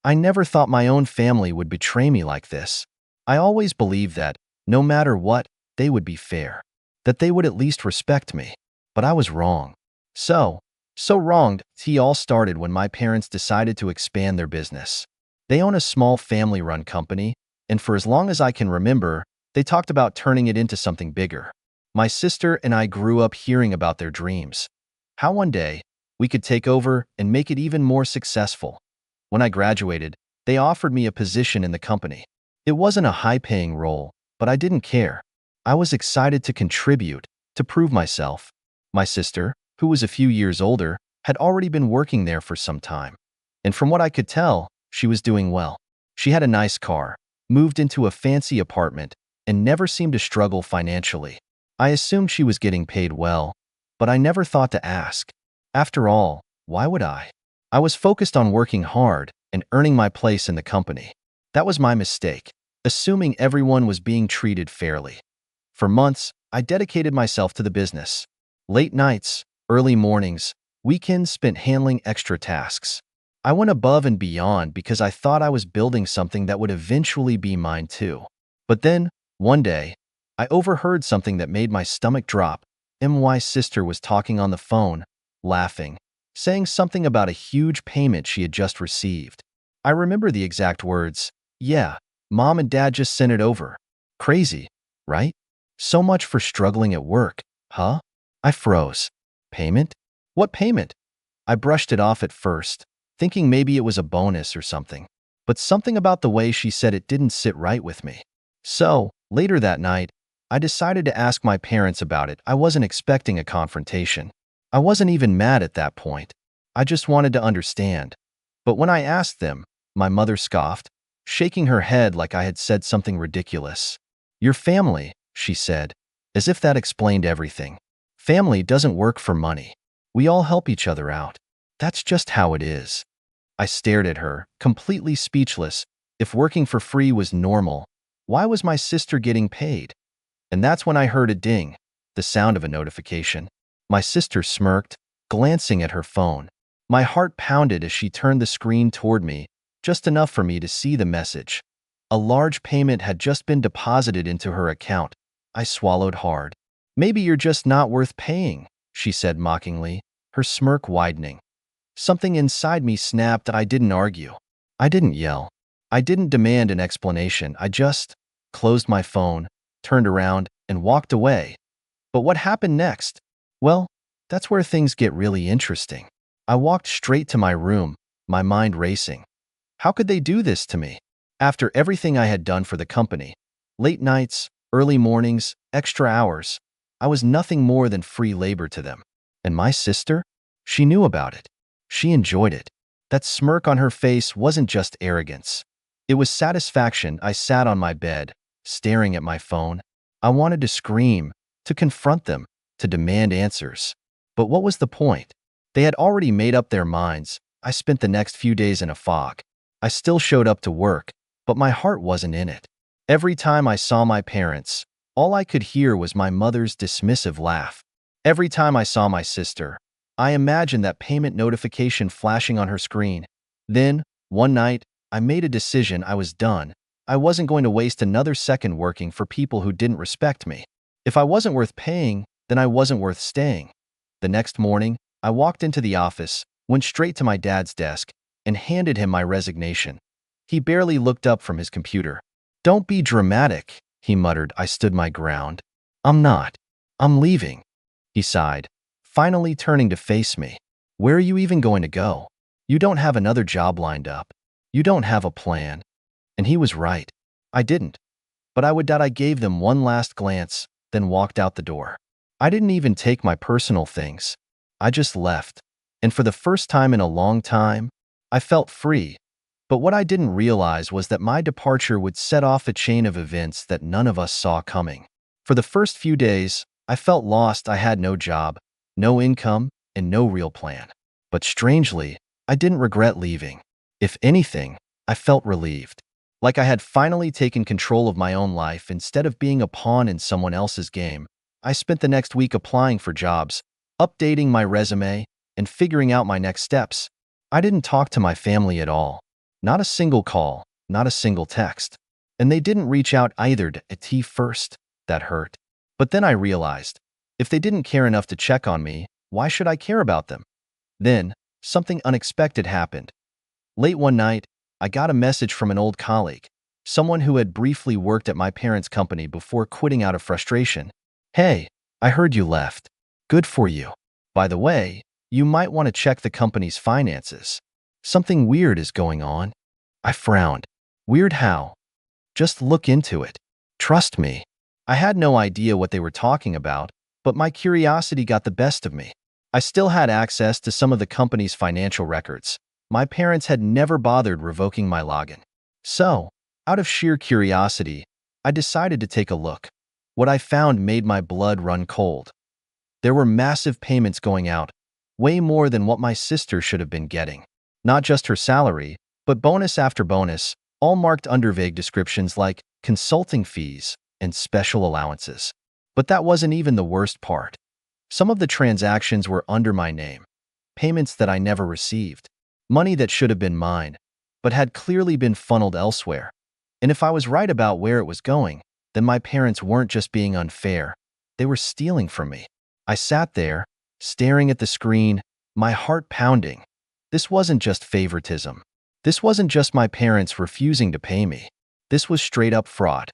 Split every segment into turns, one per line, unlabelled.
I never thought my own family would betray me like this. I always believed that, no matter what, they would be fair, that they would at least respect me. But I was wrong. So wronged. It all started when my parents decided to expand their business. They own a small family-run company, and for as long as I can remember, they talked about turning it into something bigger. My sister and I grew up hearing about their dreams. How one day, we could take over and make it even more successful. When I graduated, they offered me a position in the company. It wasn't a high-paying role, but I didn't care. I was excited to contribute, to prove myself. My sister, who was a few years older, had already been working there for some time. And from what I could tell, she was doing well. She had a nice car, moved into a fancy apartment, and never seemed to struggle financially. I assumed she was getting paid well, but I never thought to ask. After all, why would I? I was focused on working hard and earning my place in the company. That was my mistake, assuming everyone was being treated fairly. For months, I dedicated myself to the business. Late nights, early mornings, weekends spent handling extra tasks. I went above and beyond because I thought I was building something that would eventually be mine too. But then, one day, I overheard something that made my stomach drop. My sister was talking on the phone, laughing, saying something about a huge payment she had just received. I remember the exact words. "Yeah, Mom and Dad just sent it over." Crazy, right? So much for struggling at work, huh? I froze. Payment? What payment? I brushed it off at first, thinking maybe it was a bonus or something. But something about the way she said it didn't sit right with me. So, later that night, I decided to ask my parents about it. I wasn't expecting a confrontation. I wasn't even mad at that point. I just wanted to understand. But when I asked them, my mother scoffed, shaking her head like I had said something ridiculous. "Your family," she said, as if that explained everything. "Family doesn't work for money. We all help each other out. That's just how it is." I stared at her, completely speechless. If working for free was normal, why was my sister getting paid? And that's when I heard a ding, the sound of a notification. My sister smirked, glancing at her phone. My heart pounded as she turned the screen toward me, just enough for me to see the message. A large payment had just been deposited into her account. I swallowed hard. "Maybe you're just not worth paying," she said mockingly, her smirk widening. Something inside me snapped. I didn't argue. I didn't yell. I didn't demand an explanation. I just closed my phone, turned around, and walked away. But what happened next? Well, that's where things get really interesting. I walked straight to my room, my mind racing. How could they do this to me? After everything I had done for the company, late nights, early mornings, extra hours, I was nothing more than free labor to them. And my sister? She knew about it. She enjoyed it. That smirk on her face wasn't just arrogance. It was satisfaction. I sat on my bed, staring at my phone. I wanted to scream, to confront them, to demand answers. But what was the point? They had already made up their minds. I spent the next few days in a fog. I still showed up to work, but my heart wasn't in it. Every time I saw my parents, all I could hear was my mother's dismissive laugh. Every time I saw my sister, I imagined that payment notification flashing on her screen. Then, one night, I made a decision. I was done. I wasn't going to waste another second working for people who didn't respect me. If I wasn't worth paying, then I wasn't worth staying. The next morning, I walked into the office, went straight to my dad's desk, and handed him my resignation. He barely looked up from his computer. "Don't be dramatic," he muttered. I stood my ground. "I'm not. I'm leaving," he sighed, finally turning to face me. "Where are you even going to go? You don't have another job lined up. You don't have a plan." And he was right. I didn't. But I gave them one last glance, then walked out the door. I didn't even take my personal things. I just left. And for the first time in a long time, I felt free. But what I didn't realize was that my departure would set off a chain of events that none of us saw coming. For the first few days, I felt lost. I had no job, no income, and no real plan. But strangely, I didn't regret leaving. If anything, I felt relieved. Like I had finally taken control of my own life instead of being a pawn in someone else's game. I spent the next week applying for jobs, updating my resume, and figuring out my next steps. I didn't talk to my family at all. Not a single call, not a single text. And they didn't reach out either to Aita first. That hurt. But then I realized, if they didn't care enough to check on me, why should I care about them? Then, something unexpected happened. Late one night, I got a message from an old colleague, someone who had briefly worked at my parents' company before quitting out of frustration. "Hey, I heard you left. Good for you. By the way, you might want to check the company's finances. Something weird is going on." I frowned. Weird how? Just look into it. Trust me. I had no idea what they were talking about, but my curiosity got the best of me. I still had access to some of the company's financial records. My parents had never bothered revoking my login. So, out of sheer curiosity, I decided to take a look. What I found made my blood run cold. There were massive payments going out, way more than what my sister should have been getting. Not just her salary, but bonus after bonus, all marked under vague descriptions like consulting fees and special allowances. But that wasn't even the worst part. Some of the transactions were under my name, payments that I never received, money that should have been mine, but had clearly been funneled elsewhere. And if I was right about where it was going, then my parents weren't just being unfair, they were stealing from me. I sat there, staring at the screen, my heart pounding. This wasn't just favoritism. This wasn't just my parents refusing to pay me. This was straight-up fraud.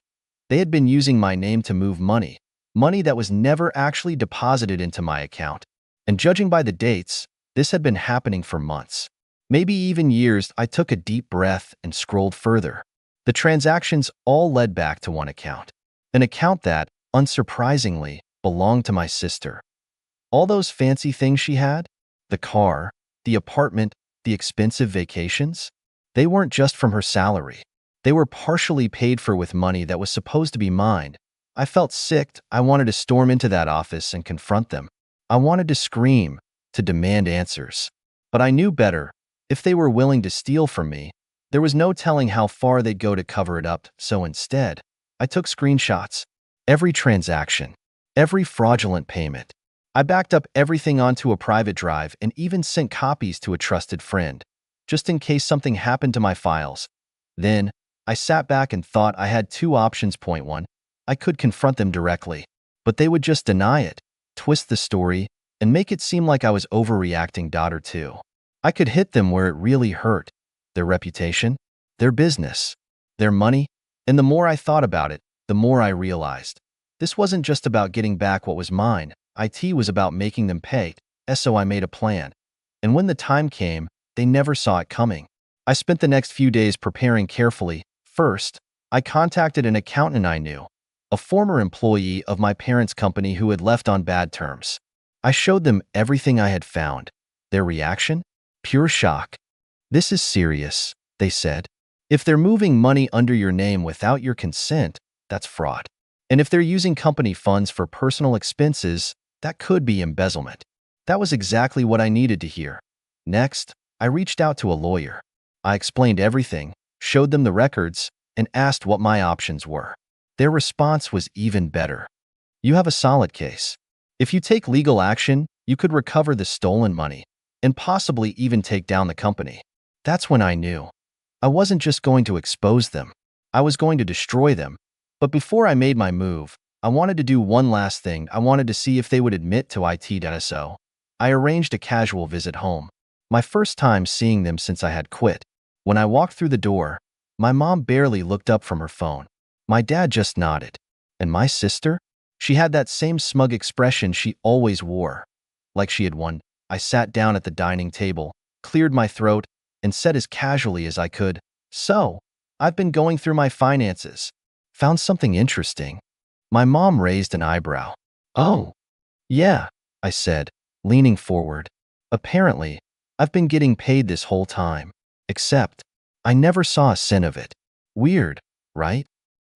They had been using my name to move money, money that was never actually deposited into my account. And judging by the dates, this had been happening for months, maybe even years. I took a deep breath and scrolled further. The transactions all led back to one account, an account that, unsurprisingly, belonged to my sister. All those fancy things she had, the car, the apartment, the expensive vacations, they weren't just from her salary. They were partially paid for with money that was supposed to be mine. I felt sick. I wanted to storm into that office and confront them. I wanted to scream, to demand answers. But I knew better. If they were willing to steal from me, there was no telling how far they'd go to cover it up. So instead, I took screenshots. Every transaction, every fraudulent payment. I backed up everything onto a private drive and even sent copies to a trusted friend, just in case something happened to my files. Then, I sat back and thought I had two options. Point one, I could confront them directly, but they would just deny it, twist the story, and make it seem like I was overreacting. Or two, I could hit them where it really hurt, their reputation, their business, their money. And the more I thought about it, the more I realized this wasn't just about getting back what was mine. It was about making them pay. So I made a plan. And when the time came, they never saw it coming. I spent the next few days preparing carefully. First, I contacted an accountant I knew, a former employee of my parents' company who had left on bad terms. I showed them everything I had found. Their reaction? Pure shock. "This is serious," they said. "If they're moving money under your name without your consent, that's fraud. And if they're using company funds for personal expenses, that could be embezzlement." That was exactly what I needed to hear. Next, I reached out to a lawyer. I explained everything, showed them the records, and asked what my options were. Their response was even better. "You have a solid case. If you take legal action, you could recover the stolen money and possibly even take down the company." That's when I knew. I wasn't just going to expose them. I was going to destroy them. But before I made my move, I wanted to do one last thing. I wanted to see if they would admit to it. So I arranged a casual visit home. My first time seeing them since I had quit. When I walked through the door, my mom barely looked up from her phone. My dad just nodded. And my sister? She had that same smug expression she always wore, like she had won. I sat down at the dining table, cleared my throat, and said as casually as I could, "So, I've been going through my finances. Found something interesting." My mom raised an eyebrow. "Oh, yeah," I said, leaning forward. "Apparently, I've been getting paid this whole time. Except, I never saw a cent of it. Weird, right?"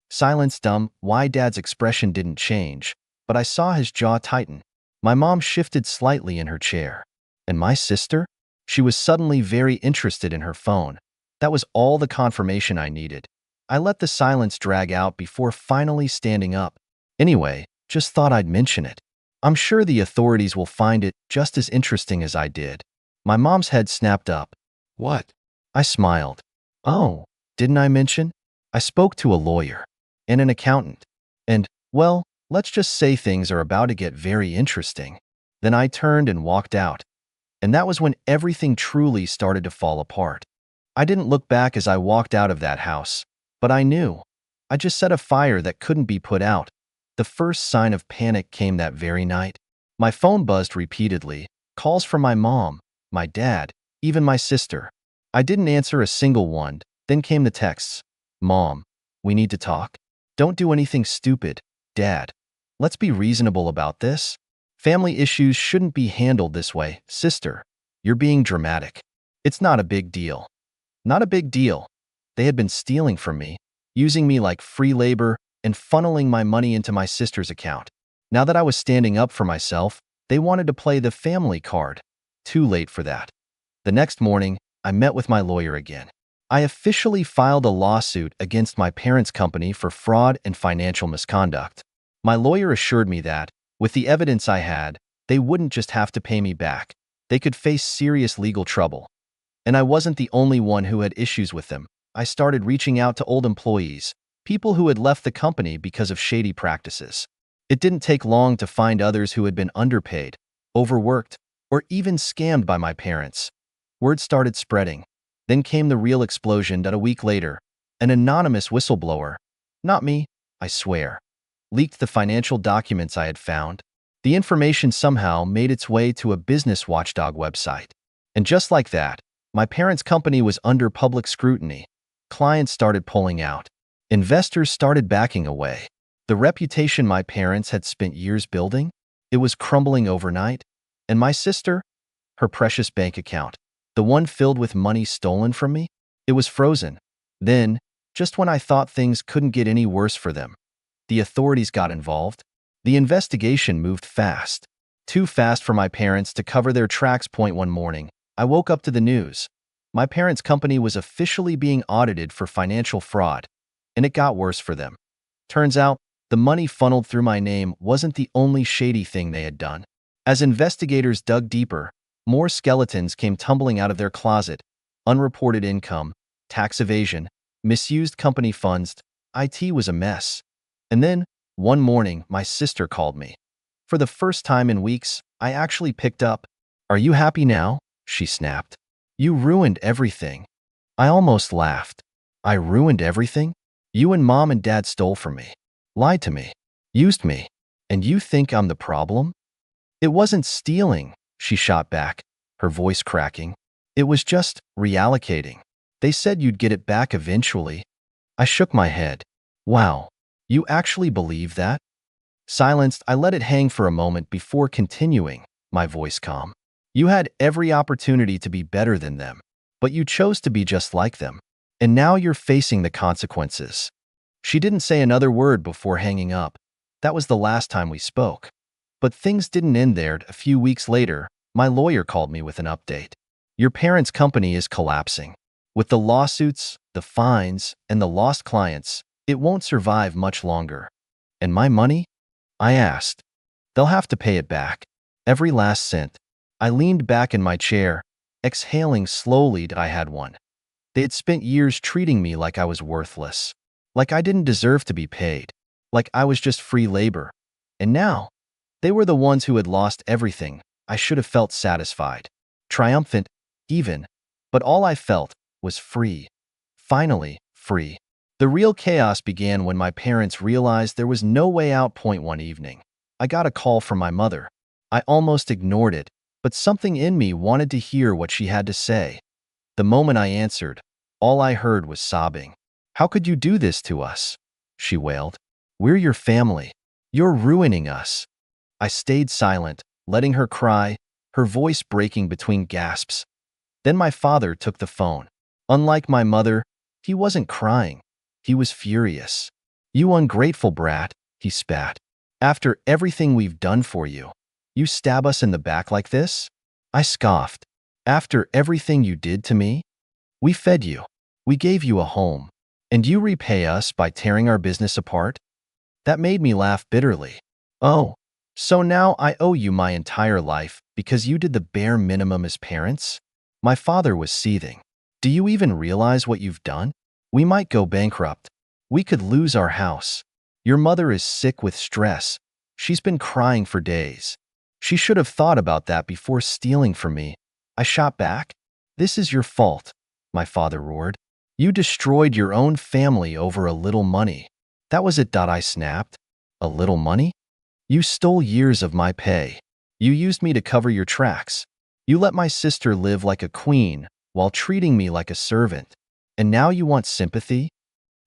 Silence. Dumb. Why? Dad's expression didn't change, but I saw his jaw tighten. My mom shifted slightly in her chair. And my sister? She was suddenly very interested in her phone. That was all the confirmation I needed. I let the silence drag out before finally standing up. "Anyway, just thought I'd mention it. I'm sure the authorities will find it just as interesting as I did." My mom's head snapped up. "What?" I smiled. Oh, didn't I mention? I spoke to a lawyer and an accountant. And, well, let's just say things are about to get very interesting. Then I turned and walked out. And that was when everything truly started to fall apart. I didn't look back as I walked out of that house, but I knew. I just set a fire that couldn't be put out. The first sign of panic came that very night. My phone buzzed repeatedly, calls from my mom, my dad, even my sister. I didn't answer a single one. Then came the texts. Mom, we need to talk. Don't do anything stupid. Dad, let's be reasonable about this. Family issues shouldn't be handled this way. Sister, you're being dramatic. It's not a big deal. Not a big deal. They had been stealing from me, using me like free labor, and funneling my money into my sister's account. Now that I was standing up for myself, they wanted to play the family card. Too late for that. The next morning, I met with my lawyer again. I officially filed a lawsuit against my parents' company for fraud and financial misconduct. My lawyer assured me that, with the evidence I had, they wouldn't just have to pay me back. They could face serious legal trouble. And I wasn't the only one who had issues with them. I started reaching out to old employees, people who had left the company because of shady practices. It didn't take long to find others who had been underpaid, overworked, or even scammed by my parents. Word started spreading. Then came the real explosion that a week later, an anonymous whistleblower, not me, I swear, leaked the financial documents I had found. The information somehow made its way to a business watchdog website. And just like that, my parents' company was under public scrutiny. Clients started pulling out. Investors started backing away. The reputation my parents had spent years building, it was crumbling overnight. And my sister, her precious bank account, the one filled with money stolen from me, it was frozen. Then, just when I thought things couldn't get any worse for them, the authorities got involved. The investigation moved fast. Too fast for my parents to cover their tracks. One morning, I woke up to the news. My parents' company was officially being audited for financial fraud, and it got worse for them. Turns out, the money funneled through my name wasn't the only shady thing they had done. As investigators dug deeper, more skeletons came tumbling out of their closet. Unreported income, tax evasion, misused company funds. IT was a mess. And then, one morning, my sister called me. For the first time in weeks, I actually picked up. "Are you happy now?" she snapped. "You ruined everything." I almost laughed. "I ruined everything? You and Mom and Dad stole from me, lied to me, used me, and you think I'm the problem?" "It wasn't stealing," she shot back, her voice cracking. "It was just reallocating. They said you'd get it back eventually." I shook my head. "Wow, you actually believe that?" Silenced, I let it hang for a moment before continuing, my voice calm. "You had every opportunity to be better than them, but you chose to be just like them. And now you're facing the consequences." She didn't say another word before hanging up. That was the last time we spoke. But things didn't end there. A few weeks later, my lawyer called me with an update. "Your parents' company is collapsing. With the lawsuits, the fines, and the lost clients, it won't survive much longer." "And my money?" I asked. "They'll have to pay it back. Every last cent." I leaned back in my chair, exhaling slowly. I had one. They had spent years treating me like I was worthless, like I didn't deserve to be paid, like I was just free labor. And now, they were the ones who had lost everything. I should have felt satisfied, triumphant, even, but all I felt was free. Finally, free. The real chaos began when my parents realized there was no way out. One evening, I got a call from my mother. I almost ignored it, but something in me wanted to hear what she had to say. The moment I answered, all I heard was sobbing. "How could you do this to us?" she wailed. "We're your family. You're ruining us." I stayed silent, letting her cry, her voice breaking between gasps. Then my father took the phone. Unlike my mother, he wasn't crying. He was furious. "You ungrateful brat," he spat. "After everything we've done for you, you stab us in the back like this?" I scoffed. "After everything you did to me? We fed you. We gave you a home. And you repay us by tearing our business apart?" That made me laugh bitterly. "Oh, so now I owe you my entire life because you did the bare minimum as parents?" My father was seething. Do you even realize what you've done? We might go bankrupt. We could lose our house. Your mother is sick with stress. She's been crying for days. She should have thought about that before stealing from me. I shot back. This is your fault, my father roared. You destroyed your own family over a little money. That was it. I snapped. A little money? You stole years of my pay. You used me to cover your tracks. You let my sister live like a queen while treating me like a servant. And now you want sympathy?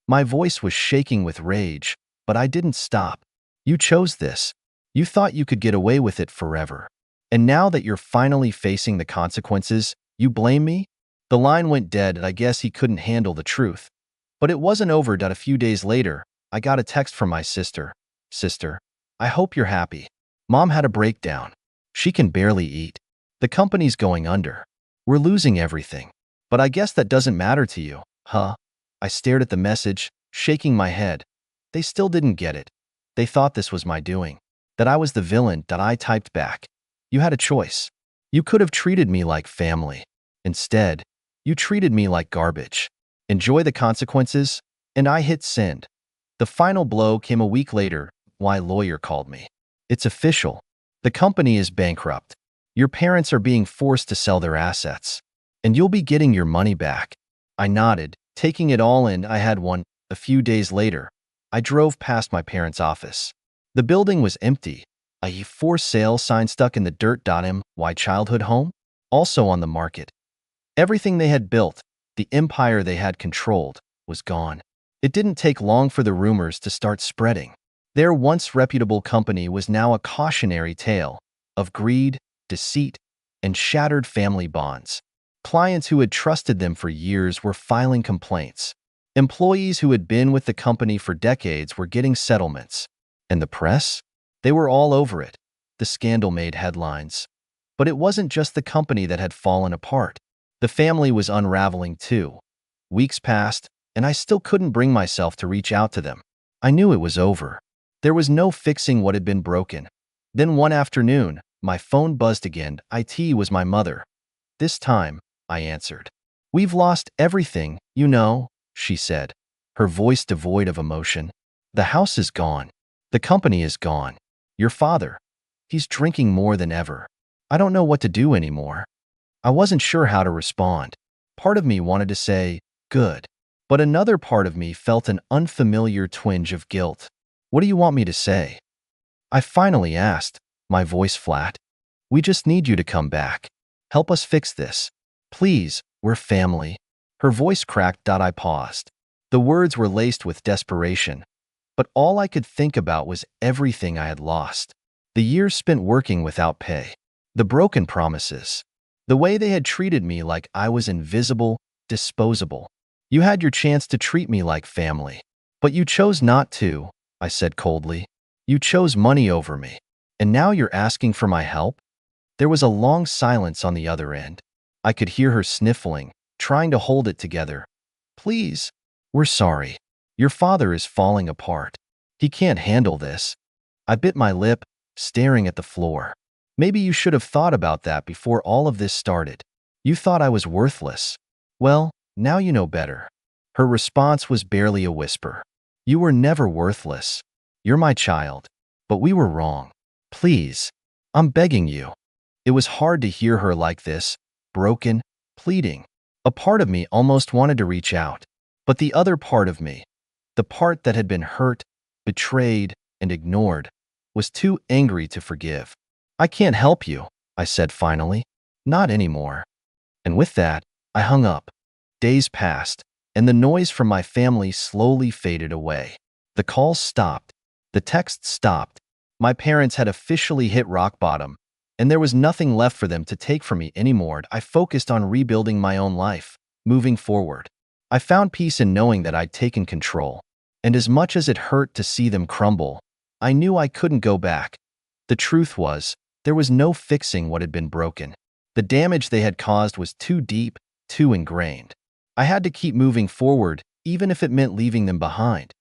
My voice was shaking with rage, but I didn't stop. You chose this. You thought you could get away with it forever. And now that you're finally facing the consequences, you blame me? The line went dead and I guess he couldn't handle the truth. But it wasn't over. A few days later, I got a text from my sister. Sister, I hope you're happy. Mom had a breakdown. She can barely eat. The company's going under. We're losing everything. But I guess that doesn't matter to you, huh? I stared at the message, shaking my head. They still didn't get it. They thought this was my doing. That I was the villain. I typed back. You had a choice. You could have treated me like family. Instead, you treated me like garbage. Enjoy the consequences. And I hit send. The final blow came a week later. My lawyer called me. It's official. The company is bankrupt. Your parents are being forced to sell their assets. And you'll be getting your money back. I nodded, taking it all in. I had one. A few days later, I drove past my parents' office. The building was empty. A for sale sign stuck in the dirt. My childhood home? Also on the market. Everything they had built, the empire they had controlled, was gone. It didn't take long for the rumors to start spreading. Their once reputable company was now a cautionary tale of greed, deceit, and shattered family bonds. Clients who had trusted them for years were filing complaints. Employees who had been with the company for decades were getting settlements. And the press? They were all over it. The scandal made headlines. But it wasn't just the company that had fallen apart. The family was unraveling too. Weeks passed, and I still couldn't bring myself to reach out to them. I knew it was over. There was no fixing what had been broken. Then one afternoon, my phone buzzed again. It was my mother. This time, I answered. We've lost everything, you know, she said, her voice devoid of emotion. The house is gone. The company is gone. Your father, he's drinking more than ever. I don't know what to do anymore. I wasn't sure how to respond. Part of me wanted to say, good. But another part of me felt an unfamiliar twinge of guilt. What do you want me to say? I finally asked, my voice flat. We just need you to come back. Help us fix this. Please, we're family. Her voice cracked. I paused. The words were laced with desperation. But all I could think about was everything I had lost. The years spent working without pay. The broken promises. The way they had treated me like I was invisible, disposable. You had your chance to treat me like family. But you chose not to, I said coldly. You chose money over me. And now you're asking for my help? There was a long silence on the other end. I could hear her sniffling, trying to hold it together. Please, we're sorry. Your father is falling apart. He can't handle this. I bit my lip, staring at the floor. Maybe you should have thought about that before all of this started. You thought I was worthless. Well, now you know better. Her response was barely a whisper. You were never worthless. You're my child. But we were wrong. Please, I'm begging you. It was hard to hear her like this, broken, pleading. A part of me almost wanted to reach out. But the other part of me, the part that had been hurt, betrayed, and ignored, was too angry to forgive. I can't help you, I said finally. Not anymore. And with that, I hung up. Days passed, and the noise from my family slowly faded away. The calls stopped. The texts stopped. My parents had officially hit rock bottom, and there was nothing left for them to take from me anymore. I focused on rebuilding my own life, moving forward. I found peace in knowing that I'd taken control. And as much as it hurt to see them crumble, I knew I couldn't go back. The truth was, there was no fixing what had been broken. The damage they had caused was too deep, too ingrained. I had to keep moving forward, even if it meant leaving them behind.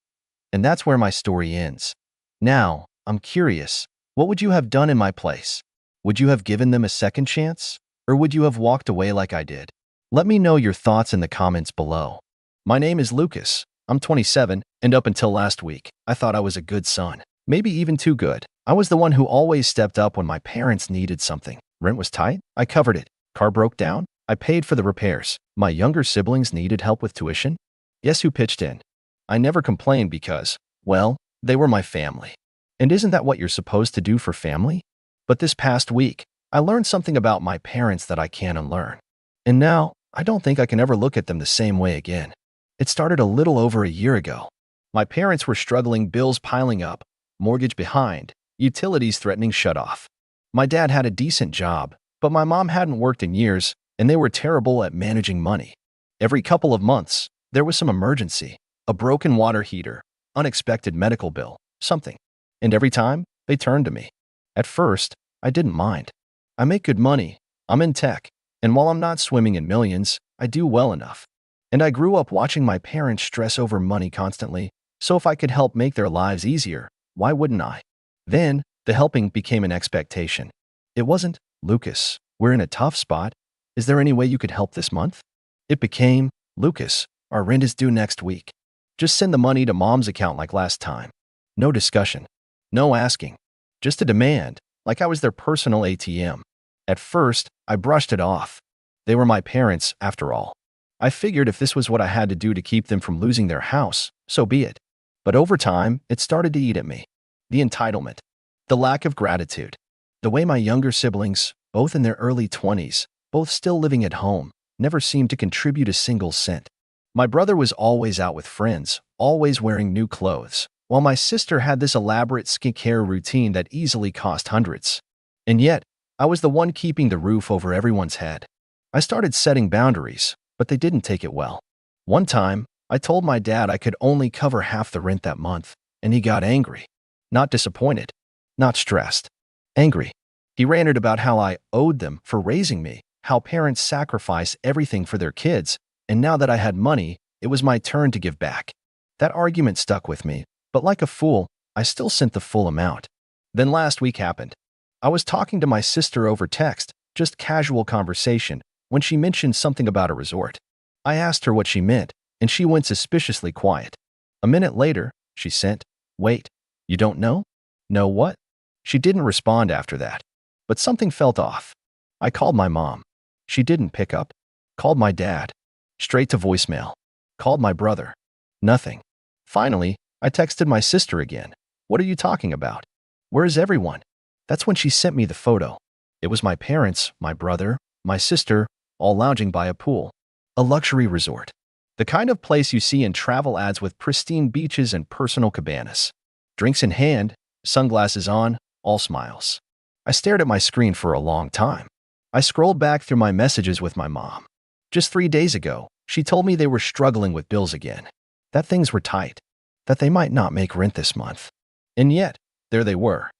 And that's where my story ends. Now, I'm curious, what would you have done in my place? Would you have given them a second chance? Or would you have walked away like I did? Let me know your thoughts in the comments below. My name is Lucas. I'm 27, and up until last week, I thought I was a good son. Maybe even too good. I was the one who always stepped up when my parents needed something. Rent was tight? I covered it. Car broke down? I paid for the repairs. My younger siblings needed help with tuition? Guess who pitched in? I never complained because, well, they were my family. And isn't that what you're supposed to do for family? But this past week, I learned something about my parents that I can't unlearn. And now, I don't think I can ever look at them the same way again. It started a little over a year ago. My parents were struggling, bills piling up, mortgage behind, utilities threatening shut-off. My dad had a decent job, but my mom hadn't worked in years, and they were terrible at managing money. Every couple of months, there was some emergency, a broken water heater, unexpected medical bill, something. And every time, they turned to me. At first, I didn't mind. I make good money, I'm in tech, and while I'm not swimming in millions, I do well enough. And I grew up watching my parents stress over money constantly, so if I could help make their lives easier, why wouldn't I? Then, the helping became an expectation. It wasn't, Lucas, we're in a tough spot. Is there any way you could help this month? It became, Lucas, our rent is due next week. Just send the money to mom's account like last time. No discussion. No asking. Just a demand, like I was their personal ATM. At first, I brushed it off. They were my parents, after all. I figured if this was what I had to do to keep them from losing their house, so be it. But over time, it started to eat at me. The entitlement. The lack of gratitude. The way my younger siblings, both in their early 20s, both still living at home, never seemed to contribute a single cent. My brother was always out with friends, always wearing new clothes, while my sister had this elaborate skincare routine that easily cost hundreds. And yet, I was the one keeping the roof over everyone's head. I started setting boundaries, but they didn't take it well. One time, I told my dad I could only cover half the rent that month, and he got angry. Not disappointed, not stressed, angry. He ranted about how I owed them for raising me, how parents sacrifice everything for their kids, and now that I had money, it was my turn to give back. That argument stuck with me, but like a fool, I still sent the full amount. Then last week happened. I was talking to my sister over text, just casual conversation, when she mentioned something about a resort. I asked her what she meant, and she went suspiciously quiet. A minute later, she sent, "Wait, you don't know?" "No what?" She didn't respond after that. But something felt off. I called my mom. She didn't pick up. Called my dad. Straight to voicemail. Called my brother. Nothing. Finally, I texted my sister again. "What are you talking about? Where is everyone?" That's when she sent me the photo. It was my parents, my brother, my sister, all lounging by a pool. A luxury resort. The kind of place you see in travel ads with pristine beaches and personal cabanas. Drinks in hand, sunglasses on, all smiles. I stared at my screen for a long time. I scrolled back through my messages with my mom. Just 3 days ago, she told me they were struggling with bills again. That things were tight. That they might not make rent this month. And yet, there they were.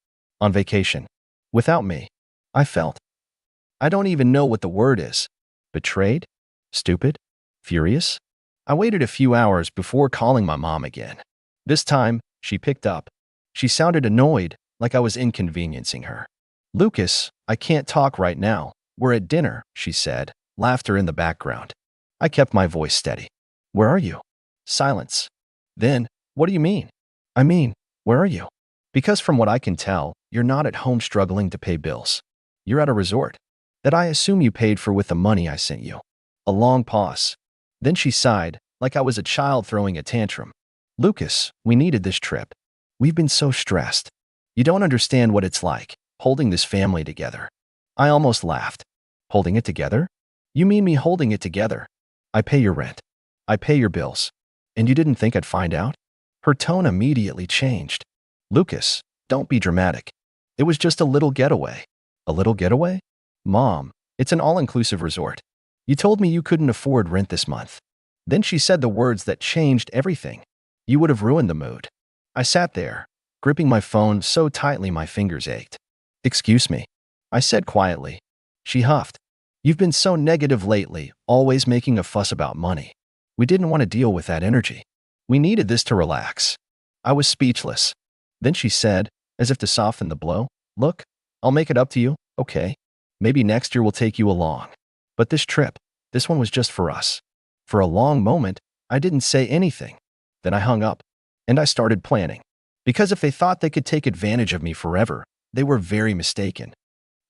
On vacation. Without me. I felt. I don't even know what the word is. Betrayed? Stupid? Furious? I waited a few hours before calling my mom again. This time, she picked up. She sounded annoyed, like I was inconveniencing her. "Lucas, I can't talk right now. We're at dinner," she said, laughter in the background. I kept my voice steady. "Where are you?" Silence. Then, "What do you mean?" "I mean, where are you?" "Because from what I can tell, you're not at home struggling to pay bills. You're at a resort. That I assume you paid for with the money I sent you." A long pause. Then she sighed, like I was a child throwing a tantrum. "Lucas, we needed this trip. We've been so stressed. You don't understand what it's like, holding this family together." I almost laughed. "Holding it together? You mean me holding it together? I pay your rent. I pay your bills. And you didn't think I'd find out?" Her tone immediately changed. "Lucas, don't be dramatic. It was just a little getaway." "A little getaway?" "Mom, it's an all-inclusive resort. You told me you couldn't afford rent this month." Then she said the words that changed everything. "You would have ruined the mood." I sat there, gripping my phone so tightly my fingers ached. "Excuse me," I said quietly. She huffed. "You've been so negative lately, always making a fuss about money. We didn't want to deal with that energy. We needed this to relax." I was speechless. Then she said, as if to soften the blow, "Look, I'll make it up to you, okay? Maybe next year we'll take you along. But this trip, This one was just for us. For a long moment, I didn't say anything. Then I hung up, and I started planning. Because if they thought they could take advantage of me forever, they were very mistaken.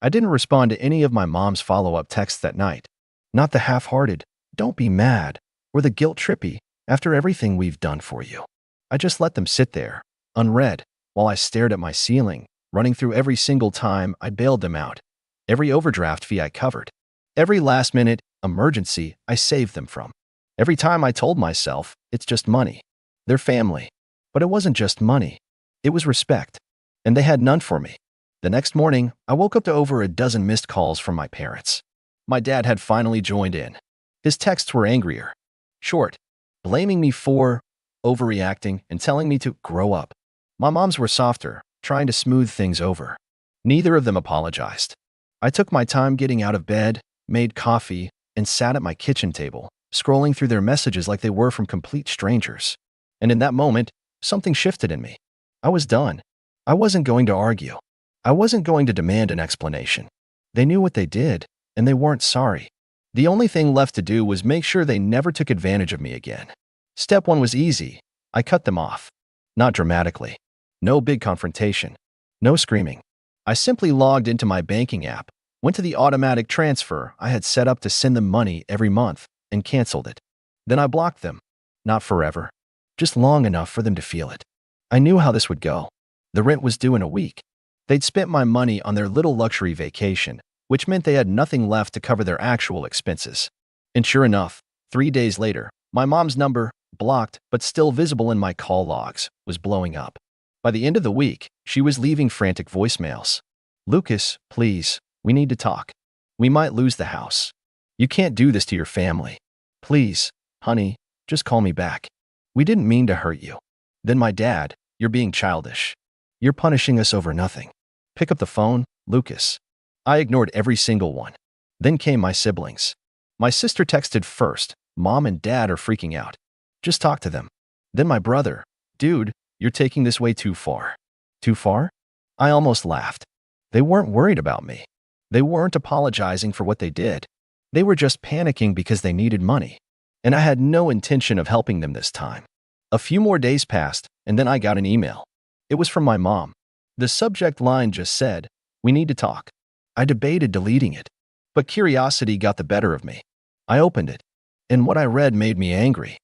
I didn't respond to any of my mom's follow-up texts that night. Not the half-hearted, "Don't be mad," or the guilt-trippy, "After everything we've done for you." I just let them sit there, unread, while I stared at my ceiling, running through every single time I bailed them out, every overdraft fee I covered, every last-minute emergency I saved them from. Every time I told myself, it's just money. They're family. But it wasn't just money. It was respect. And they had none for me. The next morning, I woke up to over a dozen missed calls from my parents. My dad had finally joined in. His texts were angrier. Short, blaming me for overreacting and telling me to grow up. My mom's were softer, trying to smooth things over. Neither of them apologized. I took my time getting out of bed, made coffee, and sat at my kitchen table, scrolling through their messages like they were from complete strangers. And in that moment, something shifted in me. I was done. I wasn't going to argue. I wasn't going to demand an explanation. They knew what they did, and they weren't sorry. The only thing left to do was make sure they never took advantage of me again. Step one was easy. I cut them off. Not dramatically. No big confrontation. No screaming. I simply logged into my banking app, went to the automatic transfer I had set up to send them money every month, and canceled it. Then I blocked them. Not forever. Just long enough for them to feel it. I knew how this would go. The rent was due in a week. They'd spent my money on their little luxury vacation, which meant they had nothing left to cover their actual expenses. And sure enough, 3 days later, my mom's number, blocked but still visible in my call logs, was blowing up. By the end of the week, she was leaving frantic voicemails. "Lucas, please, we need to talk. We might lose the house. You can't do this to your family. Please, honey, just call me back. We didn't mean to hurt you." Then my dad, "You're being childish. You're punishing us over nothing. Pick up the phone, Lucas." I ignored every single one. Then came my siblings. My sister texted first, "Mom and Dad are freaking out. Just talk to them." Then my brother, "Dude, you're taking this way too far." Too far? I almost laughed. They weren't worried about me. They weren't apologizing for what they did. They were just panicking because they needed money. And I had no intention of helping them this time. A few more days passed, and then I got an email. It was from my mom. The subject line just said, "We need to talk." I debated deleting it, but curiosity got the better of me. I opened it, and what I read made me angry.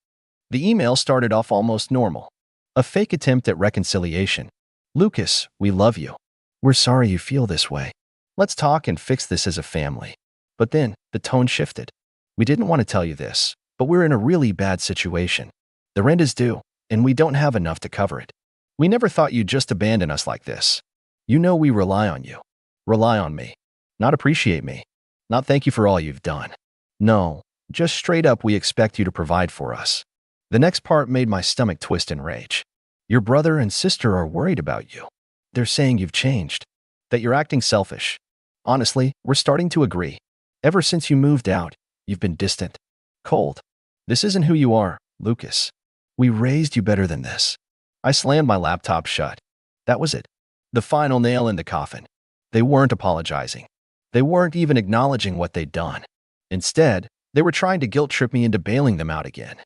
The email started off almost normal. A fake attempt at reconciliation. "Lucas, we love you. We're sorry you feel this way. Let's talk and fix this as a family." But then, the tone shifted. "We didn't want to tell you this, but we're in a really bad situation. The rent is due, and we don't have enough to cover it. We never thought you'd just abandon us like this. You know we rely on you. Rely on me. Not appreciate me. Not thank you for all you've done. No, just straight up we expect you to provide for us." The next part made my stomach twist in rage. "Your brother and sister are worried about you. They're saying you've changed. That you're acting selfish. Honestly, we're starting to agree. Ever since you moved out, you've been distant. Cold. This isn't who you are, Lucas. We raised you better than this." I slammed my laptop shut. That was it. The final nail in the coffin. They weren't apologizing. They weren't even acknowledging what they'd done. Instead, they were trying to guilt-trip me into bailing them out again.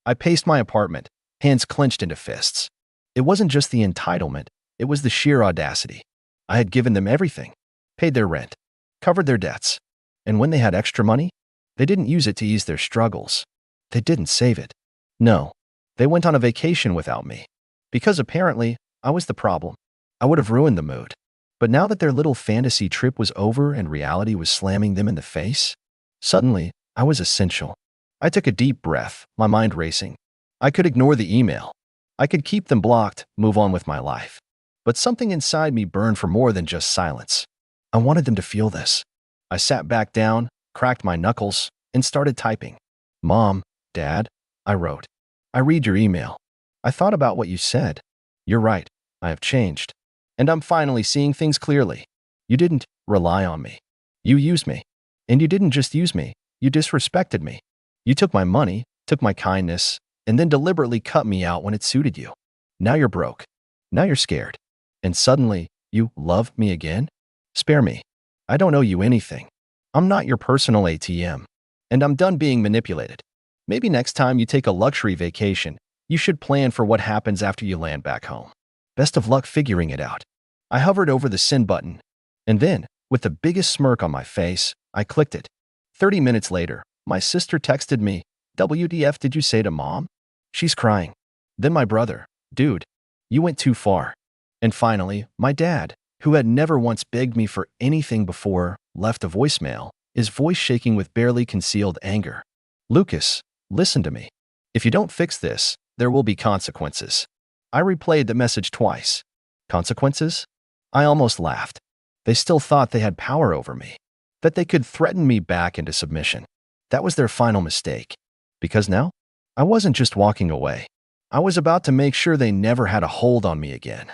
I paced my apartment, hands clenched into fists. It wasn't just the entitlement, it was the sheer audacity. I had given them everything, paid their rent, covered their debts. And when they had extra money, they didn't use it to ease their struggles. They didn't save it. No, they went on a vacation without me. Because apparently, I was the problem. I would have ruined the mood. But now that their little fantasy trip was over and reality was slamming them in the face, suddenly, I was essential. I took a deep breath, my mind racing. I could ignore the email. I could keep them blocked, move on with my life. But something inside me burned for more than just silence. I wanted them to feel this. I sat back down, cracked my knuckles, and started typing. "Mom, Dad," I wrote. "I read your email. I thought about what you said. You're right, I have changed. And I'm finally seeing things clearly. You didn't rely on me. You used me. And you didn't just use me, you disrespected me. You took my money, took my kindness, and then deliberately cut me out when it suited you. Now you're broke. Now you're scared. And suddenly, you love me again? Spare me. I don't owe you anything. I'm not your personal ATM. and I'm done being manipulated. Maybe next time you take a luxury vacation, you should plan for what happens after you land back home. Best of luck figuring it out." I hovered over the send button, and then, with the biggest smirk on my face, I clicked it. 30 minutes later, my sister texted me, "WTF did you say to mom?" She's crying. Then my brother, "Dude, you went too far." And finally, my dad, who had never once begged me for anything before, left a voicemail, his voice shaking with barely concealed anger. "Lucas, listen to me. If you don't fix this, there will be consequences." I replayed the message twice. Consequences? I almost laughed. They still thought they had power over me, that they could threaten me back into submission. That was their final mistake. Because now, I wasn't just walking away. I was about to make sure they never had a hold on me again.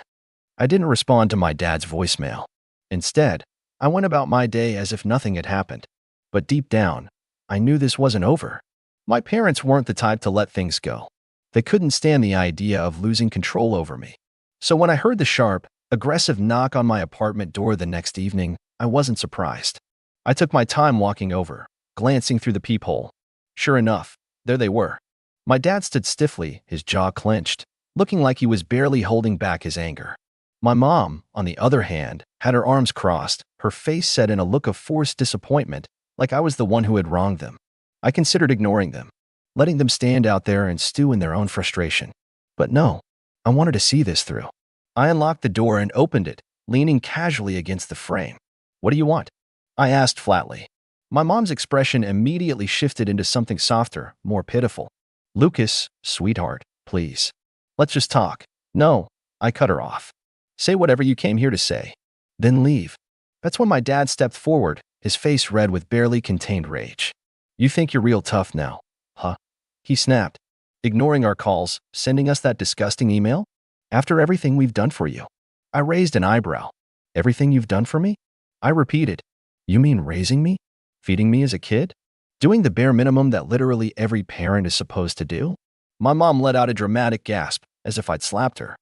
I didn't respond to my dad's voicemail. Instead, I went about my day as if nothing had happened. But deep down, I knew this wasn't over. My parents weren't the type to let things go. They couldn't stand the idea of losing control over me. So when I heard the sharp, aggressive knock on my apartment door the next evening, I wasn't surprised. I took my time walking over, glancing through the peephole. Sure enough, there they were. My dad stood stiffly, his jaw clenched, looking like he was barely holding back his anger. My mom, on the other hand, had her arms crossed, her face set in a look of forced disappointment, like I was the one who had wronged them. I considered ignoring them, letting them stand out there and stew in their own frustration. But no, I wanted to see this through. I unlocked the door and opened it, leaning casually against the frame. "What do you want?" I asked flatly. My mom's expression immediately shifted into something softer, more pitiful. "Lucas, sweetheart, please. Let's just talk." "No," I cut her off. "Say whatever you came here to say. Then leave." That's when my dad stepped forward, his face red with barely contained rage. "You think you're real tough now, huh?" He snapped. "Ignoring our calls, sending us that disgusting email? After everything we've done for you." I raised an eyebrow. "Everything you've done for me?" I repeated. "You mean raising me? Feeding me as a kid? Doing the bare minimum that literally every parent is supposed to do?" My mom let out a dramatic gasp, as if I'd slapped her.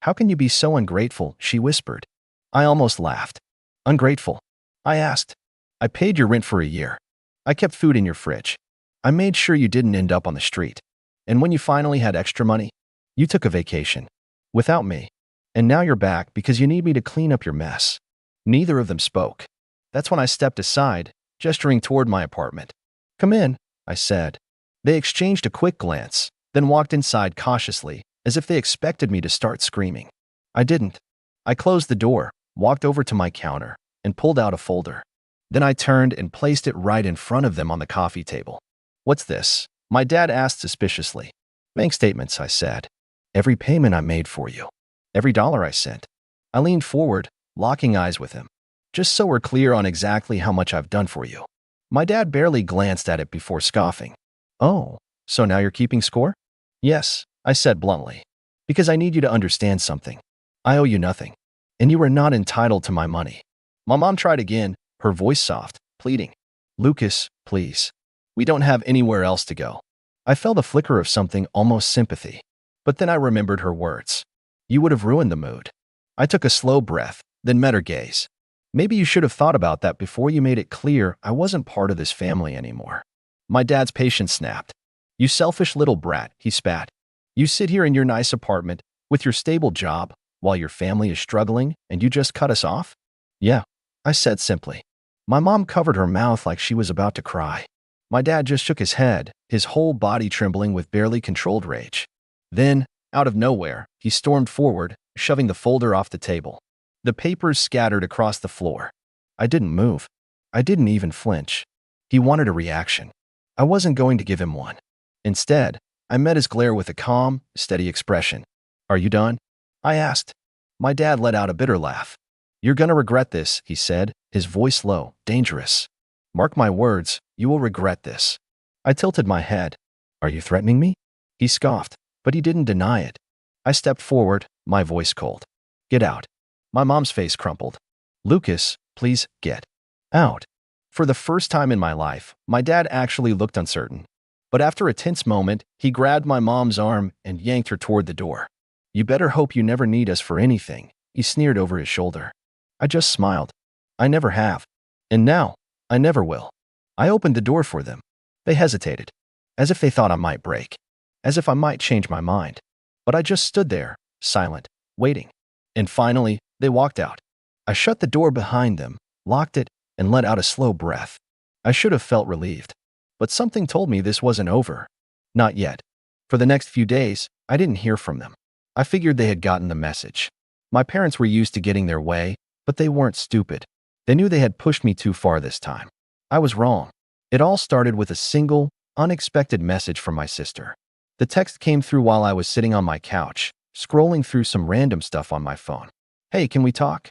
"How can you be so ungrateful?" she whispered. I almost laughed. "Ungrateful?" I asked. "I paid your rent for a year. I kept food in your fridge. I made sure you didn't end up on the street. And when you finally had extra money, you took a vacation. Without me. And now you're back because you need me to clean up your mess." Neither of them spoke. That's when I stepped aside, gesturing toward my apartment. "Come in," I said. They exchanged a quick glance, then walked inside cautiously, as if they expected me to start screaming. I didn't. I closed the door, walked over to my counter, and pulled out a folder. Then I turned and placed it right in front of them on the coffee table. "What's this?" my dad asked suspiciously. "Bank statements," I said. "Every payment I made for you. Every dollar I sent." I leaned forward, locking eyes with him. "Just so we're clear on exactly how much I've done for you." My dad barely glanced at it before scoffing. "Oh, so now you're keeping score?" "Yes," I said bluntly. "Because I need you to understand something. I owe you nothing, and you are not entitled to my money." My mom tried again, her voice soft, pleading. "Lucas, please. We don't have anywhere else to go." I felt a flicker of something, almost sympathy. But then I remembered her words. "You would have ruined the mood." I took a slow breath, then met her gaze. "Maybe you should have thought about that before you made it clear I wasn't part of this family anymore." My dad's patience snapped. "You selfish little brat," he spat. "You sit here in your nice apartment, with your stable job, while your family is struggling, and you just cut us off?" "Yeah," I said simply. My mom covered her mouth like she was about to cry. My dad just shook his head, his whole body trembling with barely controlled rage. Then, out of nowhere, he stormed forward, shoving the folder off the table. The papers scattered across the floor. I didn't move. I didn't even flinch. He wanted a reaction. I wasn't going to give him one. Instead, I met his glare with a calm, steady expression. "Are you done?" I asked. My dad let out a bitter laugh. "You're gonna regret this," he said, his voice low, dangerous. "Mark my words, you will regret this." I tilted my head. "Are you threatening me?" He scoffed, but he didn't deny it. I stepped forward, my voice cold. "Get out." My mom's face crumpled. "Lucas, please, get out." For the first time in my life, my dad actually looked uncertain. But after a tense moment, he grabbed my mom's arm and yanked her toward the door. "You better hope you never need us for anything," he sneered over his shoulder. I just smiled. I never have. And now, I never will. I opened the door for them. They hesitated, as if they thought I might break, as if I might change my mind. But I just stood there, silent, waiting. And finally, they walked out. I shut the door behind them, locked it, and let out a slow breath. I should have felt relieved. But something told me this wasn't over. Not yet. For the next few days, I didn't hear from them. I figured they had gotten the message. My parents were used to getting their way, but they weren't stupid. They knew they had pushed me too far this time. I was wrong. It all started with a single, unexpected message from my sister. The text came through while I was sitting on my couch, scrolling through some random stuff on my phone. "Hey, can we talk?"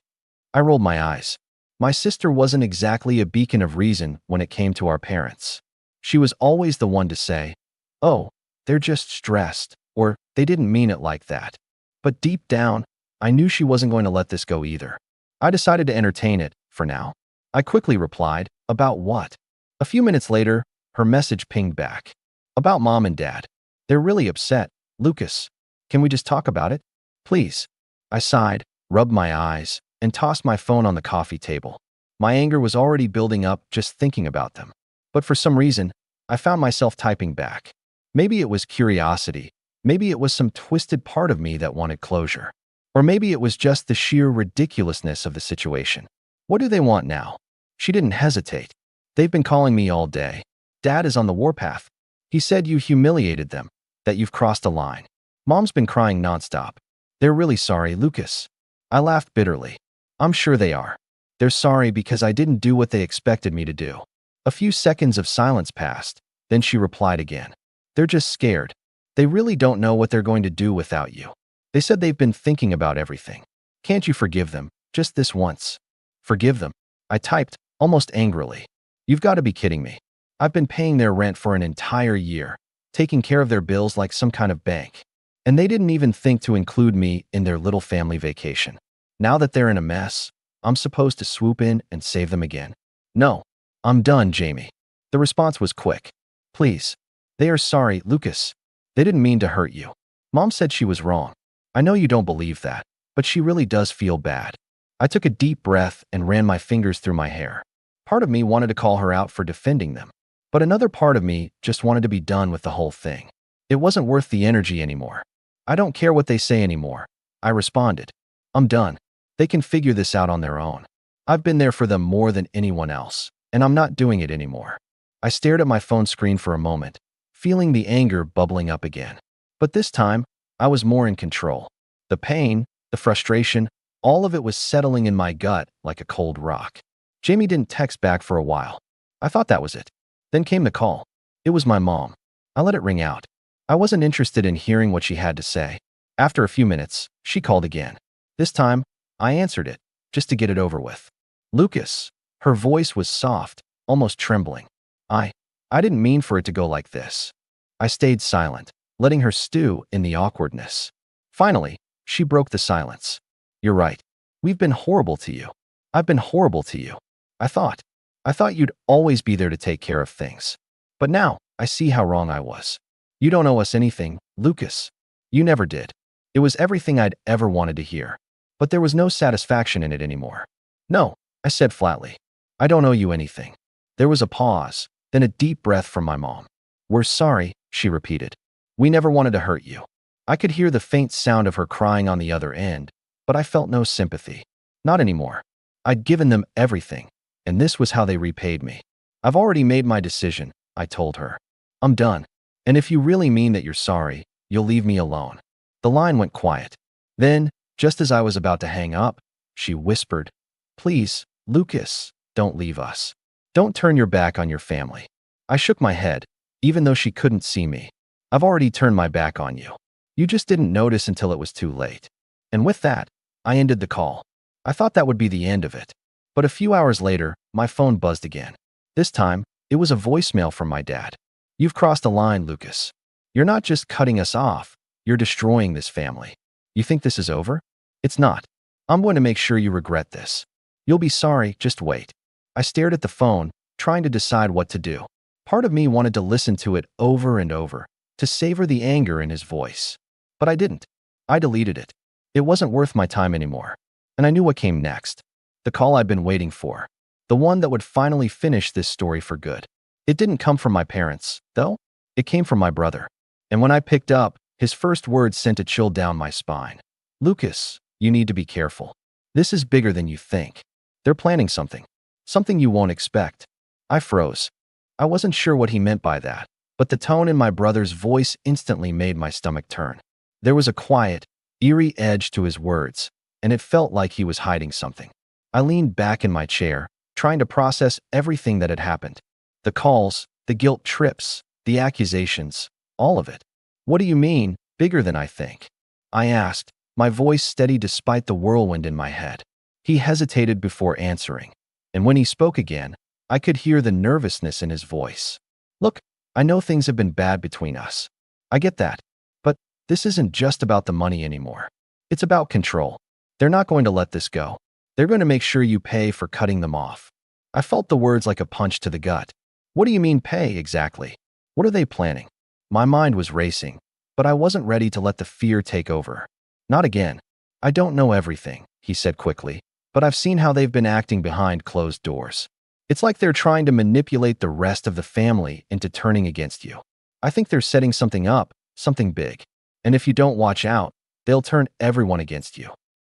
I rolled my eyes. My sister wasn't exactly a beacon of reason when it came to our parents. She was always the one to say, "Oh, they're just stressed," or "they didn't mean it like that." But deep down, I knew she wasn't going to let this go either. I decided to entertain it, for now. I quickly replied, "About what?" A few minutes later, her message pinged back. "About Mom and Dad. They're really upset. Lucas, can we just talk about it? Please." I sighed, rubbed my eyes, and tossed my phone on the coffee table. My anger was already building up just thinking about them. But for some reason, I found myself typing back. Maybe it was curiosity. Maybe it was some twisted part of me that wanted closure. Or maybe it was just the sheer ridiculousness of the situation. What do they want now? She didn't hesitate. "They've been calling me all day. Dad is on the warpath. He said you humiliated them, that you've crossed a line. Mom's been crying nonstop. They're really sorry, Lucas." I laughed bitterly. "I'm sure they are. They're sorry because I didn't do what they expected me to do." A few seconds of silence passed. Then she replied again. "They're just scared. They really don't know what they're going to do without you. They said they've been thinking about everything. Can't you forgive them, just this once?" "Forgive them?" I typed, almost angrily. "You've got to be kidding me. I've been paying their rent for an entire year, taking care of their bills like some kind of bank. And they didn't even think to include me in their little family vacation. Now that they're in a mess, I'm supposed to swoop in and save them again? No, I'm done, Jamie." The response was quick. "Please. They are sorry, Lucas. They didn't mean to hurt you. Mom said she was wrong. I know you don't believe that, but she really does feel bad." I took a deep breath and ran my fingers through my hair. Part of me wanted to call her out for defending them, but another part of me just wanted to be done with the whole thing. It wasn't worth the energy anymore. "I don't care what they say anymore," I responded. "I'm done. They can figure this out on their own. I've been there for them more than anyone else, and I'm not doing it anymore." I stared at my phone screen for a moment, feeling the anger bubbling up again. But this time, I was more in control. The pain, the frustration, all of it was settling in my gut like a cold rock. Jamie didn't text back for a while. I thought that was it. Then came the call. It was my mom. I let it ring out. I wasn't interested in hearing what she had to say. After a few minutes, she called again. This time, I answered it, just to get it over with. "Lucas." Her voice was soft, almost trembling. I didn't mean for it to go like this." I stayed silent, letting her stew in the awkwardness. Finally, she broke the silence. "You're right. We've been horrible to you. I've been horrible to you. I thought you'd always be there to take care of things. But now, I see how wrong I was. You don't owe us anything, Lucas. You never did. It was everything I'd ever wanted to hear. But there was no satisfaction in it anymore." "No," I said flatly. "I don't owe you anything." There was a pause, then a deep breath from my mom. "We're sorry," she repeated. "We never wanted to hurt you." I could hear the faint sound of her crying on the other end, but I felt no sympathy. Not anymore. I'd given them everything, and this was how they repaid me. "I've already made my decision," I told her. "I'm done. And if you really mean that you're sorry, you'll leave me alone." The line went quiet. Then, just as I was about to hang up, she whispered, "Please, Lucas, don't leave us. Don't turn your back on your family." I shook my head, even though she couldn't see me. "I've already turned my back on you. You just didn't notice until it was too late." And with that, I ended the call. I thought that would be the end of it. But a few hours later, my phone buzzed again. This time, it was a voicemail from my dad. "You've crossed a line, Lucas. You're not just cutting us off, you're destroying this family. You think this is over? It's not. I'm going to make sure you regret this. You'll be sorry, just wait." I stared at the phone, trying to decide what to do. Part of me wanted to listen to it over and over, to savor the anger in his voice. But I didn't. I deleted it. It wasn't worth my time anymore. And I knew what came next. The call I'd been waiting for. The one that would finally finish this story for good. It didn't come from my parents, though. It came from my brother. And when I picked up, his first words sent a chill down my spine. Lucas, you need to be careful. This is bigger than you think. They're planning something. Something you won't expect. I froze. I wasn't sure what he meant by that, but the tone in my brother's voice instantly made my stomach turn. There was a quiet, eerie edge to his words, and it felt like he was hiding something. I leaned back in my chair, trying to process everything that had happened. The calls, the guilt trips, the accusations, all of it. What do you mean, bigger than I think? I asked, my voice steady despite the whirlwind in my head. He hesitated before answering, and when he spoke again, I could hear the nervousness in his voice. Look, I know things have been bad between us. I get that. But this isn't just about the money anymore. It's about control. They're not going to let this go. They're going to make sure you pay for cutting them off. I felt the words like a punch to the gut. What do you mean pay exactly? What are they planning? My mind was racing, but I wasn't ready to let the fear take over. Not again. I don't know everything, he said quickly, but I've seen how they've been acting behind closed doors. It's like they're trying to manipulate the rest of the family into turning against you. I think they're setting something up, something big. And if you don't watch out, they'll turn everyone against you.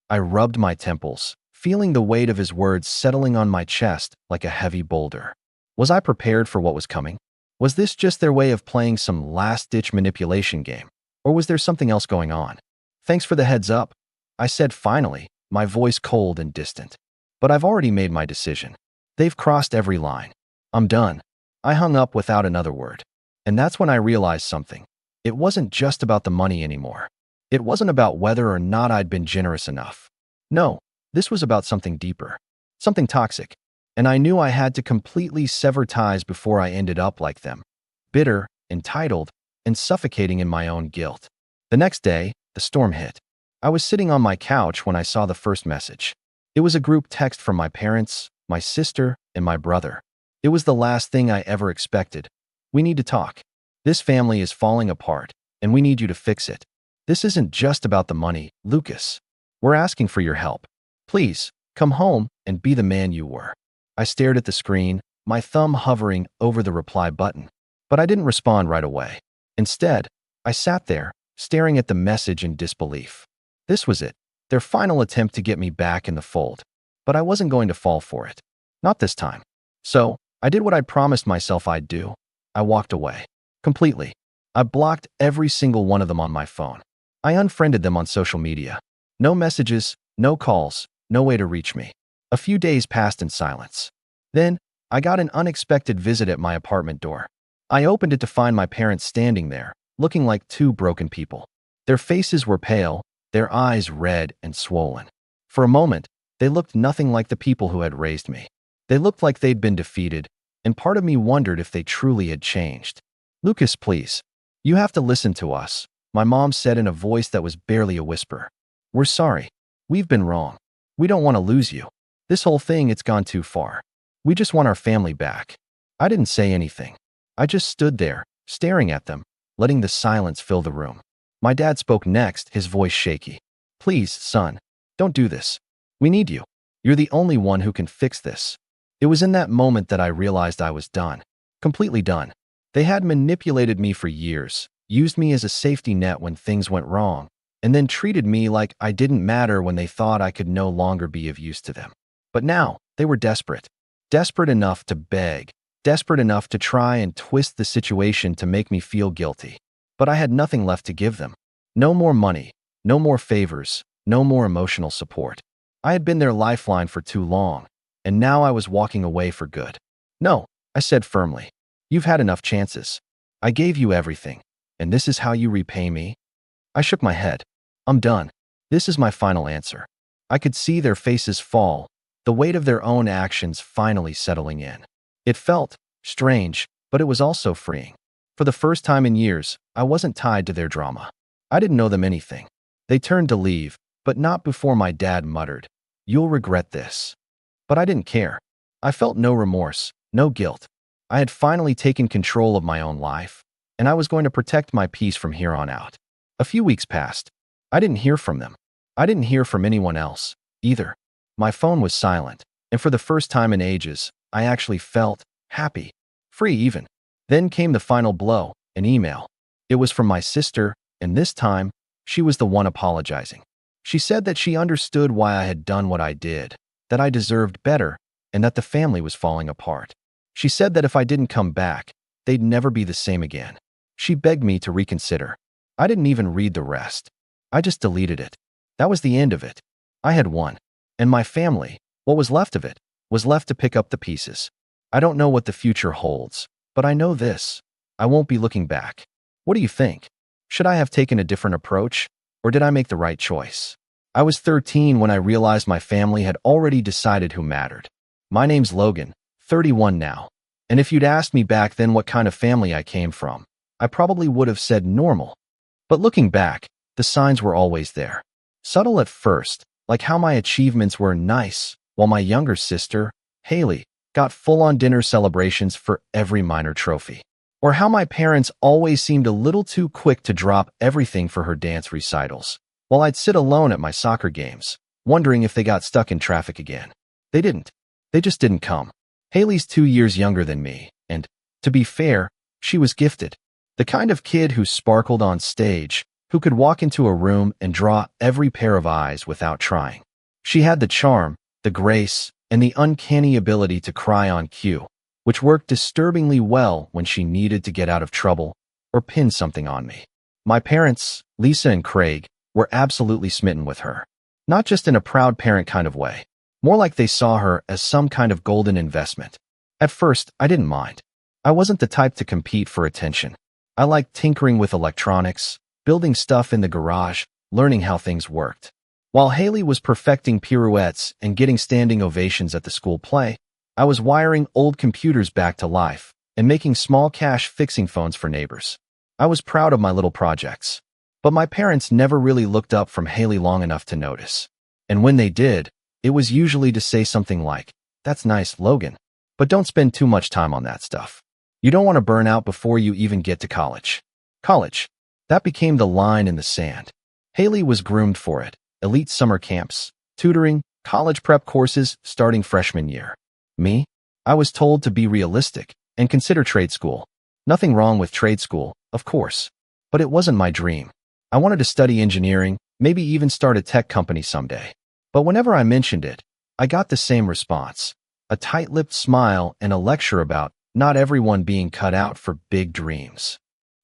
I rubbed my temples, feeling the weight of his words settling on my chest like a heavy boulder. Was I prepared for what was coming? Was this just their way of playing some last-ditch manipulation game? Or was there something else going on? Thanks for the heads up, I said finally, my voice cold and distant. But I've already made my decision. They've crossed every line. I'm done. I hung up without another word. And that's when I realized something. It wasn't just about the money anymore. It wasn't about whether or not I'd been generous enough. No, this was about something deeper. Something toxic. And I knew I had to completely sever ties before I ended up like them. Bitter, entitled, and suffocating in my own guilt. The next day, the storm hit. I was sitting on my couch when I saw the first message. It was a group text from my parents, my sister, and my brother. It was the last thing I ever expected. We need to talk. This family is falling apart, and we need you to fix it. This isn't just about the money, Lucas. We're asking for your help. Please, come home and be the man you were. I stared at the screen, my thumb hovering over the reply button. But I didn't respond right away. Instead, I sat there, staring at the message in disbelief. This was it, their final attempt to get me back in the fold. But I wasn't going to fall for it. Not this time. So, I did what I promised myself I'd do. I walked away. Completely. I blocked every single one of them on my phone. I unfriended them on social media. No messages, no calls, no way to reach me. A few days passed in silence. Then, I got an unexpected visit at my apartment door. I opened it to find my parents standing there, looking like two broken people. Their faces were pale, their eyes red and swollen. For a moment, they looked nothing like the people who had raised me. They looked like they'd been defeated, and part of me wondered if they truly had changed. Lucas, please. You have to listen to us, my mom said in a voice that was barely a whisper. We're sorry. We've been wrong. We don't want to lose you. This whole thing, it's gone too far. We just want our family back. I didn't say anything. I just stood there, staring at them, letting the silence fill the room. My dad spoke next, his voice shaky. Please, son, don't do this. We need you. You're the only one who can fix this. It was in that moment that I realized I was done. Completely done. They had manipulated me for years, used me as a safety net when things went wrong, and then treated me like I didn't matter when they thought I could no longer be of use to them. But now, they were desperate. Desperate enough to beg. Desperate enough to try and twist the situation to make me feel guilty. But I had nothing left to give them. No more money, no more favors, no more emotional support. I had been their lifeline for too long, and now I was walking away for good. No, I said firmly. You've had enough chances. I gave you everything, and this is how you repay me? I shook my head. I'm done. This is my final answer. I could see their faces fall, the weight of their own actions finally settling in. It felt strange, but it was also freeing. For the first time in years, I wasn't tied to their drama. I didn't owe them anything. They turned to leave, but not before my dad muttered, "You'll regret this." But I didn't care. I felt no remorse, no guilt. I had finally taken control of my own life, and I was going to protect my peace from here on out. A few weeks passed. I didn't hear from them. I didn't hear from anyone else, either. My phone was silent, and for the first time in ages, I actually felt happy. Free even. Then came the final blow, an email. It was from my sister, and this time, she was the one apologizing. She said that she understood why I had done what I did, that I deserved better, and that the family was falling apart. She said that if I didn't come back, they'd never be the same again. She begged me to reconsider. I didn't even read the rest. I just deleted it. That was the end of it. I had won. And my family, what was left of it, was left to pick up the pieces. I don't know what the future holds, but I know this. I won't be looking back. What do you think? Should I have taken a different approach, or did I make the right choice? I was 13 when I realized my family had already decided who mattered. My name's Logan, 31 now. And if you'd asked me back then what kind of family I came from, I probably would have said normal. But looking back, the signs were always there. Subtle at first, like how my achievements were nice, while my younger sister, Haley, got full-on dinner celebrations for every minor trophy. Or how my parents always seemed a little too quick to drop everything for her dance recitals, while I'd sit alone at my soccer games, wondering if they got stuck in traffic again. They didn't. They just didn't come. Haley's 2 years younger than me, and, to be fair, she was gifted. The kind of kid who sparkled on stage, who could walk into a room and draw every pair of eyes without trying. She had the charm, the grace, and the uncanny ability to cry on cue, which worked disturbingly well when she needed to get out of trouble or pin something on me. My parents, Lisa and Craig, were absolutely smitten with her. Not just in a proud parent kind of way, more like they saw her as some kind of golden investment. At first, I didn't mind. I wasn't the type to compete for attention. I liked tinkering with electronics, building stuff in the garage, learning how things worked. While Haley was perfecting pirouettes and getting standing ovations at the school play, I was wiring old computers back to life and making small cash fixing phones for neighbors. I was proud of my little projects. But my parents never really looked up from Haley long enough to notice. And when they did, it was usually to say something like, "That's nice, Logan, but don't spend too much time on that stuff. You don't want to burn out before you even get to college." College. That became the line in the sand. Haley was groomed for it. Elite summer camps, tutoring, college prep courses starting freshman year. Me? I was told to be realistic and consider trade school. Nothing wrong with trade school, of course. But it wasn't my dream. I wanted to study engineering, maybe even start a tech company someday. But whenever I mentioned it, I got the same response. A tight-lipped smile and a lecture about not everyone being cut out for big dreams.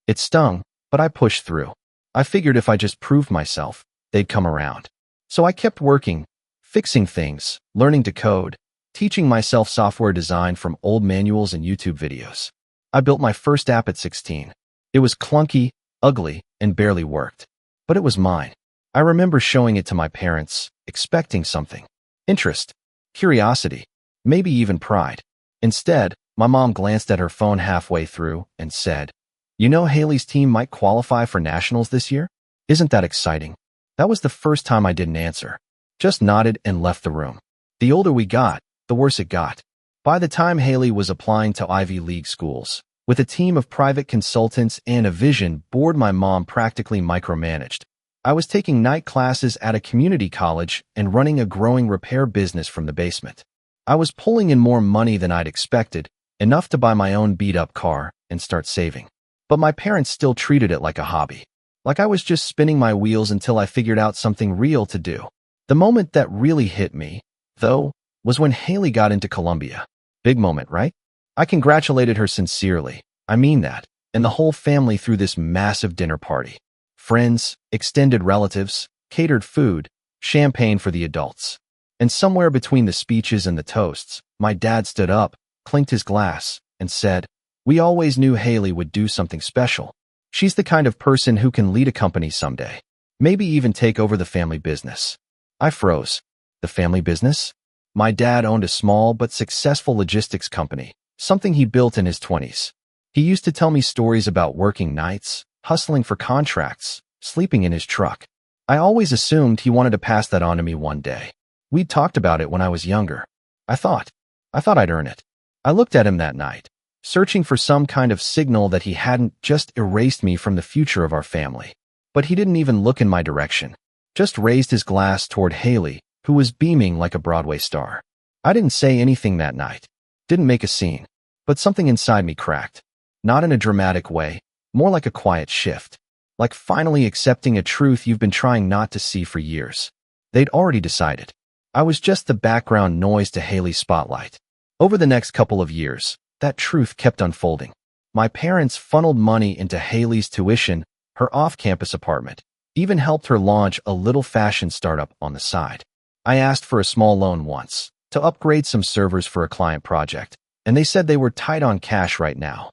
It stung, but I pushed through. I figured if I just proved myself, they'd come around. So I kept working, fixing things, learning to code, teaching myself software design from old manuals and YouTube videos. I built my first app at 16. It was clunky, ugly, and barely worked. But it was mine. I remember showing it to my parents, expecting something. Interest, curiosity, maybe even pride. Instead, my mom glanced at her phone halfway through and said, "You know Haley's team might qualify for nationals this year? Isn't that exciting?" That was the first time I didn't answer. Just nodded and left the room. The older we got, the worse it got. By the time Haley was applying to Ivy League schools, with a team of private consultants and a vision board my mom practically micromanaged, I was taking night classes at a community college and running a growing repair business from the basement. I was pulling in more money than I'd expected, enough to buy my own beat-up car and start saving. But my parents still treated it like a hobby. Like I was just spinning my wheels until I figured out something real to do. The moment that really hit me, though, was when Haley got into Columbia. Big moment, right? I congratulated her sincerely. I mean that. And the whole family threw this massive dinner party. Friends, extended relatives, catered food, champagne for the adults. And somewhere between the speeches and the toasts, my dad stood up, clinked his glass, and said, "We always knew Haley would do something special. She's the kind of person who can lead a company someday. Maybe even take over the family business." I froze. The family business? My dad owned a small but successful logistics company, something he built in his 20s. He used to tell me stories about working nights, hustling for contracts, sleeping in his truck. I always assumed he wanted to pass that on to me one day. We'd talked about it when I was younger. I thought I'd earn it. I looked at him that night, searching for some kind of signal that he hadn't just erased me from the future of our family. But he didn't even look in my direction, just raised his glass toward Haley, who was beaming like a Broadway star. I didn't say anything that night, didn't make a scene. But something inside me cracked. Not in a dramatic way, more like a quiet shift. Like finally accepting a truth you've been trying not to see for years. They'd already decided. I was just the background noise to Haley's spotlight. Over the next couple of years, that truth kept unfolding. My parents funneled money into Haley's tuition, her off-campus apartment, even helped her launch a little fashion startup on the side. I asked for a small loan once, to upgrade some servers for a client project, and they said they were tight on cash right now.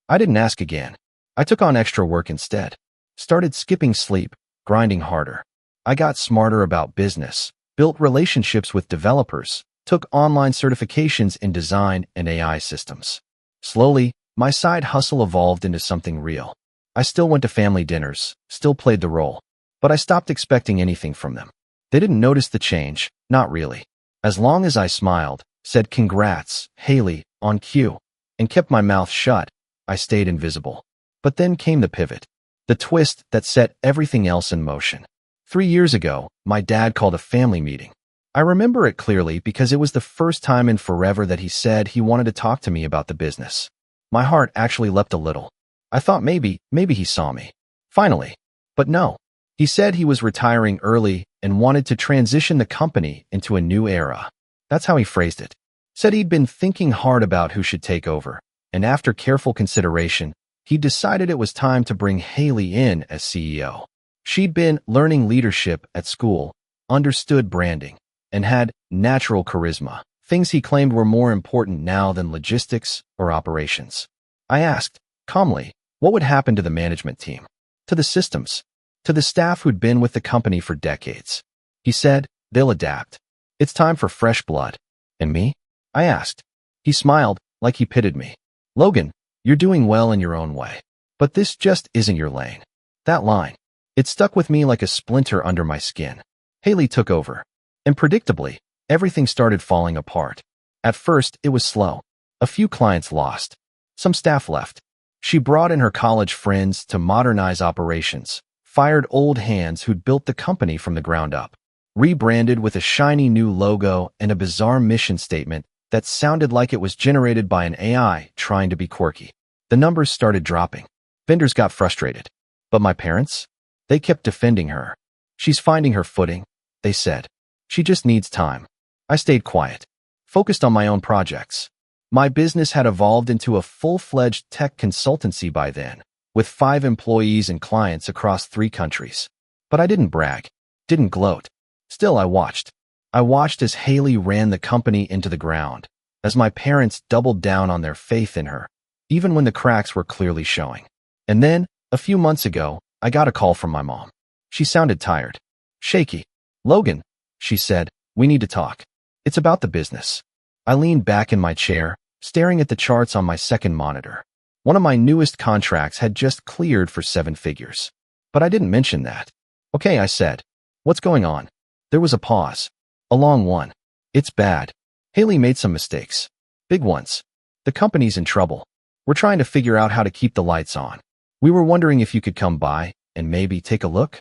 I didn't ask again. I took on extra work instead. Started skipping sleep, grinding harder. I got smarter about business, built relationships with developers, took online certifications in design and AI systems. Slowly, my side hustle evolved into something real. I still went to family dinners, still played the role, but I stopped expecting anything from them. They didn't notice the change, not really. As long as I smiled, said congrats, Haley, on cue, and kept my mouth shut, I stayed invisible. But then came the pivot, the twist that set everything else in motion. 3 years ago, my dad called a family meeting. I remember it clearly because it was the first time in forever that he said he wanted to talk to me about the business. My heart actually leapt a little. I thought maybe he saw me. Finally. But no. He said he was retiring early and wanted to transition the company into a new era. That's how he phrased it. Said he'd been thinking hard about who should take over, and after careful consideration, he decided it was time to bring Haley in as CEO. She'd been learning leadership at school, understood branding, and had natural charisma, things he claimed were more important now than logistics or operations. I asked, calmly, what would happen to the management team, to the systems, to the staff who'd been with the company for decades. He said, they'll adapt. It's time for fresh blood. And me? I asked. He smiled, like he pitied me. Logan, you're doing well in your own way. But this just isn't your lane. That line. It stuck with me like a splinter under my skin. Haley took over. And predictably, everything started falling apart. At first, it was slow. A few clients lost. Some staff left. She brought in her college friends to modernize operations, fired old hands who'd built the company from the ground up, rebranded with a shiny new logo and a bizarre mission statement that sounded like it was generated by an AI trying to be quirky. The numbers started dropping. Vendors got frustrated. But my parents? They kept defending her. She's finding her footing, they said. She just needs time. I stayed quiet, focused on my own projects. My business had evolved into a full-fledged tech consultancy by then, with 5 employees and clients across 3 countries. But I didn't brag, didn't gloat. Still, I watched. I watched as Haley ran the company into the ground, as my parents doubled down on their faith in her, even when the cracks were clearly showing. And then, a few months ago, I got a call from my mom. She sounded tired, shaky. Logan, she said, we need to talk. It's about the business. I leaned back in my chair, staring at the charts on my second monitor. One of my newest contracts had just cleared for 7 figures. But I didn't mention that. Okay, I said. What's going on? There was a pause. A long one. It's bad. Haley made some mistakes. Big ones. The company's in trouble. We're trying to figure out how to keep the lights on. We were wondering if you could come by and maybe take a look.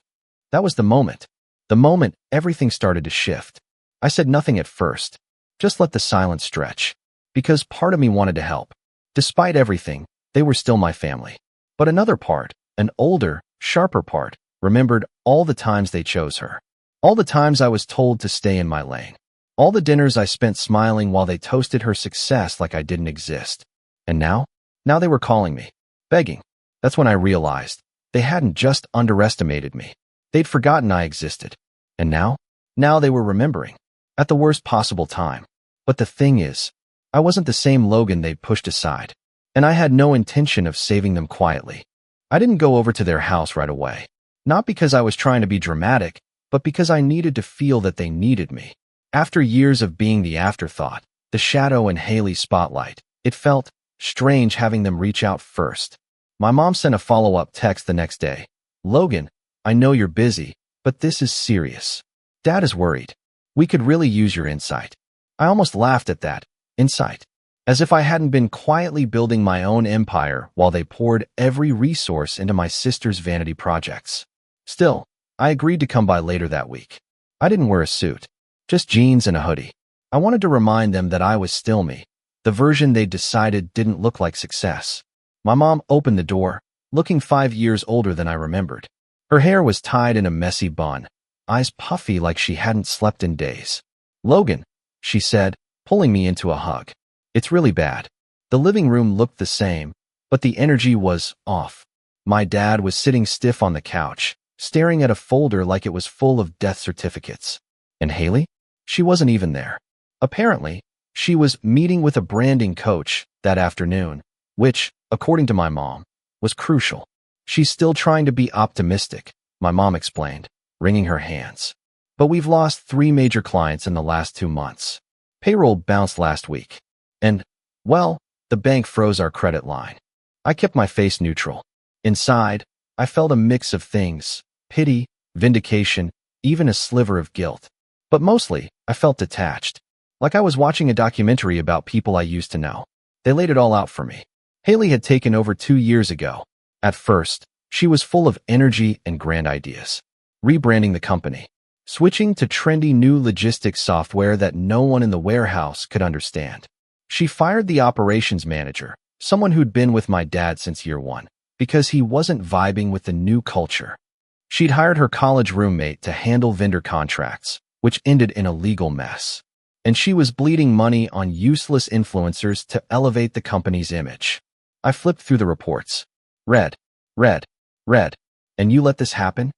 That was the moment. The moment everything started to shift. I said nothing at first. Just let the silence stretch. Because part of me wanted to help. Despite everything, they were still my family. But another part, an older, sharper part, remembered all the times they chose her. All the times I was told to stay in my lane. All the dinners I spent smiling while they toasted her success like I didn't exist. And now? Now they were calling me. Begging. That's when I realized. They hadn't just underestimated me. They'd forgotten I existed. And now? Now they were remembering. At the worst possible time. But the thing is, I wasn't the same Logan they'd pushed aside. And I had no intention of saving them quietly. I didn't go over to their house right away. Not because I was trying to be dramatic, but because I needed to feel that they needed me. After years of being the afterthought, the shadow in Haley's spotlight, it felt strange having them reach out first. My mom sent a follow-up text the next day. Logan, I know you're busy, but this is serious. Dad is worried. We could really use your insight. I almost laughed at that. Insight. As if I hadn't been quietly building my own empire while they poured every resource into my sister's vanity projects. Still, I agreed to come by later that week. I didn't wear a suit, just jeans and a hoodie. I wanted to remind them that I was still me, The version they decided didn't look like success. My mom opened the door, looking 5 years older than I remembered. Her hair was tied in a messy bun, eyes puffy like she hadn't slept in days. "Logan," she said, pulling me into a hug. "It's really bad." The living room looked the same, but the energy was off. My dad was sitting stiff on the couch, staring at a folder like it was full of death certificates. And Haley? She wasn't even there. Apparently, she was meeting with a branding coach that afternoon, which, according to my mom, was crucial. "She's still trying to be optimistic," my mom explained, wringing her hands. "But we've lost 3 major clients in the last 2 months. Payroll bounced last week. And, well, the bank froze our credit line." I kept my face neutral. Inside, I felt a mix of things: pity, vindication, even a sliver of guilt. But mostly, I felt detached, like I was watching a documentary about people I used to know. They laid it all out for me. Haley had taken over 2 years ago. At first, she was full of energy and grand ideas. Rebranding the company, switching to trendy new logistics software that no one in the warehouse could understand. She fired the operations manager, someone who'd been with my dad since year 1, because he wasn't vibing with the new culture. She'd hired her college roommate to handle vendor contracts, which ended in a legal mess. And she was bleeding money on useless influencers to elevate the company's image. I flipped through the reports. Read. "And you let this happen?"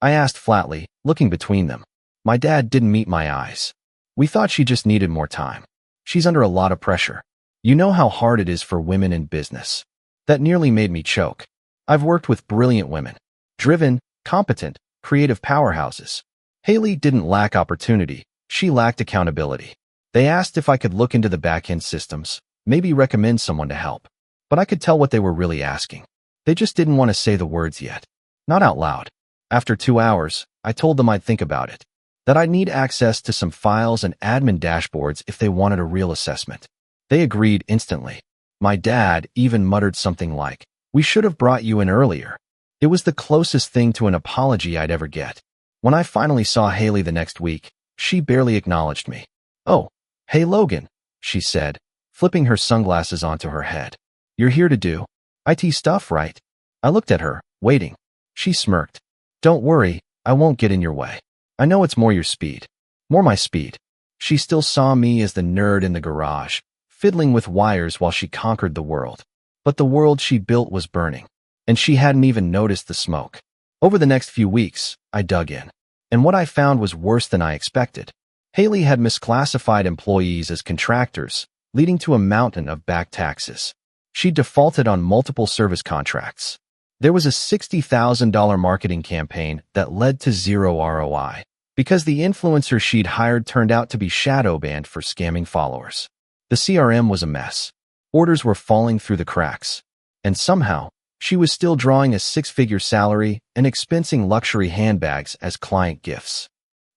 I asked flatly, looking between them. My dad didn't meet my eyes. "We thought she just needed more time. She's under a lot of pressure. You know how hard it is for women in business." That nearly made me choke. I've worked with brilliant women. Driven, competent, creative powerhouses. Haley didn't lack opportunity. She lacked accountability. They asked if I could look into the back-end systems, maybe recommend someone to help. But I could tell what they were really asking. They just didn't want to say the words yet. Not out loud. After 2 hours, I told them I'd think about it. That I'd need access to some files and admin dashboards if they wanted a real assessment. They agreed instantly. My dad even muttered something like, "We should have brought you in earlier." It was the closest thing to an apology I'd ever get. When I finally saw Haley the next week, she barely acknowledged me. "Oh, hey Logan," she said, flipping her sunglasses onto her head. "You're here to do IT stuff, right?" I looked at her, waiting. She smirked. "Don't worry, I won't get in your way. I know it's more your speed. More my speed." She still saw me as the nerd in the garage, fiddling with wires while she conquered the world. But the world she built was burning, and she hadn't even noticed the smoke. Over the next few weeks, I dug in. And what I found was worse than I expected. Haley had misclassified employees as contractors, leading to a mountain of back taxes. She defaulted on multiple service contracts. There was a $60,000 marketing campaign that led to 0 ROI, because the influencer she'd hired turned out to be shadow banned for scamming followers. The CRM was a mess. Orders were falling through the cracks. And somehow, she was still drawing a 6-figure salary and expensing luxury handbags as client gifts.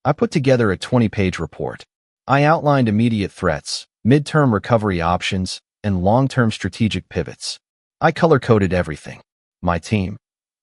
I put together a 20-page report. I outlined immediate threats, midterm recovery options, and long-term strategic pivots. I color-coded everything. My team.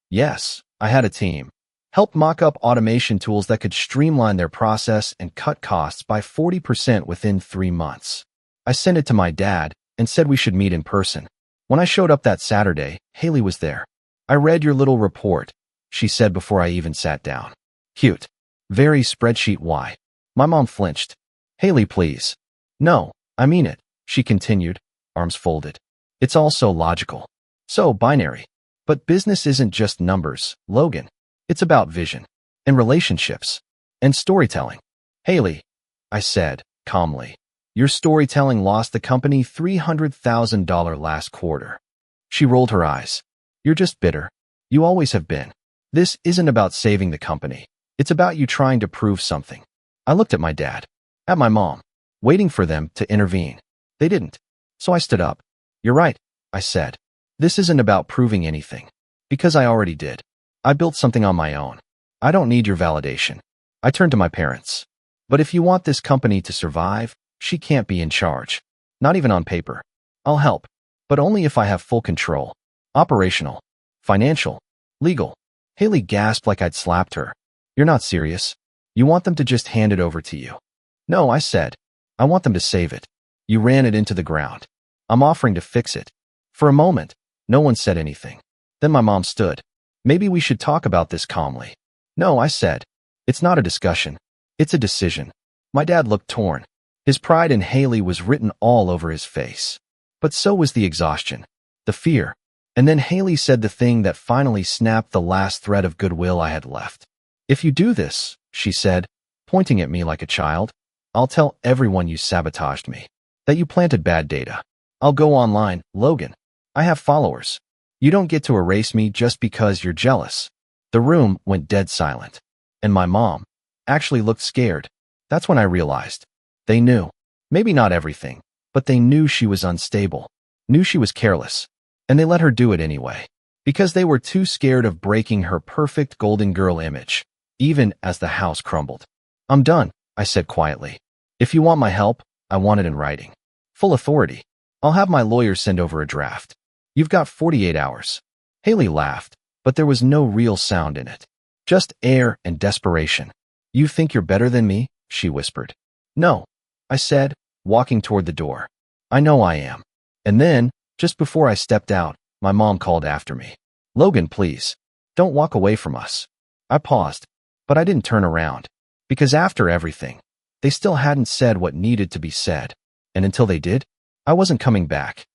Yes, I had a team. Helped mock up automation tools that could streamline their process and cut costs by 40% within 3 months. I sent it to my dad and said we should meet in person. When I showed up that Saturday, Haley was there. "I read your little report," she said before I even sat down. "Cute. Very spreadsheet Y." My mom flinched. "Haley, please." "No, I mean it," she continued, arms folded. "It's all so logical. So binary. But business isn't just numbers, Logan. It's about vision, and relationships, and storytelling." "Haley," I said, calmly, "your storytelling lost the company $300,000 last quarter." She rolled her eyes. "You're just bitter. You always have been. This isn't about saving the company. It's about you trying to prove something." I looked at my dad, at my mom, waiting for them to intervene. They didn't. So I stood up. "You're right," I said. "This isn't about proving anything. Because I already did. I built something on my own. I don't need your validation." I turned to my parents. "But if you want this company to survive, she can't be in charge. Not even on paper. I'll help. But only if I have full control. Operational. Financial. Legal." Haley gasped like I'd slapped her. "You're not serious. You want them to just hand it over to you?" "No," I said. "I want them to save it." "You ran it into the ground. I'm offering to fix it. For a moment, no one said anything. Then my mom stood. Maybe we should talk about this calmly. No, I said. It's not a discussion. It's a decision. My dad looked torn. His pride in Haley was written all over his face. But so was the exhaustion, the fear. And then Haley said the thing that finally snapped the last thread of goodwill I had left. If you do this, she said, pointing at me like a child, I'll tell everyone you sabotaged me, that you planted bad data. I'll go online, Logan. I have followers. You don't get to erase me just because you're jealous. The room went dead silent. And my mom actually looked scared. That's when I realized. They knew. Maybe not everything, but they knew she was unstable, knew she was careless. And they let her do it anyway, because they were too scared of breaking her perfect golden girl image, even as the house crumbled. I'm done, I said quietly. If you want my help, I want it in writing. Full authority. I'll have my lawyer send over a draft. You've got 48 hours. Haley laughed, but there was no real sound in it. Just air and desperation. You think you're better than me? She whispered. No, I said, walking toward the door. I know I am. And then, just before I stepped out, my mom called after me. Logan, please. Don't walk away from us. I paused, but I didn't turn around. Because after everything, they still hadn't said what needed to be said. And until they did, I wasn't coming back.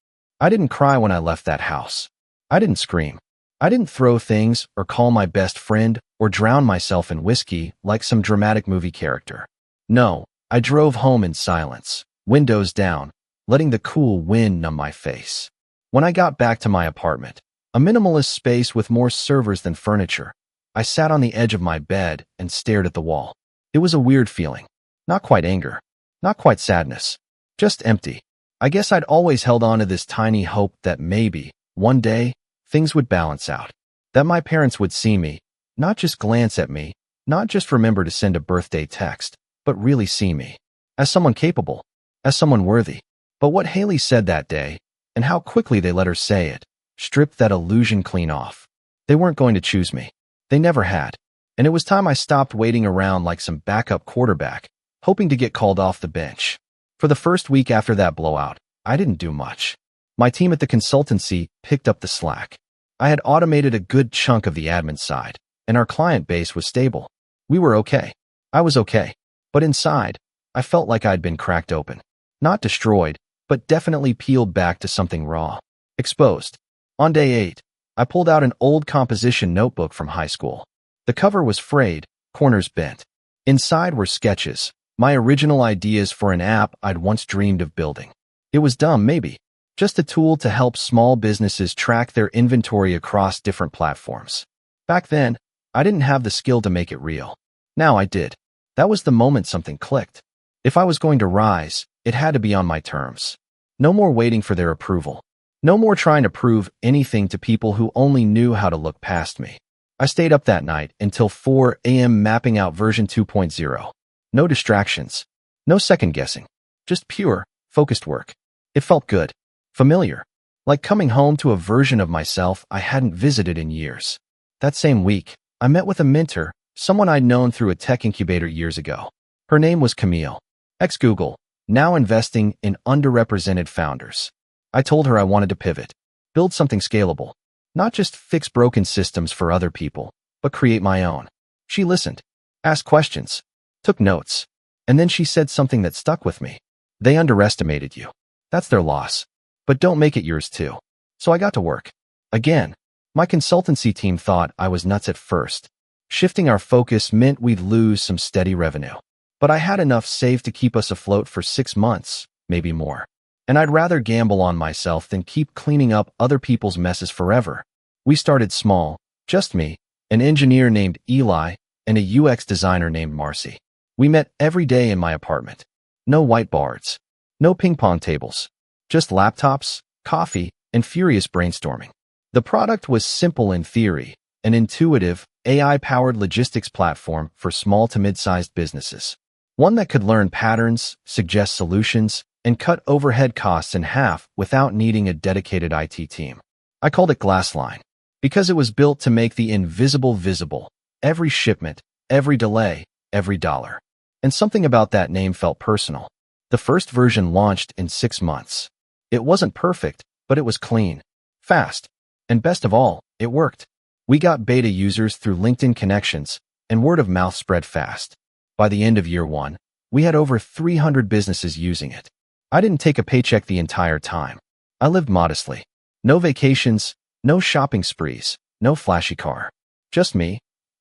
I didn't cry when I left that house. I didn't scream. I didn't throw things or call my best friend or drown myself in whiskey like some dramatic movie character. No, I drove home in silence, windows down, letting the cool wind numb my face. When I got back to my apartment, a minimalist space with more servers than furniture, I sat on the edge of my bed and stared at the wall. It was a weird feeling. Not quite anger. Not quite sadness. Just empty. I guess I'd always held on to this tiny hope that maybe, one day, things would balance out. That my parents would see me, not just glance at me, not just remember to send a birthday text, but really see me. As someone capable. As someone worthy. But what Haley said that day, and how quickly they let her say it, stripped that illusion clean off. They weren't going to choose me. They never had. And it was time I stopped waiting around like some backup quarterback, hoping to get called off the bench. For the first week after that blowout, I didn't do much. My team at the consultancy picked up the slack. I had automated a good chunk of the admin side, and our client base was stable. We were okay. I was okay. But inside, I felt like I'd been cracked open. Not destroyed, but definitely peeled back to something raw. Exposed. On day 8, I pulled out an old composition notebook from high school. The cover was frayed, corners bent. Inside were sketches, my original ideas for an app I'd once dreamed of building. It was dumb, maybe. Just a tool to help small businesses track their inventory across different platforms. Back then, I didn't have the skill to make it real. Now I did. That was the moment something clicked. If I was going to rise, it had to be on my terms. No more waiting for their approval. No more trying to prove anything to people who only knew how to look past me. I stayed up that night until 4 a.m. mapping out version 2.0. No distractions. No second guessing. Just pure, focused work. It felt good. Familiar. Like coming home to a version of myself I hadn't visited in years. That same week, I met with a mentor, someone I'd known through a tech incubator years ago. Her name was Camille. Ex-Google, now investing in underrepresented founders. I told her I wanted to pivot. Build something scalable. Not just fix broken systems for other people, but create my own. She listened. Asked questions. Took notes. And then she said something that stuck with me. They underestimated you. That's their loss. But don't make it yours too. So I got to work. Again. My consultancy team thought I was nuts at first. Shifting our focus meant we'd lose some steady revenue. But I had enough saved to keep us afloat for 6 months, maybe more. And I'd rather gamble on myself than keep cleaning up other people's messes forever. We started small, just me, an engineer named Eli, and a UX designer named Marcy. We met every day in my apartment. No whiteboards. No ping pong tables. Just laptops, coffee, and furious brainstorming. The product was simple in theory, an intuitive, AI-powered logistics platform for small to mid-sized businesses. One that could learn patterns, suggest solutions, and cut overhead costs in half without needing a dedicated IT team. I called it Glassline because it was built to make the invisible visible, every shipment, every delay, every dollar. And something about that name felt personal. The first version launched in 6 months. It wasn't perfect, but it was clean, fast, and best of all, it worked. We got beta users through LinkedIn connections, and word of mouth spread fast. By the end of year one, we had over 300 businesses using it. I didn't take a paycheck the entire time. I lived modestly. No vacations, no shopping sprees, no flashy car. Just me,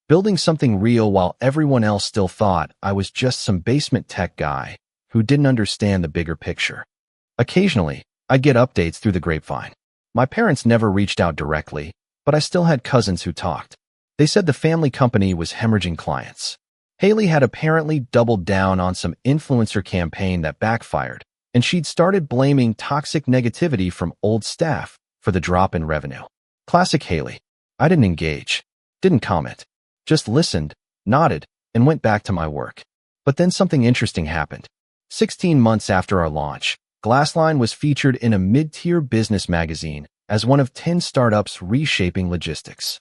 building something real while everyone else still thought I was just some basement tech guy who didn't understand the bigger picture. Occasionally, I'd get updates through the grapevine. My parents never reached out directly, but I still had cousins who talked. They said the family company was hemorrhaging clients. Haley had apparently doubled down on some influencer campaign that backfired, and she'd started blaming toxic negativity from old staff for the drop in revenue. Classic Haley. I didn't engage, didn't comment, just listened, nodded, and went back to my work. But then something interesting happened. 16 months after our launch, Glassline was featured in a mid-tier business magazine as one of 10 startups reshaping logistics.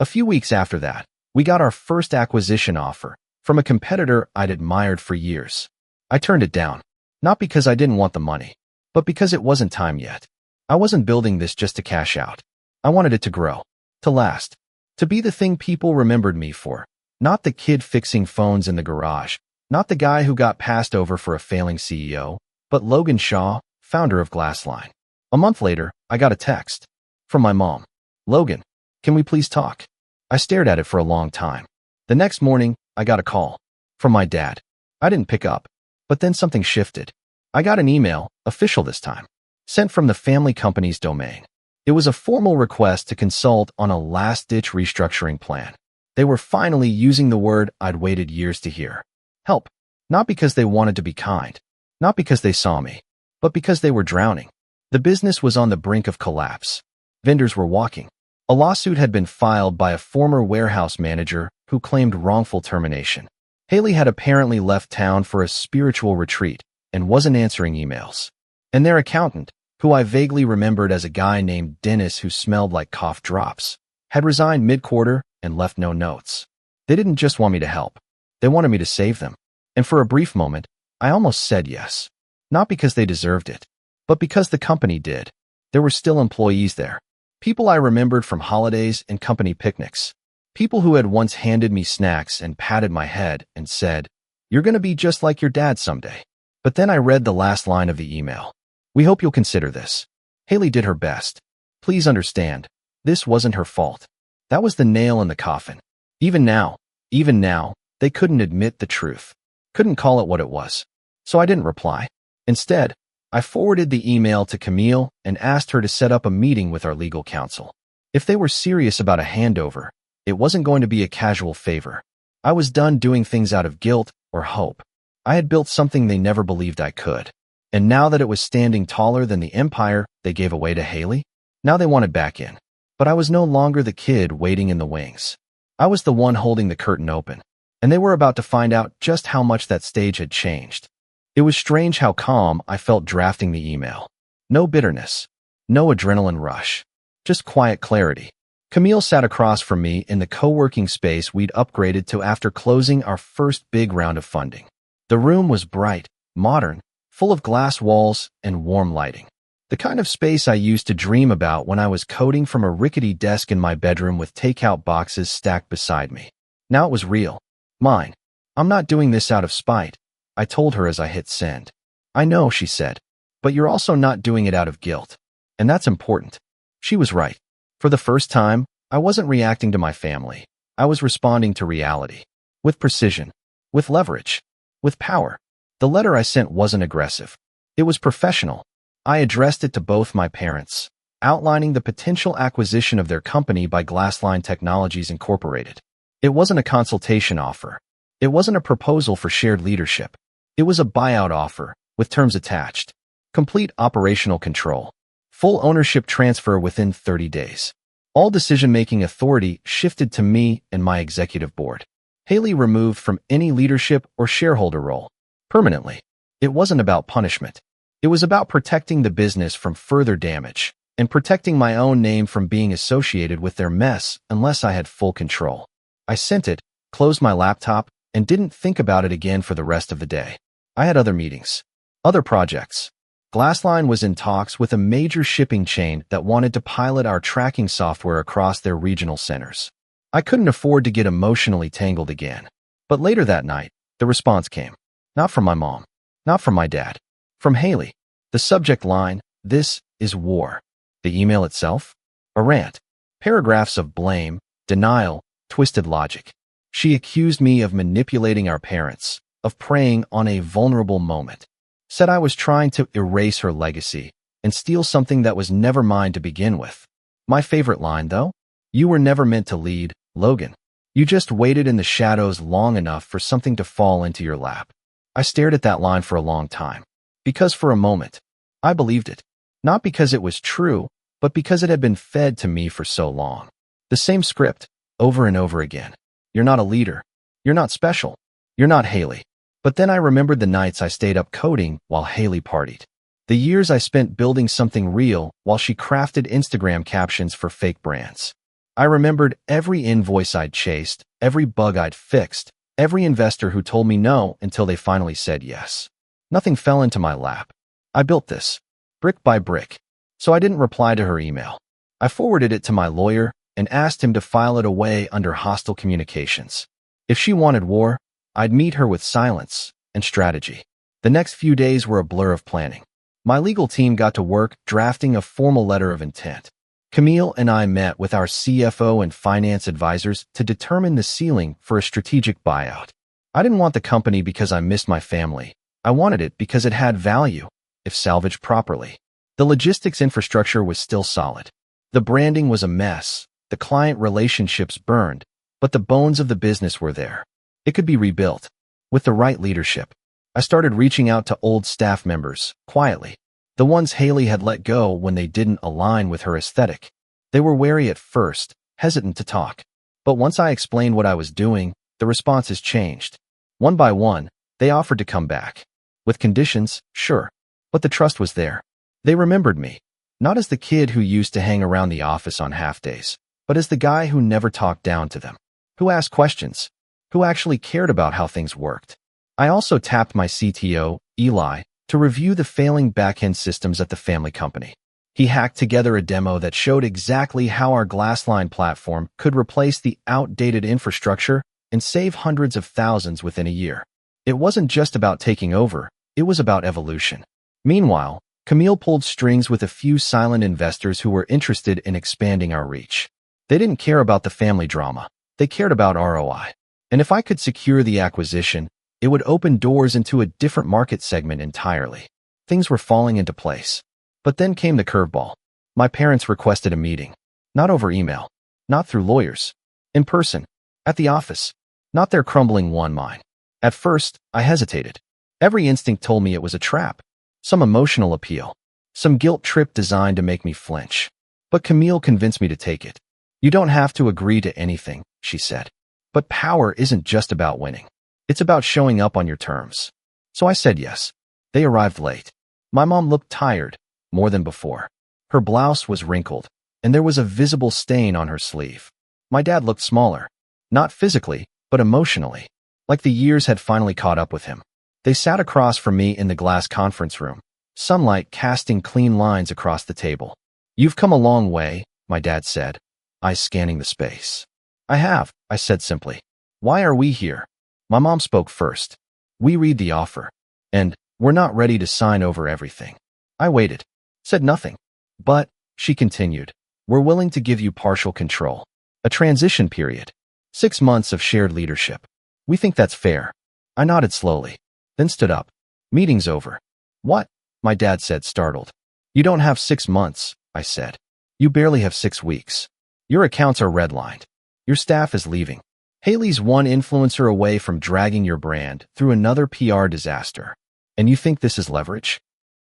A few weeks after that, we got our first acquisition offer from a competitor I'd admired for years. I turned it down, not because I didn't want the money, but because it wasn't time yet. I wasn't building this just to cash out. I wanted it to grow, to last, to be the thing people remembered me for, not the kid fixing phones in the garage, not the guy who got passed over for a failing CEO, but Logan Shaw, founder of Glassline. A month later, I got a text from my mom. "Logan, can we please talk?" I stared at it for a long time. The next morning, I got a call from my dad. I didn't pick up, but then something shifted. I got an email, official this time, sent from the family company's domain. It was a formal request to consult on a last-ditch restructuring plan. They were finally using the word I'd waited years to hear. Help. Not because they wanted to be kind, not because they saw me, but because they were drowning. The business was on the brink of collapse. Vendors were walking. A lawsuit had been filed by a former warehouse manager who claimed wrongful termination. Haley had apparently left town for a spiritual retreat and wasn't answering emails. And their accountant, who I vaguely remembered as a guy named Dennis who smelled like cough drops, had resigned mid-quarter and left no notes. They didn't just want me to help. They wanted me to save them. And for a brief moment, I almost said yes. Not because they deserved it, but because the company did. There were still employees there. People I remembered from holidays and company picnics. People who had once handed me snacks and patted my head and said, "You're going to be just like your dad someday." But then I read the last line of the email. "We hope you'll consider this." Haley did her best. Please understand, this wasn't her fault. That was the nail in the coffin. Even now, they couldn't admit the truth. Couldn't call it what it was. So I didn't reply. Instead, I forwarded the email to Camille and asked her to set up a meeting with our legal counsel. If they were serious about a handover, it wasn't going to be a casual favor. I was done doing things out of guilt or hope. I had built something they never believed I could. And now that it was standing taller than the empire they gave away to Haley, now they wanted back in. But I was no longer the kid waiting in the wings. I was the one holding the curtain open. And they were about to find out just how much that stage had changed. It was strange how calm I felt drafting the email. No bitterness. No adrenaline rush. Just quiet clarity. Camille sat across from me in the co-working space we'd upgraded to after closing our first big round of funding. The room was bright, modern, full of glass walls and warm lighting. The kind of space I used to dream about when I was coding from a rickety desk in my bedroom with takeout boxes stacked beside me. Now it was real. Mine. "I'm not doing this out of spite," I told her as I hit send. "I know," she said, "but you're also not doing it out of guilt. And that's important." She was right. For the first time, I wasn't reacting to my family. I was responding to reality. With precision. With leverage. With power. The letter I sent wasn't aggressive. It was professional. I addressed it to both my parents, outlining the potential acquisition of their company by Glassline Technologies Incorporated. It wasn't a consultation offer. It wasn't a proposal for shared leadership. It was a buyout offer, with terms attached. Complete operational control. Full ownership transfer within 30 days. All decision-making authority shifted to me and my executive board. Haley removed from any leadership or shareholder role. Permanently. It wasn't about punishment. It was about protecting the business from further damage and protecting my own name from being associated with their mess unless I had full control. I sent it, closed my laptop, and didn't think about it again for the rest of the day. I had other meetings, other projects. Glassline was in talks with a major shipping chain that wanted to pilot our tracking software across their regional centers. I couldn't afford to get emotionally tangled again. But later that night, the response came. Not from my mom. Not from my dad. From Haley. The subject line, "This is war." The email itself? A rant. Paragraphs of blame, denial, twisted logic. She accused me of manipulating our parents, of preying on a vulnerable moment. Said I was trying to erase her legacy and steal something that was never mine to begin with. My favorite line, though? "You were never meant to lead, Logan. You just waited in the shadows long enough for something to fall into your lap." I stared at that line for a long time. Because for a moment, I believed it. Not because it was true, but because it had been fed to me for so long. The same script, over and over again. You're not a leader. You're not special. You're not Haley. But then I remembered the nights I stayed up coding while Haley partied. The years I spent building something real while she crafted Instagram captions for fake brands. I remembered every invoice I'd chased, every bug I'd fixed, every investor who told me no until they finally said yes. Nothing fell into my lap. I built this, brick by brick. So I didn't reply to her email. I forwarded it to my lawyer and asked him to file it away under hostile communications. If she wanted war, I'd meet her with silence and strategy. The next few days were a blur of planning. My legal team got to work drafting a formal letter of intent. Camille and I met with our CFO and finance advisors to determine the ceiling for a strategic buyout. I didn't want the company because I missed my family. I wanted it because it had value, if salvaged properly. The logistics infrastructure was still solid. The branding was a mess. The client relationships burned, but the bones of the business were there. It could be rebuilt. With the right leadership. I started reaching out to old staff members, quietly. The ones Haley had let go when they didn't align with her aesthetic. They were wary at first, hesitant to talk. But once I explained what I was doing, the responses changed. One by one, they offered to come back. With conditions, sure. But the trust was there. They remembered me. Not as the kid who used to hang around the office on half-days, but as the guy who never talked down to them. Who asked questions. Who actually cared about how things worked. I also tapped my CTO, Eli, to review the failing back-end systems at the family company. He hacked together a demo that showed exactly how our Glassline platform could replace the outdated infrastructure and save hundreds of thousands within a year. It wasn't just about taking over, it was about evolution. Meanwhile, Camille pulled strings with a few silent investors who were interested in expanding our reach. They didn't care about the family drama, they cared about ROI. And if I could secure the acquisition, it would open doors into a different market segment entirely. Things were falling into place. But then came the curveball. My parents requested a meeting. Not over email. Not through lawyers. In person. At the office. Not their crumbling one mine. At first, I hesitated. Every instinct told me it was a trap. Some emotional appeal. Some guilt trip designed to make me flinch. But Camille convinced me to take it. You don't have to agree to anything, she said. But power isn't just about winning. It's about showing up on your terms. So I said yes. They arrived late. My mom looked tired, more than before. Her blouse was wrinkled, and there was a visible stain on her sleeve. My dad looked smaller. Not physically, but emotionally. Like the years had finally caught up with him. They sat across from me in the glass conference room, sunlight casting clean lines across the table. "You've come a long way," my dad said, eyes scanning the space. "I have," I said simply. "Why are we here?" My mom spoke first. "We read the offer. And we're not ready to sign over everything." I waited. Said nothing. "But," she continued, "we're willing to give you partial control. A transition period. 6 months of shared leadership. We think that's fair." I nodded slowly. Then stood up. "Meeting's over." "What?" my dad said, startled. "You don't have 6 months," I said. "You barely have 6 weeks. Your accounts are redlined. Your staff is leaving. Haley's one influencer away from dragging your brand through another PR disaster. And you think this is leverage?"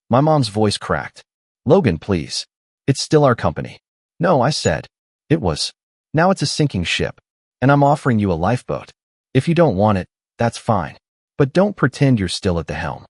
My mom's voice cracked. "Logan, please. It's still our company." "No," I said. "It was. Now it's a sinking ship. And I'm offering you a lifeboat. If you don't want it, that's fine. But don't pretend you're still at the helm."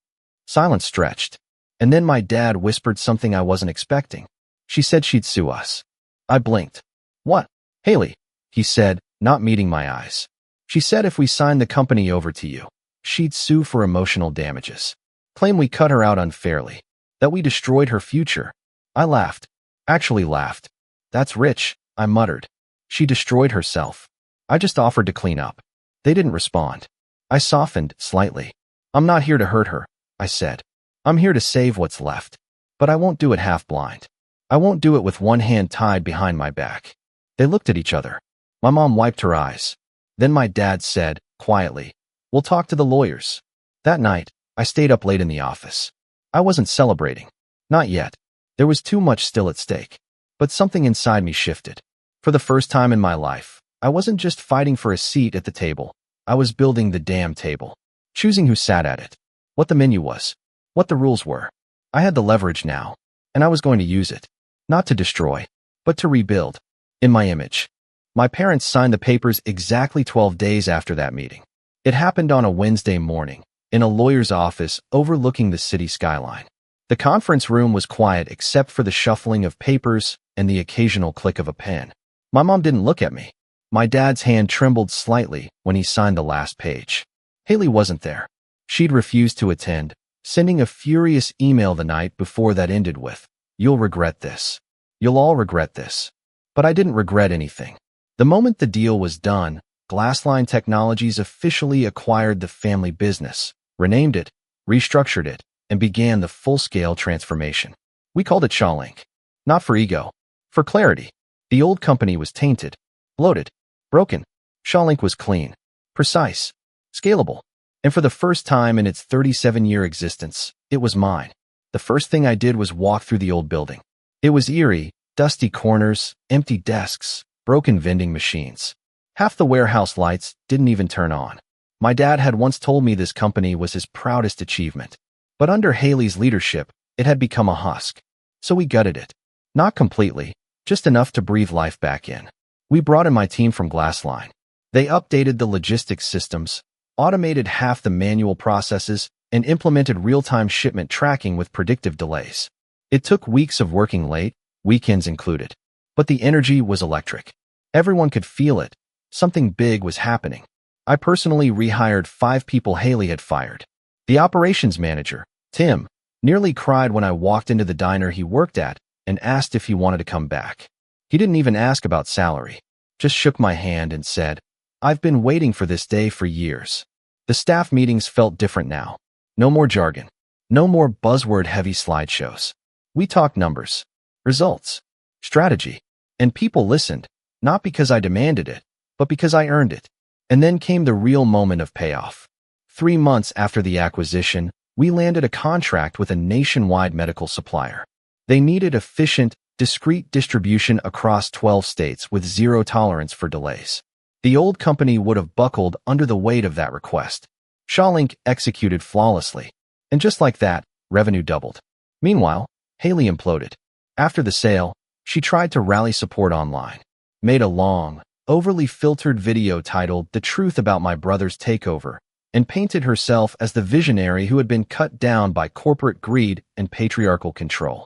Silence stretched. And then my dad whispered something I wasn't expecting. "She said she'd sue us." I blinked. "What?" "Haley," he said, not meeting my eyes. "She said if we signed the company over to you, she'd sue for emotional damages. Claim we cut her out unfairly. that we destroyed her future. I laughed. Actually laughed. That's rich, I muttered. She destroyed herself. I just offered to clean up. They didn't respond. I softened slightly. I'm not here to hurt her, I said. I'm here to save what's left. But I won't do it half-blind. I won't do it with one hand tied behind my back. They looked at each other. My mom wiped her eyes. Then my dad said, quietly, "We'll talk to the lawyers." That night, I stayed up late in the office. I wasn't celebrating. Not yet. There was too much still at stake. But something inside me shifted. For the first time in my life, I wasn't just fighting for a seat at the table. I was building the damn table. Choosing who sat at it. What the menu was. What the rules were. I had the leverage now. And I was going to use it. Not to destroy, but to rebuild. In my image. My parents signed the papers exactly 12 days after that meeting. It happened on a Wednesday morning, in a lawyer's office overlooking the city skyline. The conference room was quiet except for the shuffling of papers and the occasional click of a pen. My mom didn't look at me. My dad's hand trembled slightly when he signed the last page. Haley wasn't there. She'd refused to attend, sending a furious email the night before that ended with, "You'll regret this. You'll all regret this." But I didn't regret anything. The moment the deal was done, Glassline Technologies officially acquired the family business, renamed it, restructured it, and began the full-scale transformation. We called it ShawLink. Not for ego. For clarity. The old company was tainted, bloated, broken. ShawLink was clean, precise, scalable. And for the first time in its 37-year existence, it was mine. The first thing I did was walk through the old building. It was eerie, dusty corners, empty desks, broken vending machines. Half the warehouse lights didn't even turn on. My dad had once told me this company was his proudest achievement. But under Haley's leadership, it had become a husk. So we gutted it. Not completely, just enough to breathe life back in. We brought in my team from Glassline. They updated the logistics systems, automated half the manual processes, and implemented real-time shipment tracking with predictive delays. It took weeks of working late, weekends included. But the energy was electric. Everyone could feel it. Something big was happening. I personally rehired 5 people Haley had fired. The operations manager, Tim, nearly cried when I walked into the diner he worked at and asked if he wanted to come back. He didn't even ask about salary, just shook my hand and said, "I've been waiting for this day for years." The staff meetings felt different now. No more jargon. No more buzzword-heavy slideshows. We talked numbers, results, strategy, and people listened, not because I demanded it, but because I earned it. And then came the real moment of payoff. 3 months after the acquisition, we landed a contract with a nationwide medical supplier. They needed efficient, discrete distribution across 12 states with zero tolerance for delays. The old company would have buckled under the weight of that request. ShawLink executed flawlessly. And just like that, revenue doubled. Meanwhile, Haley imploded. After the sale, she tried to rally support online, made a long, overly filtered video titled "The Truth About My Brother's Takeover," and painted herself as the visionary who had been cut down by corporate greed and patriarchal control.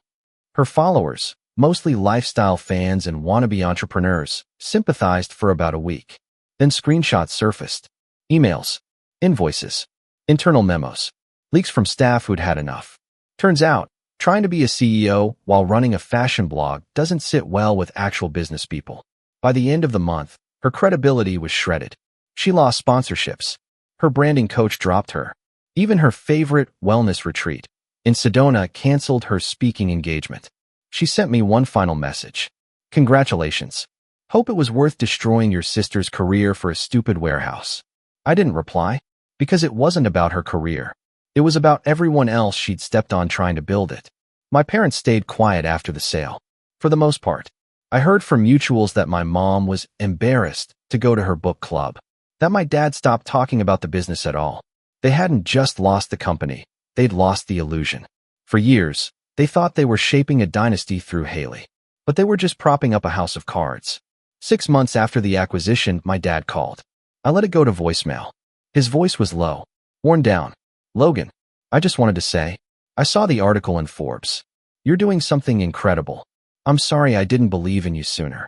Her followers, mostly lifestyle fans and wannabe entrepreneurs, sympathized for about a week. Then screenshots surfaced. Emails, invoices, internal memos, leaks from staff who'd had enough. Turns out, trying to be a CEO while running a fashion blog doesn't sit well with actual business people. By the end of the month, her credibility was shredded. She lost sponsorships. Her branding coach dropped her. Even her favorite wellness retreat in Sedona canceled her speaking engagement. She sent me one final message. "Congratulations. Hope it was worth destroying your sister's career for a stupid warehouse." I didn't reply, because it wasn't about her career. It was about everyone else she'd stepped on trying to build it. My parents stayed quiet after the sale. For the most part. I heard from mutuals that my mom was embarrassed to go to her book club, that my dad stopped talking about the business at all. They hadn't just lost the company, they'd lost the illusion. For years, they thought they were shaping a dynasty through Haley, but they were just propping up a house of cards. 6 months after the acquisition, my dad called. I let it go to voicemail. His voice was low, worn down. "Logan, I just wanted to say, I saw the article in Forbes. You're doing something incredible. I'm sorry I didn't believe in you sooner."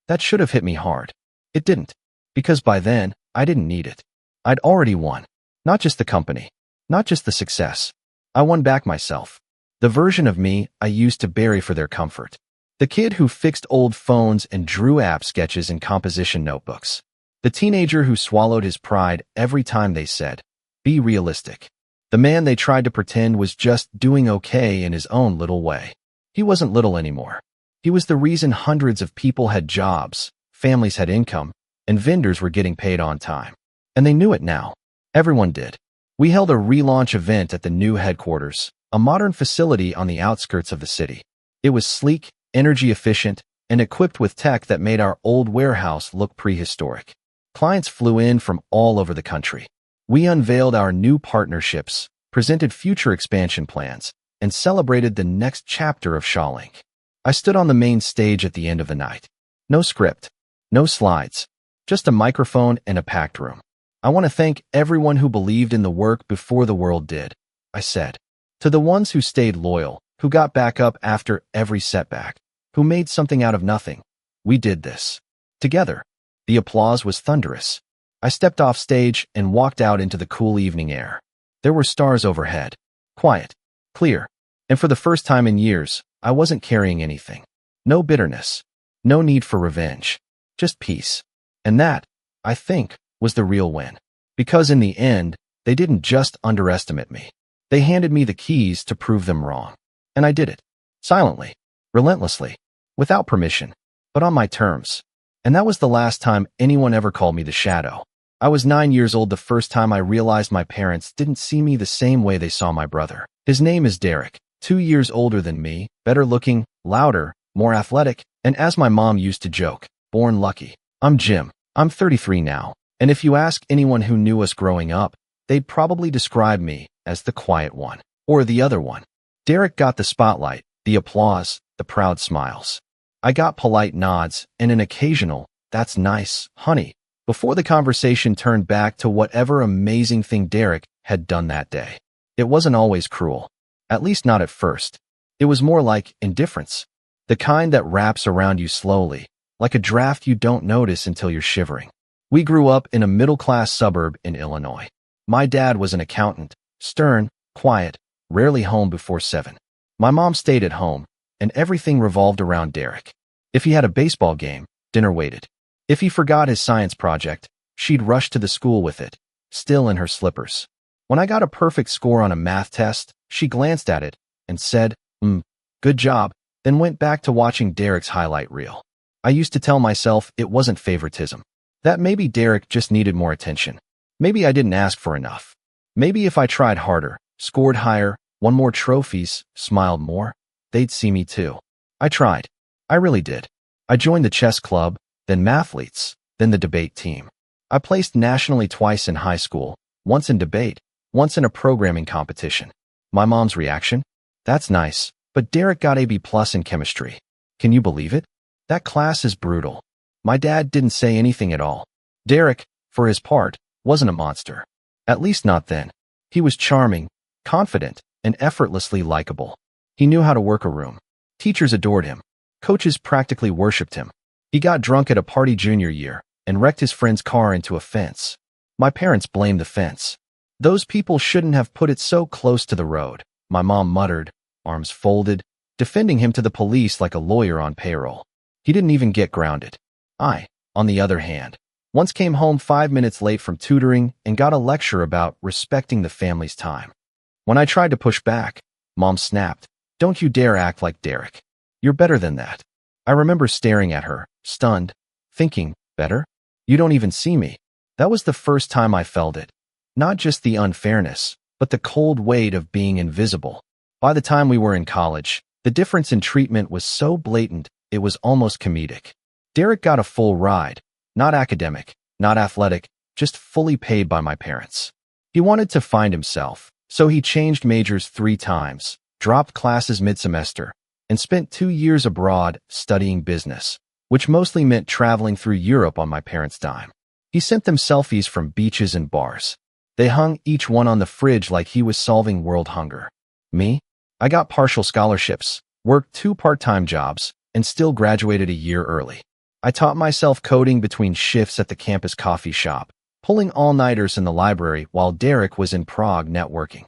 That should have hit me hard. It didn't, because by then, I didn't need it. I'd already won. Not just the company, not just the success. I won back myself. The version of me I used to bury for their comfort. The kid who fixed old phones and drew app sketches in composition notebooks. The teenager who swallowed his pride every time they said, "Be realistic." The man they tried to pretend was just doing okay in his own little way. He wasn't little anymore. He was the reason hundreds of people had jobs, families had income, and vendors were getting paid on time. And they knew it now. Everyone did. We held a relaunch event at the new headquarters, a modern facility on the outskirts of the city. It was sleek, energy efficient, and equipped with tech that made our old warehouse look prehistoric. Clients flew in from all over the country. We unveiled our new partnerships, presented future expansion plans, and celebrated the next chapter of Shawlink. I stood on the main stage at the end of the night. No script, no slides, just a microphone and a packed room. "I want to thank everyone who believed in the work before the world did," I said. "To the ones who stayed loyal, who got back up after every setback, who made something out of nothing. We did this together." The applause was thunderous. I stepped off stage and walked out into the cool evening air. There were stars overhead. Quiet. Clear. And for the first time in years, I wasn't carrying anything. No bitterness. No need for revenge. Just peace. And that, I think, was the real win. Because in the end, they didn't just underestimate me. They handed me the keys to prove them wrong. And I did it. Silently. Relentlessly. Without permission. But on my terms. And that was the last time anyone ever called me the Shadow. I was 9 years old the first time I realized my parents didn't see me the same way they saw my brother. His name is Derek, 2 years older than me, better looking, louder, more athletic, and as my mom used to joke, born lucky. I'm Jim. I'm 33 now, and if you ask anyone who knew us growing up, they'd probably describe me as the quiet one, or the other one. Derek got the spotlight, the applause, the proud smiles. I got polite nods and an occasional, "That's nice, honey," before the conversation turned back to whatever amazing thing Derek had done that day. It wasn't always cruel. At least not at first. It was more like indifference. The kind that wraps around you slowly, like a draft you don't notice until you're shivering. We grew up in a middle-class suburb in Illinois. My dad was an accountant, stern, quiet, rarely home before 7. My mom stayed at home, and everything revolved around Derek. If he had a baseball game, dinner waited. If he forgot his science project, she'd rush to the school with it, still in her slippers. When I got a perfect score on a math test, she glanced at it and said, "Good job," then went back to watching Derek's highlight reel. I used to tell myself it wasn't favoritism. That maybe Derek just needed more attention. Maybe I didn't ask for enough. Maybe if I tried harder, scored higher, won more trophies, smiled more, they'd see me too. I tried. I really did. I joined the chess club, then mathletes, then the debate team. I placed nationally twice in high school, once in debate, once in a programming competition. My mom's reaction? "That's nice, but Derek got a B+ in chemistry. Can you believe it? That class is brutal." My dad didn't say anything at all. Derek, for his part, wasn't a monster. At least not then. He was charming, confident, and effortlessly likable. He knew how to work a room. Teachers adored him. Coaches practically worshipped him. He got drunk at a party junior year and wrecked his friend's car into a fence. My parents blamed the fence. "Those people shouldn't have put it so close to the road," my mom muttered, arms folded, defending him to the police like a lawyer on payroll. He didn't even get grounded. I, on the other hand, once came home 5 minutes late from tutoring and got a lecture about respecting the family's time. When I tried to push back, Mom snapped, "Don't you dare act like Derek. You're better than that." I remember staring at her, stunned, thinking, "Better? You don't even see me." That was the first time I felt it. Not just the unfairness, but the cold weight of being invisible. By the time we were in college, the difference in treatment was so blatant, it was almost comedic. Derek got a full ride, not academic, not athletic, just fully paid by my parents. He wanted to find himself, so he changed majors 3 times, dropped classes mid-semester, and spent 2 years abroad studying business, which mostly meant traveling through Europe on my parents' dime. He sent them selfies from beaches and bars. They hung each one on the fridge like he was solving world hunger. Me? I got partial scholarships, worked 2 part-time jobs, and still graduated a year early. I taught myself coding between shifts at the campus coffee shop, pulling all-nighters in the library while Derek was in Prague networking.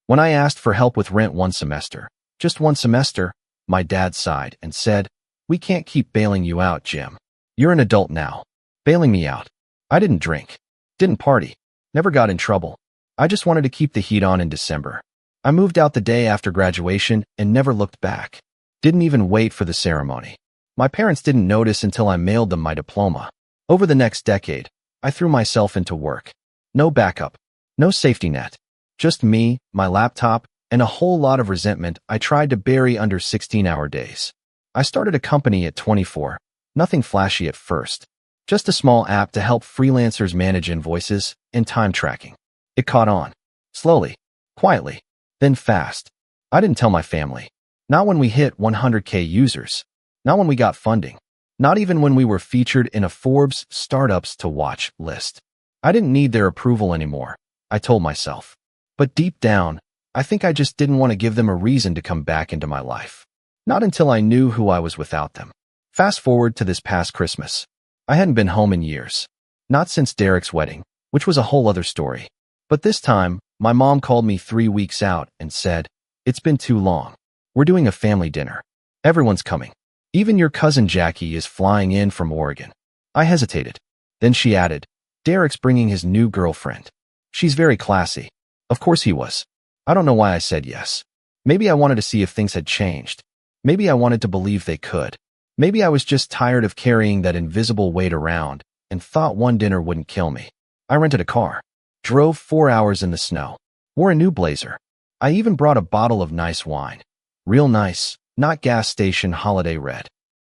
When I asked for help with rent one semester, Just one semester, my dad sighed and said, "We can't keep bailing you out, Jim. You're an adult now." Bailing me out. I didn't drink. Didn't party. Never got in trouble. I just wanted to keep the heat on in December. I moved out the day after graduation and never looked back. Didn't even wait for the ceremony. My parents didn't notice until I mailed them my diploma. Over the next decade, I threw myself into work. No backup. No safety net. Just me, my laptop, and a whole lot of resentment I tried to bury under 16-hour days. I started a company at 24. Nothing flashy at first. Just a small app to help freelancers manage invoices and time tracking. It caught on. Slowly. Quietly. Then fast. I didn't tell my family. Not when we hit 100K users. Not when we got funding. Not even when we were featured in a Forbes Startups to Watch list. I didn't need their approval anymore, I told myself. But deep down, I think I just didn't want to give them a reason to come back into my life. Not until I knew who I was without them. Fast forward to this past Christmas. I hadn't been home in years. Not since Derek's wedding, which was a whole other story. But this time, my mom called me 3 weeks out and said, "It's been too long. We're doing a family dinner. Everyone's coming. Even your cousin Jackie is flying in from Oregon." I hesitated. Then she added, "Derek's bringing his new girlfriend. She's very classy." Of course he was. I don't know why I said yes. Maybe I wanted to see if things had changed. Maybe I wanted to believe they could. Maybe I was just tired of carrying that invisible weight around and thought one dinner wouldn't kill me. I rented a car. Drove 4 hours in the snow. Wore a new blazer. I even brought a bottle of nice wine. Real nice, not gas station holiday red.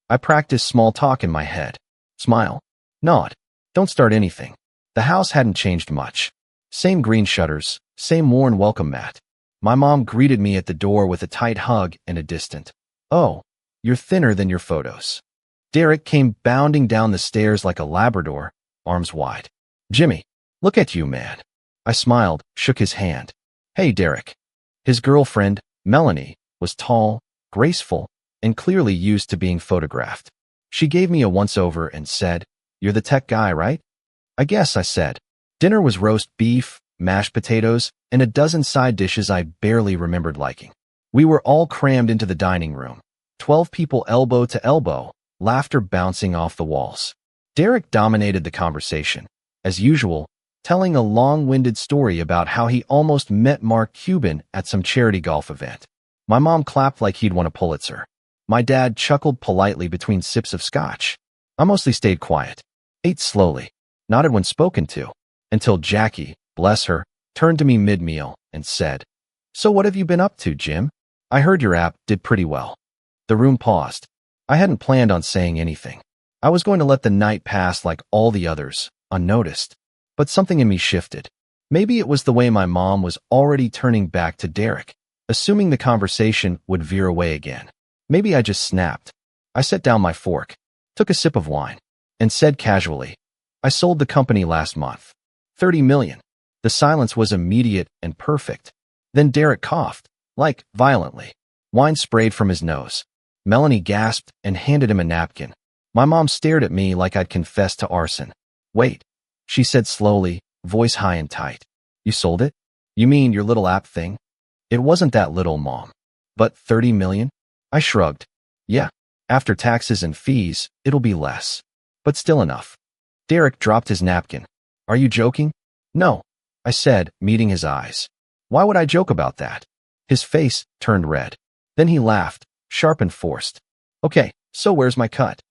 I practiced small talk in my head. Smile. Nod. Don't start anything. The house hadn't changed much. Same green shutters, same worn welcome mat. My mom greeted me at the door with a tight hug and a distant, "Oh, you're thinner than your photos." Derek came bounding down the stairs like a Labrador, arms wide. "Jimmy, look at you, man." I smiled, shook his hand. "Hey, Derek." His girlfriend, Melanie, was tall, graceful, and clearly used to being photographed. She gave me a once-over and said, "You're the tech guy, right?" "I guess," I said. Dinner was roast beef, mashed potatoes, and a dozen side dishes I barely remembered liking. We were all crammed into the dining room. 12 people elbow to elbow, laughter bouncing off the walls. Derek dominated the conversation, as usual, telling a long-winded story about how he almost met Mark Cuban at some charity golf event. My mom clapped like he'd won a Pulitzer. My dad chuckled politely between sips of scotch. I mostly stayed quiet, ate slowly, nodded when spoken to, until Jackie, bless her, turned to me mid-meal and said, "So what have you been up to, Jim? I heard your app did pretty well." The room paused. I hadn't planned on saying anything. I was going to let the night pass like all the others, unnoticed. But something in me shifted. Maybe it was the way my mom was already turning back to Derek, assuming the conversation would veer away again. Maybe I just snapped. I set down my fork, took a sip of wine, and said casually, "I sold the company last month. 30 million. The silence was immediate and perfect. Then Derek coughed, like violently. Wine sprayed from his nose. Melanie gasped and handed him a napkin. My mom stared at me like I'd confessed to arson. "Wait," she said slowly, voice high and tight. "You sold it? You mean your little app thing?" "It wasn't that little, Mom." "But 30 million? I shrugged. "Yeah, after taxes and fees, it'll be less. But still enough." Derek dropped his napkin. "Are you joking?" "No," I said, meeting his eyes. "Why would I joke about that?" His face turned red. Then he laughed, sharp and forced. "Okay, so where's my cut?"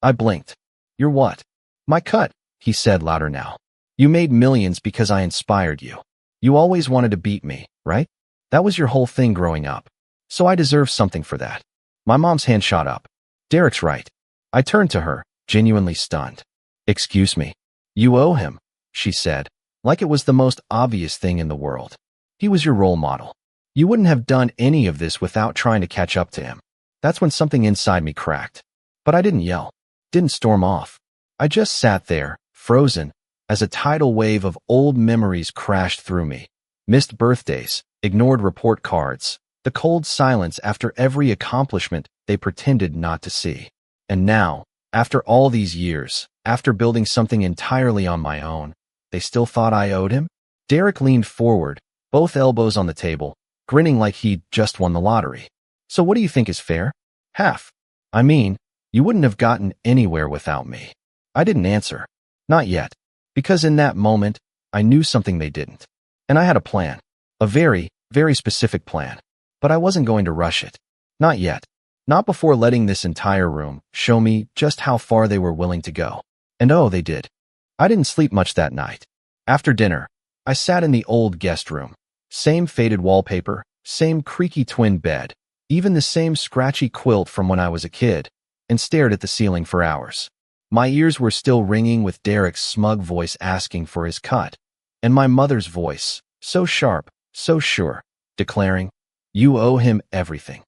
I blinked. "Your what?" "My cut," he said louder now. "You made millions because I inspired you. You always wanted to beat me, right? That was your whole thing growing up. So I deserve something for that." My mom's hand shot up. "Derek's right." I turned to her, genuinely stunned. "Excuse me. You owe him," she said, like it was the most obvious thing in the world. "He was your role model. You wouldn't have done any of this without trying to catch up to him." That's when something inside me cracked. But I didn't yell, didn't storm off. I just sat there, frozen, as a tidal wave of old memories crashed through me. Missed birthdays, ignored report cards, the cold silence after every accomplishment they pretended not to see. And now, after all these years, after building something entirely on my own, they still thought I owed him? Derek leaned forward, both elbows on the table, grinning like he'd just won the lottery. So what do you think is fair? Half. I mean, you wouldn't have gotten anywhere without me. I didn't answer. Not yet. Because in that moment, I knew something they didn't. And I had a plan. A very, very specific plan. But I wasn't going to rush it. Not yet. Not before letting this entire room show me just how far they were willing to go. And oh, they did. I didn't sleep much that night. After dinner, I sat in the old guest room. Same faded wallpaper, same creaky twin bed, even the same scratchy quilt from when I was a kid, and stared at the ceiling for hours. My ears were still ringing with Derek's smug voice asking for his cut, and my mother's voice, so sharp, so sure, declaring, "You owe him everything."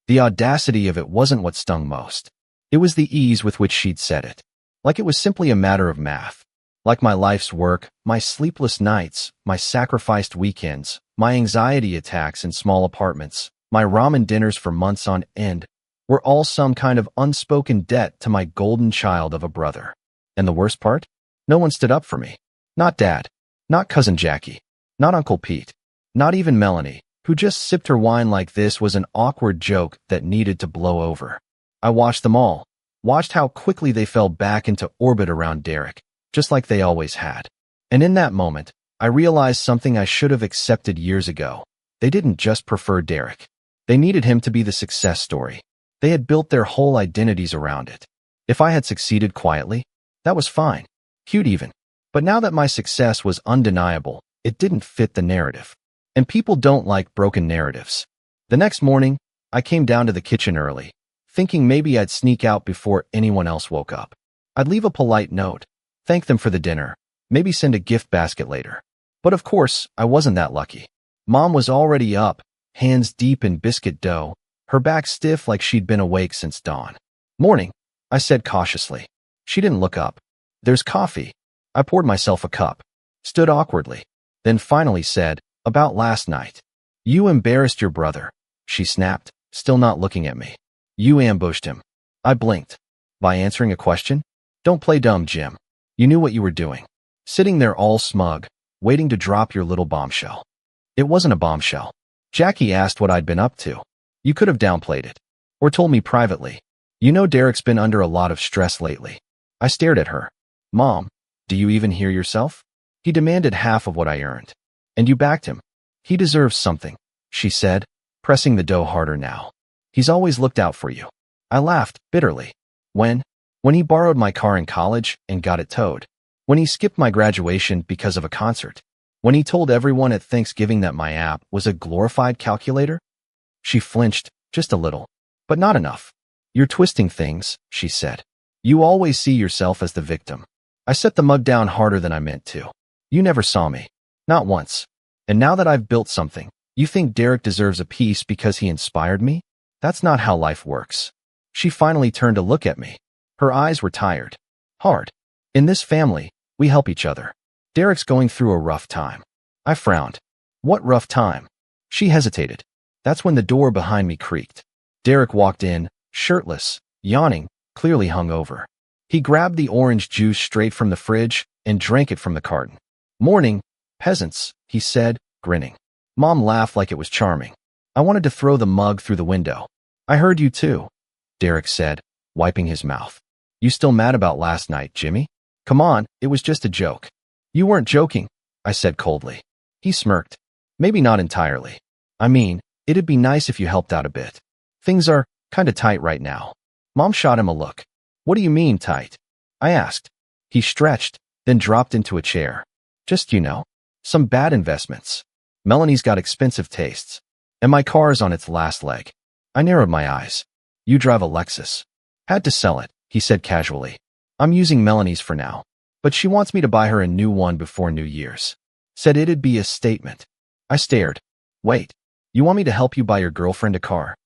The audacity of it wasn't what stung most. It was the ease with which she'd said it. Like it was simply a matter of math. Like my life's work, my sleepless nights, my sacrificed weekends, my anxiety attacks in small apartments, my ramen dinners for months on end, were all some kind of unspoken debt to my golden child of a brother. And the worst part? No one stood up for me. Not Dad. Not Cousin Jackie. Not Uncle Pete. Not even Melanie, who just sipped her wine like this was an awkward joke that needed to blow over. I watched them all. Watched how quickly they fell back into orbit around Derek, just like they always had. And in that moment, I realized something I should have accepted years ago. They didn't just prefer Derek. They needed him to be the success story. They had built their whole identities around it. If I had succeeded quietly, that was fine. Cute even. But now that my success was undeniable, it didn't fit the narrative. And people don't like broken narratives. The next morning, I came down to the kitchen early, thinking maybe I'd sneak out before anyone else woke up. I'd leave a polite note, thank them for the dinner, maybe send a gift basket later. But of course, I wasn't that lucky. Mom was already up, hands deep in biscuit dough, her back stiff like she'd been awake since dawn. "Morning," I said cautiously. She didn't look up. "There's coffee." I poured myself a cup, stood awkwardly, then finally said, "About last night. You embarrassed your brother," she snapped, still not looking at me. "You ambushed him." I blinked. "By answering a question? Don't play dumb, Jim. You knew what you were doing. Sitting there all smug, waiting to drop your little bombshell." It wasn't a bombshell. Jackie asked what I'd been up to. You could have downplayed it. Or told me privately. "You know Derek's been under a lot of stress lately." I stared at her. "Mom, do you even hear yourself? He demanded half of what I earned. And you backed him. He deserves something," she said, pressing the dough harder now. "He's always looked out for you." I laughed bitterly. When he borrowed my car in college and got it towed. When he skipped my graduation because of a concert. When he told everyone at Thanksgiving that my app was a glorified calculator. She flinched, just a little. But not enough. "You're twisting things," she said. "You always see yourself as the victim." I set the mug down harder than I meant to. "You never saw me. Not once. And now that I've built something, you think Derek deserves a piece because he inspired me? That's not how life works." She finally turned to look at me. Her eyes were tired. "Hard. In this family, we help each other. Derek's going through a rough time." I frowned. "What rough time?" She hesitated. That's when the door behind me creaked. Derek walked in, shirtless, yawning, clearly hungover. He grabbed the orange juice straight from the fridge and drank it from the carton. "Morning, peasants," he said, grinning. Mom laughed like it was charming. I wanted to throw the mug through the window. "I heard you too," Derek said, wiping his mouth. "You still mad about last night, Jimmy? Come on, it was just a joke." "You weren't joking," I said coldly. He smirked. "Maybe not entirely. I mean, it'd be nice if you helped out a bit. Things are kinda tight right now." Mom shot him a look. "What do you mean, tight?" I asked. He stretched, then dropped into a chair. "Just, some bad investments. Melanie's got expensive tastes. And my car's on its last leg." I narrowed my eyes. "You drive a Lexus." "Had to sell it," he said casually. "I'm using Melanie's for now. But she wants me to buy her a new one before New Year's. Said it'd be a statement." I stared. "Wait. You want me to help you buy your girlfriend a car?"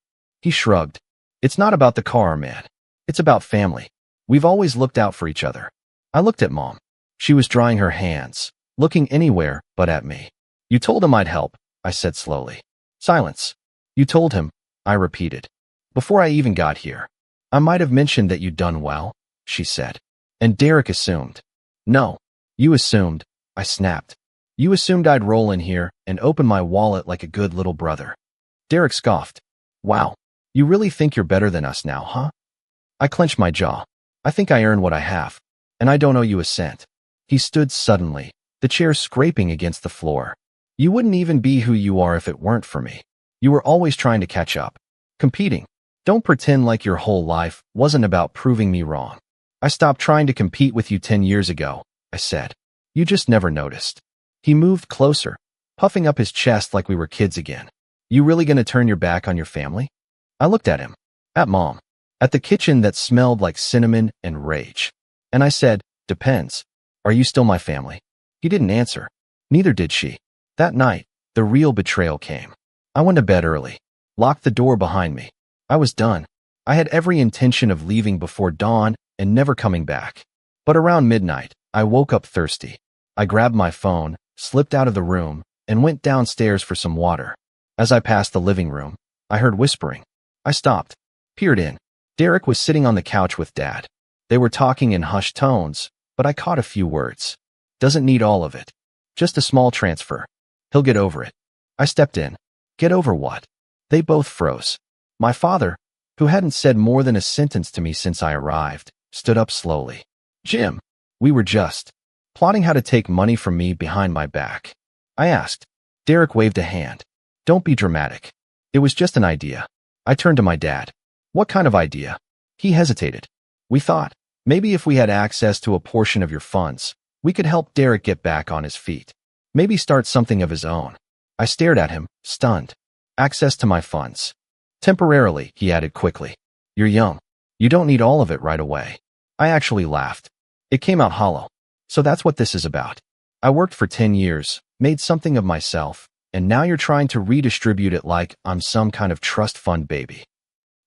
He shrugged. "It's not about the car, man. It's about family. We've always looked out for each other." I looked at Mom. She was drying her hands, looking anywhere but at me. "You told him I'd help," I said slowly. Silence. "You told him," I repeated. "Before I even got here. I might have mentioned that you'd done well," she said. "And Derek assumed." "No. You assumed," I snapped. "You assumed I'd roll in here and open my wallet like a good little brother." Derek scoffed. "Wow. You really think you're better than us now, huh? I clenched my jaw. I think I earn what I have, and I don't owe you a cent. He stood suddenly, the chair scraping against the floor. You wouldn't even be who you are if it weren't for me. You were always trying to catch up, competing. Don't pretend like your whole life wasn't about proving me wrong. I stopped trying to compete with you 10 years ago, I said. You just never noticed. He moved closer, puffing up his chest like we were kids again. You really gonna turn your back on your family? I looked at him, at Mom, at the kitchen that smelled like cinnamon and rage. And I said, depends. Are you still my family? He didn't answer. Neither did she. That night, the real betrayal came. I went to bed early, locked the door behind me. I was done. I had every intention of leaving before dawn and never coming back. But around midnight, I woke up thirsty. I grabbed my phone, slipped out of the room, and went downstairs for some water. As I passed the living room, I heard whispering. I stopped, peered in. Derek was sitting on the couch with Dad. They were talking in hushed tones, but I caught a few words. Doesn't need all of it. Just a small transfer. He'll get over it. I stepped in. Get over what? They both froze. My father, who hadn't said more than a sentence to me since I arrived, stood up slowly. Jim, we were just plotting how to take money from me behind my back. I asked. Derek waved a hand. Don't be dramatic. It was just an idea. I turned to my dad. What kind of idea? He hesitated. We thought, maybe if we had access to a portion of your funds, we could help Derek get back on his feet. Maybe start something of his own. I stared at him, stunned. Access to my funds. Temporarily, he added quickly. You're young. You don't need all of it right away. I actually laughed. It came out hollow. So that's what this is about. I worked for 10 years, made something of myself, and now you're trying to redistribute it like I'm some kind of trust fund baby.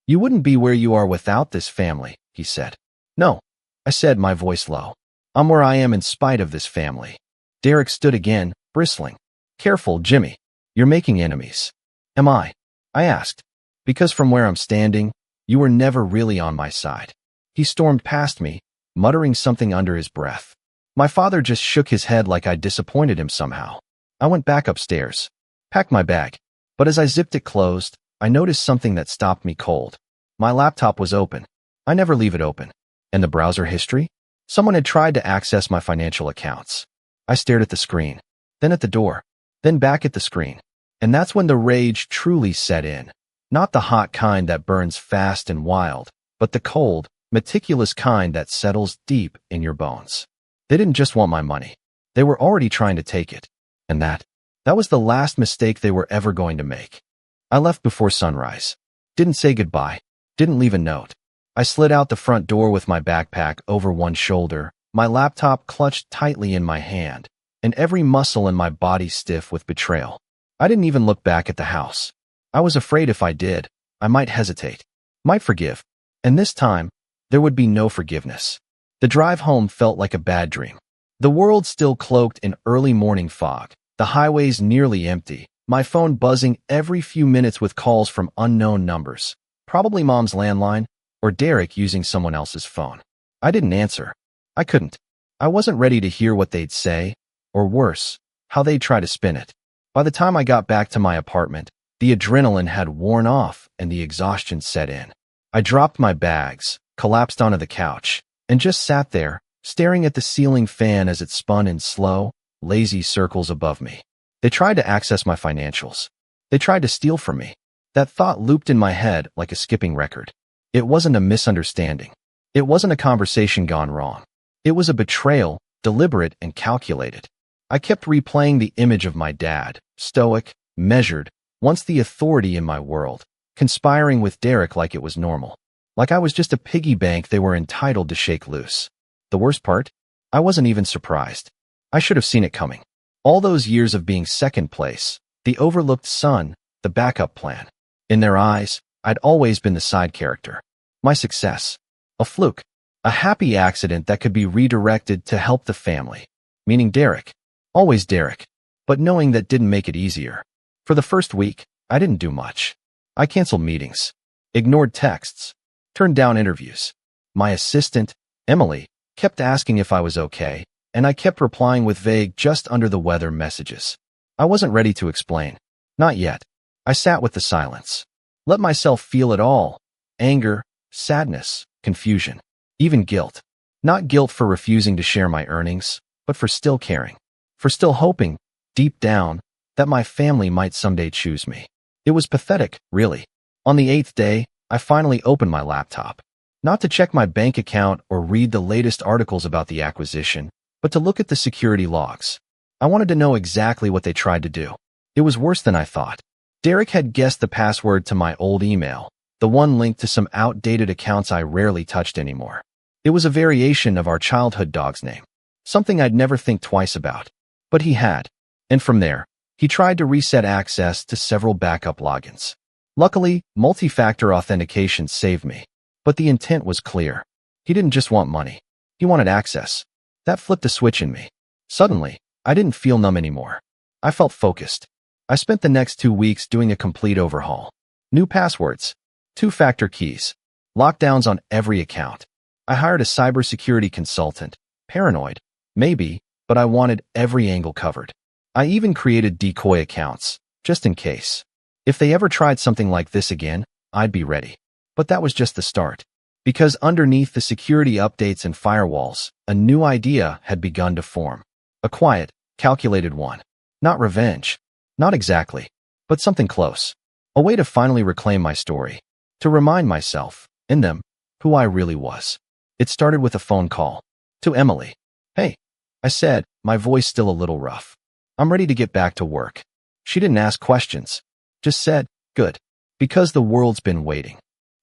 You wouldn't be where you are without this family, he said. No, I said, my voice low. I'm where I am in spite of this family. Derek stood again, bristling. Careful, Jimmy. You're making enemies. Am I? I asked. Because from where I'm standing, you were never really on my side. He stormed past me, muttering something under his breath. My father just shook his head like I'd disappointed him somehow. I went back upstairs, packed my bag, but as I zipped it closed, I noticed something that stopped me cold. My laptop was open. I never leave it open. And the browser history? Someone had tried to access my financial accounts. I stared at the screen, then at the door, then back at the screen. And that's when the rage truly set in. Not the hot kind that burns fast and wild, but the cold, meticulous kind that settles deep in your bones. They didn't just want my money. They were already trying to take it. And that was the last mistake they were ever going to make. I left before sunrise. Didn't say goodbye. Didn't leave a note. I slid out the front door with my backpack over one shoulder, my laptop clutched tightly in my hand, and every muscle in my body stiff with betrayal. I didn't even look back at the house. I was afraid if I did, I might hesitate, might forgive. And this time, there would be no forgiveness. The drive home felt like a bad dream. The world still cloaked in early morning fog, the highways nearly empty, my phone buzzing every few minutes with calls from unknown numbers, probably Mom's landline, or Derek using someone else's phone. I didn't answer. I couldn't. I wasn't ready to hear what they'd say, or worse, how they'd try to spin it. By the time I got back to my apartment, the adrenaline had worn off and the exhaustion set in. I dropped my bags, collapsed onto the couch, and just sat there, staring at the ceiling fan as it spun in slow, lazy circles above me. They tried to access my financials. They tried to steal from me. That thought looped in my head like a skipping record. It wasn't a misunderstanding. It wasn't a conversation gone wrong. It was a betrayal, deliberate and calculated. I kept replaying the image of my dad, stoic, measured, once the authority in my world, conspiring with Derek like it was normal. Like I was just a piggy bank they were entitled to shake loose. The worst part? I wasn't even surprised. I should have seen it coming. All those years of being second place, the overlooked son, the backup plan. In their eyes, I'd always been the side character. My success. A fluke. A happy accident that could be redirected to help the family. Meaning Derek. Always Derek. But knowing that didn't make it easier. For the first week, I didn't do much. I canceled meetings. Ignored texts. Turned down interviews. My assistant, Emily, kept asking if I was okay, and I kept replying with vague, just under the weather messages. I wasn't ready to explain. Not yet. I sat with the silence. Let myself feel it all. Anger, sadness, confusion, even guilt. Not guilt for refusing to share my earnings, but for still caring. For still hoping, deep down, that my family might someday choose me. It was pathetic, really. On the 8th day, I finally opened my laptop. Not to check my bank account or read the latest articles about the acquisition, but to look at the security logs. I wanted to know exactly what they tried to do. It was worse than I thought. Derek had guessed the password to my old email, the one linked to some outdated accounts I rarely touched anymore. It was a variation of our childhood dog's name, something I'd never think twice about. But he had. And from there, he tried to reset access to several backup logins. Luckily, multi-factor authentication saved me. But the intent was clear. He didn't just want money. He wanted access. That flipped a switch in me. Suddenly, I didn't feel numb anymore. I felt focused. I spent the next 2 weeks doing a complete overhaul. New passwords, 2-factor keys, lockdowns on every account. I hired a cybersecurity consultant. Paranoid, maybe, but I wanted every angle covered. I even created decoy accounts, just in case. If they ever tried something like this again, I'd be ready. But that was just the start. Because underneath the security updates and firewalls, a new idea had begun to form. A quiet, calculated one. Not revenge. Not exactly. But something close. A way to finally reclaim my story. To remind myself, and them, who I really was. It started with a phone call. To Emily. Hey, I said, my voice still a little rough. I'm ready to get back to work. She didn't ask questions. Just said, good. Because the world's been waiting.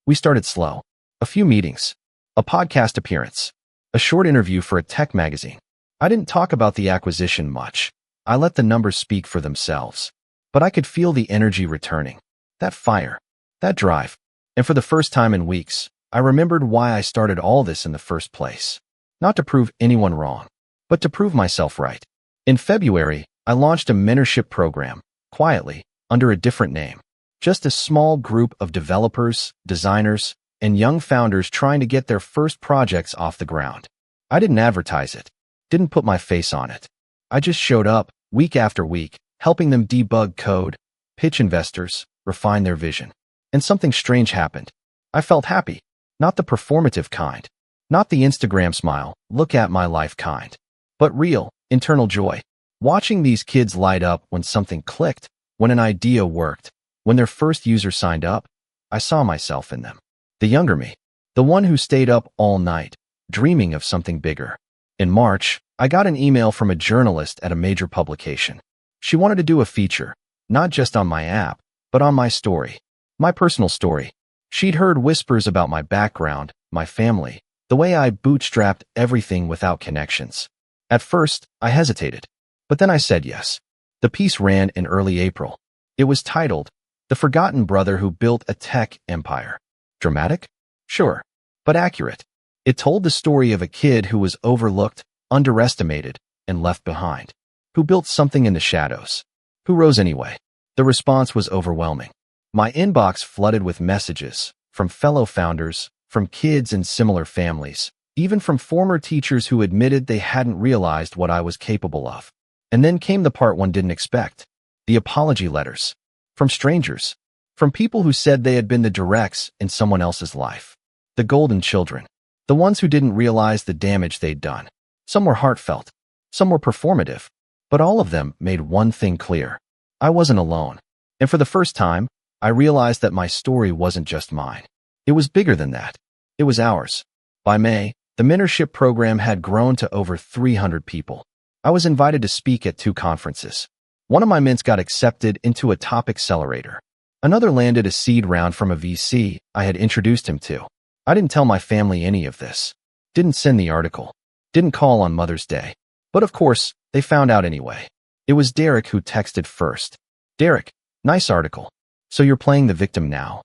We started slow. A few meetings. A podcast appearance. A short interview for a tech magazine. I didn't talk about the acquisition much. I let the numbers speak for themselves. But I could feel the energy returning. That fire. That drive. And for the first time in weeks, I remembered why I started all this in the first place. Not to prove anyone wrong, but to prove myself right. In February, I launched a mentorship program, quietly, under a different name. Just a small group of developers, designers, and young founders trying to get their first projects off the ground. I didn't advertise it, didn't put my face on it. I just showed up, week after week, helping them debug code, pitch investors, refine their vision. And something strange happened. I felt happy, not the performative kind, not the Instagram smile, look at my life kind, but real, internal joy. Watching these kids light up when something clicked, when an idea worked, when their first user signed up, I saw myself in them. The younger me, the one who stayed up all night, dreaming of something bigger. In March, I got an email from a journalist at a major publication. She wanted to do a feature, not just on my app, but on my story, my personal story. She'd heard whispers about my background, my family, the way I bootstrapped everything without connections. At first, I hesitated, but then I said yes. The piece ran in early April. It was titled, The Forgotten Brother Who Built a Tech Empire. Dramatic? Sure, but accurate. It told the story of a kid who was overlooked, underestimated, and left behind. Who built something in the shadows. Who rose anyway. The response was overwhelming. My inbox flooded with messages, from fellow founders, from kids in similar families, even from former teachers who admitted they hadn't realized what I was capable of. And then came the part one didn't expect. The apology letters. From strangers. From people who said they had been the directs in someone else's life. The golden children. The ones who didn't realize the damage they'd done. Some were heartfelt. Some were performative. But all of them made one thing clear. I wasn't alone. And for the first time, I realized that my story wasn't just mine. It was bigger than that. It was ours. By May, the mentorship program had grown to over 300 people. I was invited to speak at 2 conferences. One of my mints got accepted into a top accelerator. Another landed a seed round from a VC I had introduced him to. I didn't tell my family any of this. Didn't send the article. Didn't call on Mother's Day. But of course, they found out anyway. It was Derek who texted first. Derek, nice article. So you're playing the victim now?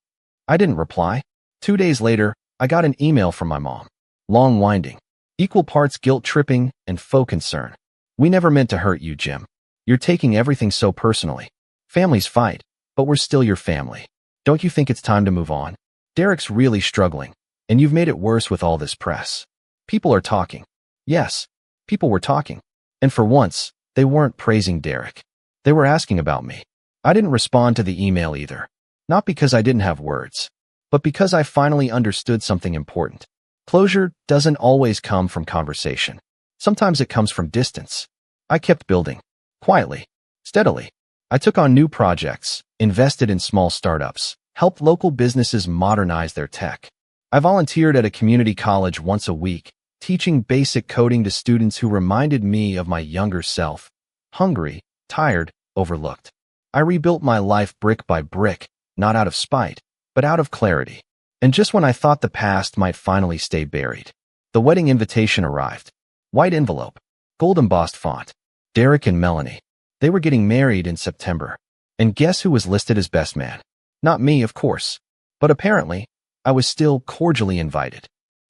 I didn't reply. 2 days later, I got an email from my mom. Long winding. Equal parts guilt-tripping and faux concern. We never meant to hurt you, Jim. You're taking everything so personally. Families fight, but we're still your family. Don't you think it's time to move on? Derek's really struggling, and you've made it worse with all this press. People are talking. Yes, people were talking. And for once, they weren't praising Derek. They were asking about me. I didn't respond to the email either. Not because I didn't have words, but because I finally understood something important. Closure doesn't always come from conversation. Sometimes it comes from distance. I kept building. Quietly. Steadily. I took on new projects, invested in small startups, helped local businesses modernize their tech. I volunteered at a community college once a week, teaching basic coding to students who reminded me of my younger self. Hungry, tired, overlooked. I rebuilt my life brick by brick, not out of spite, but out of clarity. And just when I thought the past might finally stay buried, the wedding invitation arrived. White envelope, gold embossed font. Derek and Melanie. They were getting married in September. And guess who was listed as best man? Not me, of course. But apparently, I was still cordially invited.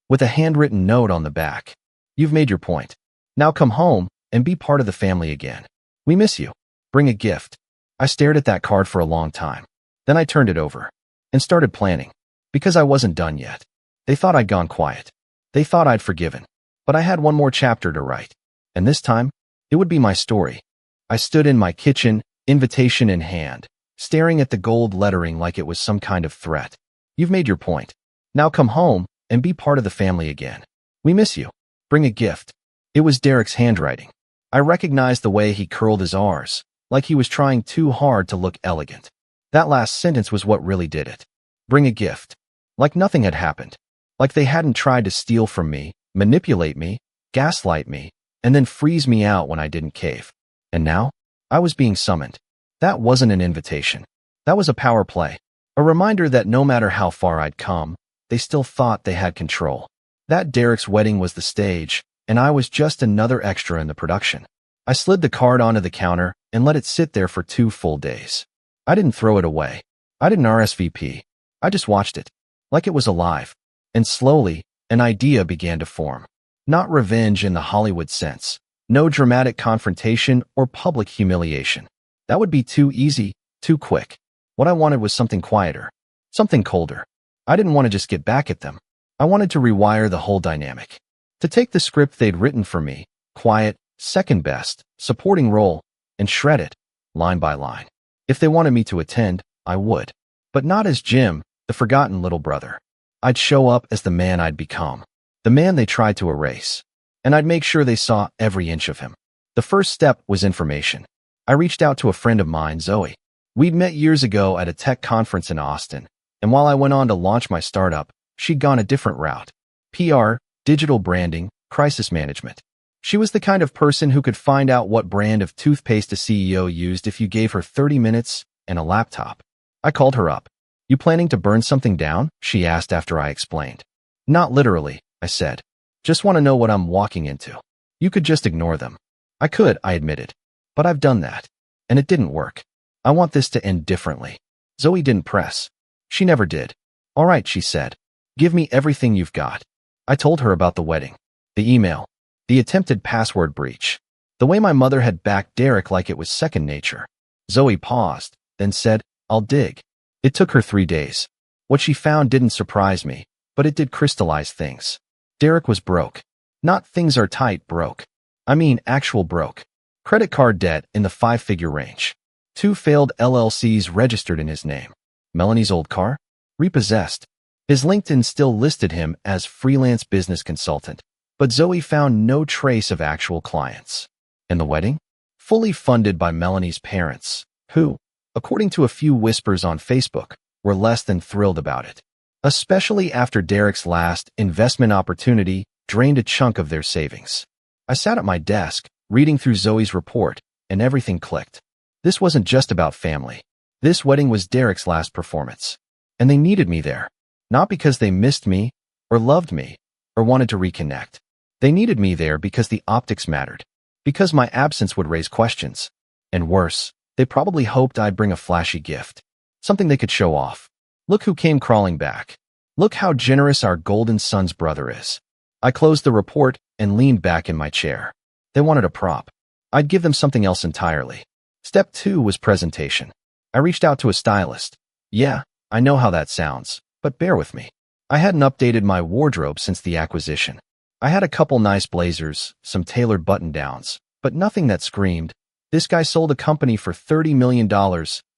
With a handwritten note on the back. You've made your point. Now come home and be part of the family again. We miss you. Bring a gift. I stared at that card for a long time. Then I turned it over and started planning. Because I wasn't done yet. They thought I'd gone quiet. They thought I'd forgiven. But I had one more chapter to write. And this time, it would be my story. I stood in my kitchen, invitation in hand, staring at the gold lettering like it was some kind of threat. You've made your point. Now come home and be part of the family again. We miss you. Bring a gift. It was Derek's handwriting. I recognized the way he curled his R's, like he was trying too hard to look elegant. That last sentence was what really did it. Bring a gift. Like nothing had happened. Like they hadn't tried to steal from me, manipulate me, gaslight me, and then freeze me out when I didn't cave. And now, I was being summoned. That wasn't an invitation. That was a power play. A reminder that no matter how far I'd come, they still thought they had control. That Derek's wedding was the stage, and I was just another extra in the production. I slid the card onto the counter and let it sit there for 2 full days. I didn't throw it away. I didn't RSVP. I just watched it, like it was alive. And slowly, an idea began to form. Not revenge in the Hollywood sense. No dramatic confrontation or public humiliation. That would be too easy, too quick. What I wanted was something quieter, something colder. I didn't want to just get back at them. I wanted to rewire the whole dynamic. To take the script they'd written for me, quiet, second best, supporting role, and shred it, line by line. If they wanted me to attend, I would. But not as Jim, the forgotten little brother. I'd show up as the man I'd become, the man they tried to erase. And I'd make sure they saw every inch of him. The first step was information. I reached out to a friend of mine, Zoe. We'd met years ago at a tech conference in Austin, and while I went on to launch my startup, she'd gone a different route. PR, digital branding, crisis management. She was the kind of person who could find out what brand of toothpaste a CEO used if you gave her 30 minutes and a laptop. I called her up. You planning to burn something down? She asked after I explained. Not literally, I said. Just want to know what I'm walking into. You could just ignore them. I could, I admitted. But I've done that. And it didn't work. I want this to end differently. Zoe didn't press. She never did. All right, she said. Give me everything you've got. I told her about the wedding, the email, the attempted password breach, the way my mother had backed Derek like it was second nature. Zoe paused, then said, I'll dig. It took her 3 days. What she found didn't surprise me, but it did crystallize things. Derek was broke. Not things are tight broke. I mean actual broke. Credit card debt in the 5-figure range. 2 failed LLCs registered in his name. Melanie's old car? Repossessed. His LinkedIn still listed him as freelance business consultant, but Zoe found no trace of actual clients. And the wedding? Fully funded by Melanie's parents, who, according to a few whispers on Facebook, were less than thrilled about it. Especially after Derek's last investment opportunity drained a chunk of their savings. I sat at my desk, reading through Zoe's report, and everything clicked. This wasn't just about family. This wedding was Derek's last performance. And they needed me there. Not because they missed me, or loved me, or wanted to reconnect. They needed me there because the optics mattered. Because my absence would raise questions. And worse, they probably hoped I'd bring a flashy gift. Something they could show off. Look who came crawling back. Look how generous our golden son's brother is. I closed the report and leaned back in my chair. They wanted a prop. I'd give them something else entirely. Step 2 was presentation. I reached out to a stylist. Yeah, I know how that sounds, but bear with me. I hadn't updated my wardrobe since the acquisition. I had a couple nice blazers, some tailored button-downs, but nothing that screamed, this guy sold a company for $30 million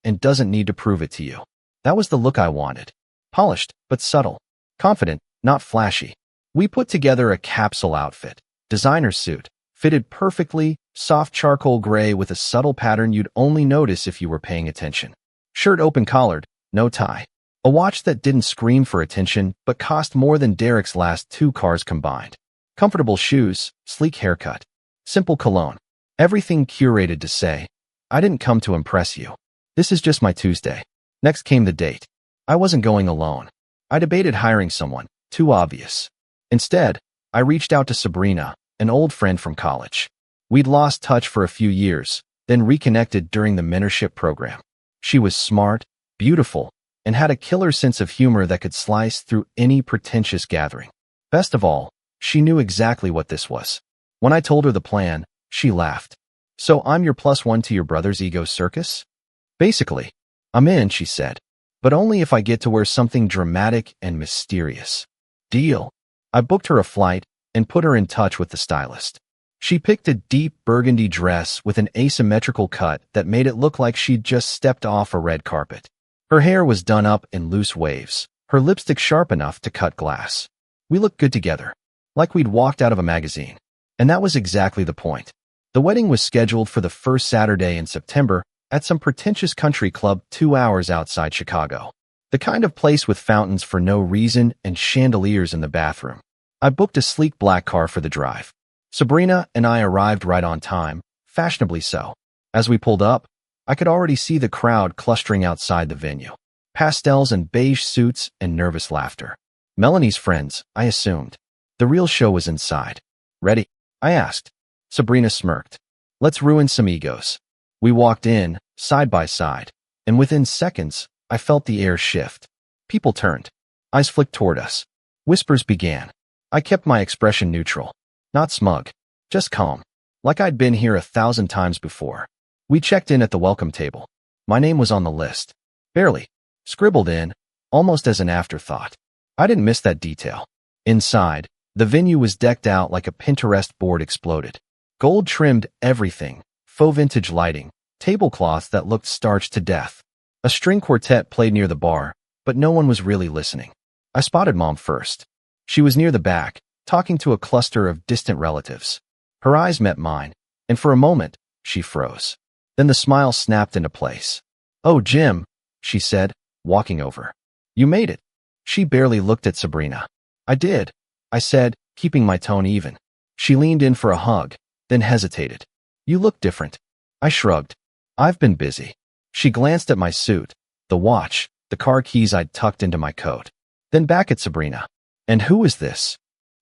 and doesn't need to prove it to you. That was the look I wanted. Polished, but subtle. Confident, not flashy. We put together a capsule outfit. Designer suit. Fitted perfectly, soft charcoal gray with a subtle pattern you'd only notice if you were paying attention. Shirt open-collared, no tie. A watch that didn't scream for attention but cost more than Derek's last 2 cars combined. Comfortable shoes, sleek haircut. Simple cologne. Everything curated to say, I didn't come to impress you. This is just my Tuesday. Next came the date. I wasn't going alone. I debated hiring someone, too obvious. Instead, I reached out to Sabrina, an old friend from college. We'd lost touch for a few years, then reconnected during the mentorship program. She was smart, beautiful, and had a killer sense of humor that could slice through any pretentious gathering. Best of all, she knew exactly what this was. When I told her the plan, she laughed. So I'm your +1 to your brother's ego circus? Basically. I'm in, she said. But only if I get to wear something dramatic and mysterious. Deal. I booked her a flight and put her in touch with the stylist. She picked a deep burgundy dress with an asymmetrical cut that made it look like she'd just stepped off a red carpet. Her hair was done up in loose waves, her lipstick sharp enough to cut glass. We looked good together, like we'd walked out of a magazine. And that was exactly the point. The wedding was scheduled for the first Saturday in September at some pretentious country club 2 hours outside Chicago. The kind of place with fountains for no reason and chandeliers in the bathroom. I booked a sleek black car for the drive. Sabrina and I arrived right on time, fashionably so. As we pulled up, I could already see the crowd clustering outside the venue. Pastels and beige suits and nervous laughter. Melanie's friends, I assumed. The real show was inside. Ready? I asked. Sabrina smirked. Let's ruin some egos. We walked in, side by side, and within seconds, I felt the air shift. People turned. Eyes flicked toward us. Whispers began. I kept my expression neutral. Not smug. Just calm. Like I'd been here 1,000 times before. We checked in at the welcome table. My name was on the list. Barely. Scribbled in, almost as an afterthought. I didn't miss that detail. Inside, the venue was decked out like a Pinterest board exploded. Gold-trimmed everything, faux vintage lighting, tablecloths that looked starched to death. A string quartet played near the bar, but no one was really listening. I spotted Mom first. She was near the back, talking to a cluster of distant relatives. Her eyes met mine, and for a moment, she froze. Then the smile snapped into place. "Oh, Jim," she said, walking over. "You made it." She barely looked at Sabrina. "I did," I said, keeping my tone even. She leaned in for a hug, then hesitated. "You look different." I shrugged. "I've been busy." She glanced at my suit, the watch, the car keys I'd tucked into my coat. Then back at Sabrina. "And who is this?"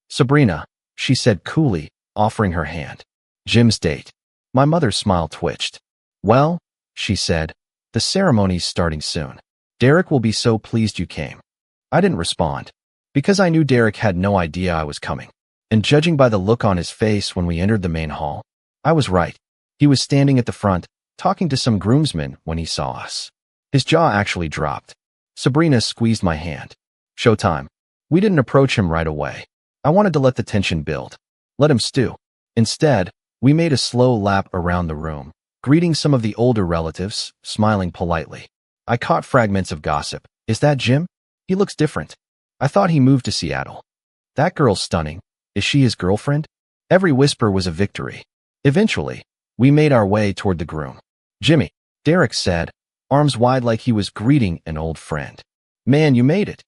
"Sabrina," she said coolly, offering her hand. "Jim's date." My mother's smile twitched. "Well," she said, "the ceremony's starting soon. Derek will be so pleased you came." I didn't respond, because I knew Derek had no idea I was coming. And judging by the look on his face when we entered the main hall, I was right. He was standing at the front, talking to some groomsmen when he saw us. His jaw actually dropped. Sabrina squeezed my hand. Showtime. We didn't approach him right away. I wanted to let the tension build. Let him stew. Instead, we made a slow lap around the room, greeting some of the older relatives, smiling politely. I caught fragments of gossip. "Is that Jim? He looks different. I thought he moved to Seattle. That girl's stunning. Is she his girlfriend?" Every whisper was a victory. Eventually, we made our way toward the groom. "Jimmy," Derek said, arms wide like he was greeting an old friend. "Man, you made it."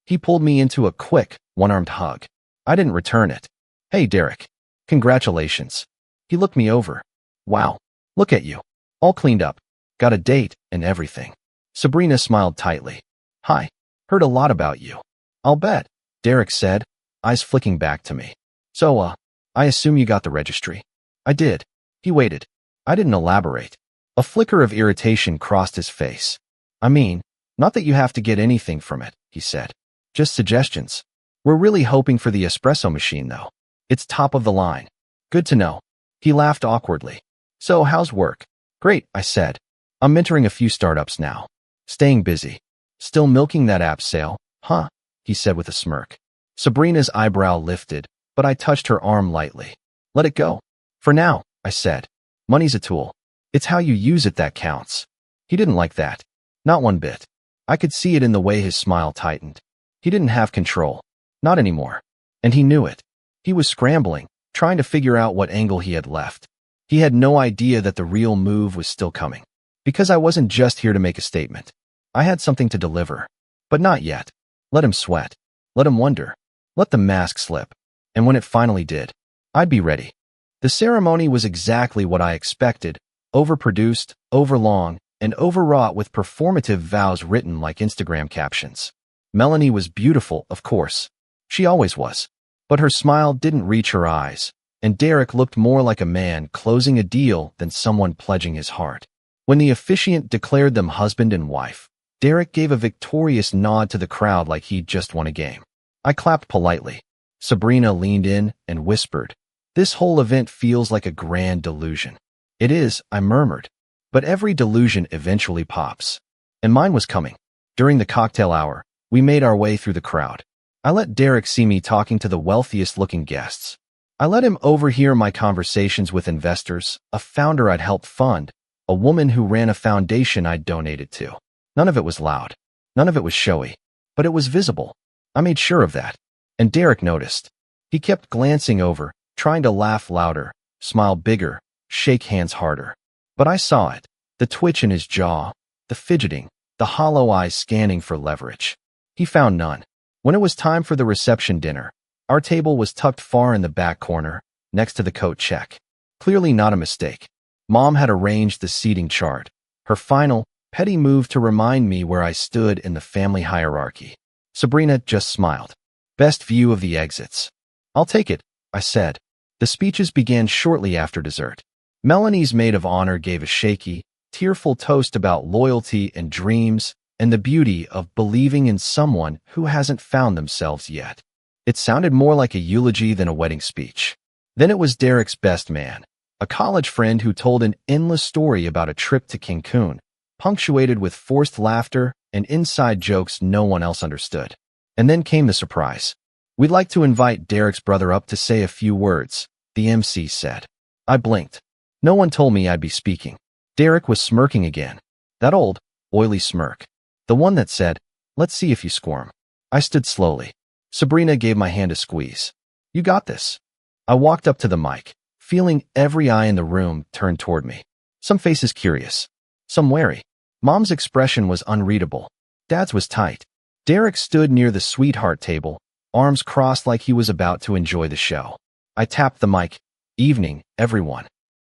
He pulled me into a quick, one-armed hug. I didn't return it. "Hey, Derek. Congratulations." He looked me over. "Wow. Look at you. All cleaned up. Got a date and everything." Sabrina smiled tightly. "Hi. Heard a lot about you." "I'll bet," Derek said, eyes flicking back to me. "So, I assume you got the registry." "I did." He waited. I didn't elaborate. A flicker of irritation crossed his face. "I mean, not that you have to get anything from it," he said. "Just suggestions. We're really hoping for the espresso machine, though. It's top of the line." "Good to know." He laughed awkwardly. "So, how's work?" "Great," I said. "I'm mentoring a few startups now. Staying busy." "Still milking that app sale, huh?" he said with a smirk. Sabrina's eyebrow lifted, but I touched her arm lightly. "Let it go. For now," I said. "Money's a tool. It's how you use it that counts." He didn't like that. Not one bit. I could see it in the way his smile tightened. He didn't have control. Not anymore. And he knew it. He was scrambling, trying to figure out what angle he had left. He had no idea that the real move was still coming. Because I wasn't just here to make a statement. I had something to deliver. But not yet. Let him sweat. Let him wonder. Let the mask slip. And when it finally did, I'd be ready. The ceremony was exactly what I expected, overproduced, overlong, and overwrought with performative vows written like Instagram captions. Melanie was beautiful, of course. She always was. But her smile didn't reach her eyes, and Derek looked more like a man closing a deal than someone pledging his heart. When the officiant declared them husband and wife, Derek gave a victorious nod to the crowd like he'd just won a game. I clapped politely. Sabrina leaned in and whispered, "This whole event feels like a grand delusion." "It is," I murmured. "But every delusion eventually pops." And mine was coming. During the cocktail hour, we made our way through the crowd. I let Derek see me talking to the wealthiest-looking guests. I let him overhear my conversations with investors, a founder I'd helped fund, a woman who ran a foundation I'd donated to. None of it was loud. None of it was showy. But it was visible. I made sure of that. And Derek noticed. He kept glancing over, trying to laugh louder, smile bigger, shake hands harder. But I saw it. The twitch in his jaw, the fidgeting, the hollow eyes scanning for leverage. He found none. When it was time for the reception dinner, our table was tucked far in the back corner, next to the coat check. Clearly not a mistake. Mom had arranged the seating chart, her final, petty move to remind me where I stood in the family hierarchy. Sabrina just smiled. "Best view of the exits." "I'll take it," I said. The speeches began shortly after dessert. Melanie's maid of honor gave a shaky, tearful toast about loyalty and dreams and the beauty of believing in someone who hasn't found themselves yet. It sounded more like a eulogy than a wedding speech. Then it was Derek's best man, a college friend who told an endless story about a trip to Cancun, punctuated with forced laughter and inside jokes no one else understood. And then came the surprise. "We'd like to invite Derek's brother up to say a few words," the MC said. I blinked. No one told me I'd be speaking. Derek was smirking again. That old, oily smirk. The one that said, "Let's see if you squirm." I stood slowly. Sabrina gave my hand a squeeze. "You got this." I walked up to the mic, feeling every eye in the room turned toward me. Some faces curious, some wary. Mom's expression was unreadable. Dad's was tight. Derek stood near the sweetheart table, arms crossed like he was about to enjoy the show. I tapped the mic. "Evening, everyone."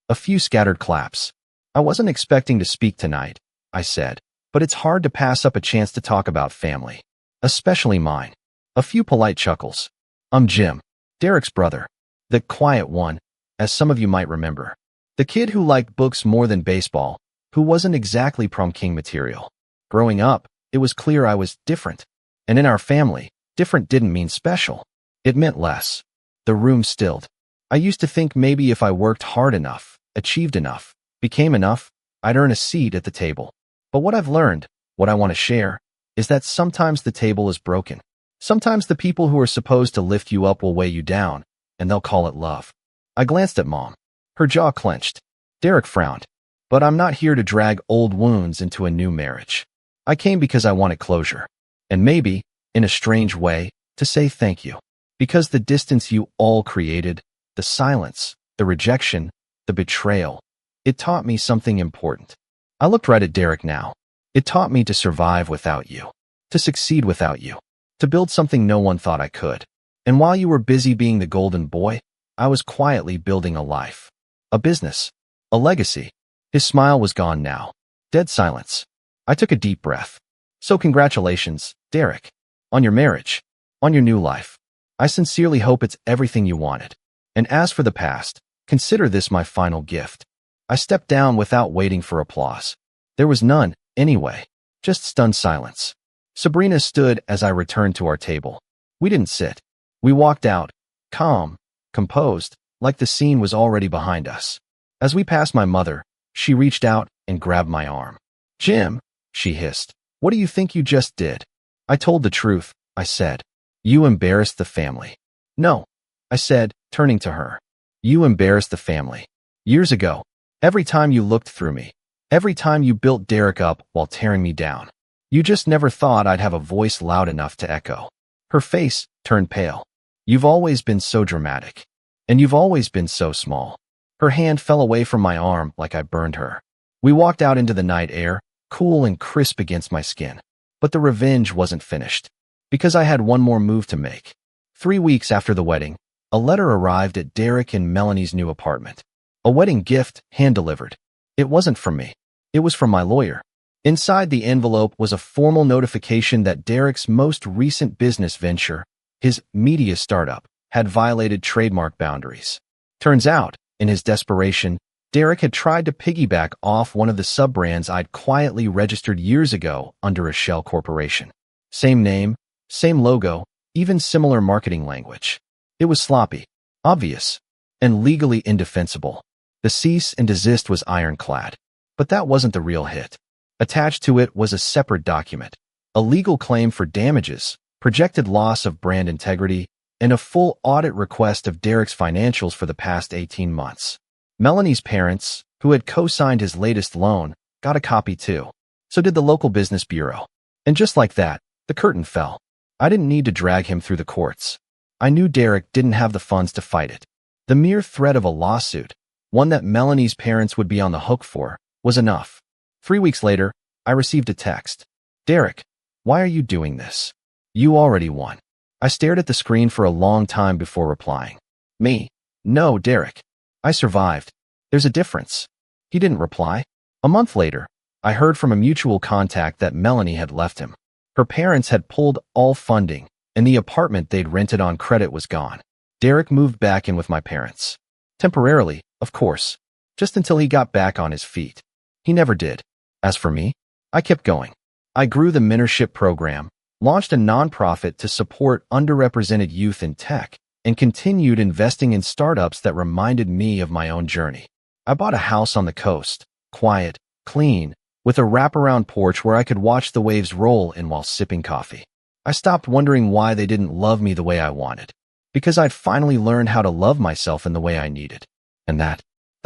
A few scattered claps. "I wasn't expecting to speak tonight," I said, "but it's hard to pass up a chance to talk about family. Especially mine." A few polite chuckles. "I'm Jim, Derek's brother. The quiet one, as some of you might remember. The kid who liked books more than baseball, who wasn't exactly prom king material. Growing up, it was clear I was different. And in our family, different didn't mean special. It meant less." The room stilled. I used to think maybe if I worked hard enough, achieved enough, became enough, I'd earn a seat at the table. But what I've learned, what I want to share, is that sometimes the table is broken. Sometimes the people who are supposed to lift you up will weigh you down, and they'll call it love. I glanced at Mom. Her jaw clenched. Derek frowned. "But I'm not here to drag old wounds into a new marriage. I came because I wanted closure. And maybe, in a strange way, to say thank you. Because the distance you all created, the silence, the rejection, the betrayal, it taught me something important." I looked right at Derek now. "It taught me to survive without you, to succeed without you, to build something no one thought I could. And while you were busy being the golden boy, I was quietly building a life, a business, a legacy." His smile was gone now. Dead silence. I took a deep breath. "So congratulations, Derek, on your marriage, on your new life. I sincerely hope it's everything you wanted. And as for the past, consider this my final gift." I stepped down without waiting for applause. There was none, anyway, just stunned silence. Sabrina stood as I returned to our table. We didn't sit. We walked out, calm, composed, like the scene was already behind us. As we passed my mother, she reached out and grabbed my arm. "Jim," she hissed, "what do you think you just did?" "I told the truth," I said. "You embarrassed the family." "No," I said, turning to her. "You embarrassed the family. Years ago, every time you looked through me, every time you built Derek up while tearing me down. You just never thought I'd have a voice loud enough to echo." Her face turned pale. "You've always been so dramatic. And you've always been so small." Her hand fell away from my arm like I burned her. We walked out into the night air, cool and crisp against my skin. But the revenge wasn't finished, because I had one more move to make. 3 weeks after the wedding, a letter arrived at Derek and Melanie's new apartment. A wedding gift, hand-delivered. It wasn't from me. It was from my lawyer. Inside the envelope was a formal notification that Derek's most recent business venture, his media startup, had violated trademark boundaries. Turns out, in his desperation, Derek had tried to piggyback off one of the sub-brands I'd quietly registered years ago under a shell corporation. Same name, same logo, even similar marketing language. It was sloppy, obvious, and legally indefensible. The cease and desist was ironclad. But that wasn't the real hit. Attached to it was a separate document, a legal claim for damages, projected loss of brand integrity, and a full audit request of Derek's financials for the past 18 months. Melanie's parents, who had co-signed his latest loan, got a copy too. So did the local business bureau. And just like that, the curtain fell. I didn't need to drag him through the courts. I knew Derek didn't have the funds to fight it. The mere threat of a lawsuit, one that Melanie's parents would be on the hook for, was enough. 3 weeks later, I received a text. "Derek, why are you doing this? You already won." I stared at the screen for a long time before replying. "Me? No, Derek. I survived. There's a difference." He didn't reply. A month later, I heard from a mutual contact that Melanie had left him. Her parents had pulled all funding, and the apartment they'd rented on credit was gone. Derek moved back in with my parents. Temporarily, of course, just until he got back on his feet. He never did. As for me, I kept going. I grew the mentorship program, launched a nonprofit to support underrepresented youth in tech, and continued investing in startups that reminded me of my own journey. I bought a house on the coast, quiet, clean, with a wraparound porch where I could watch the waves roll in while sipping coffee. I stopped wondering why they didn't love me the way I wanted, because I'd finally learned how to love myself in the way I needed. And that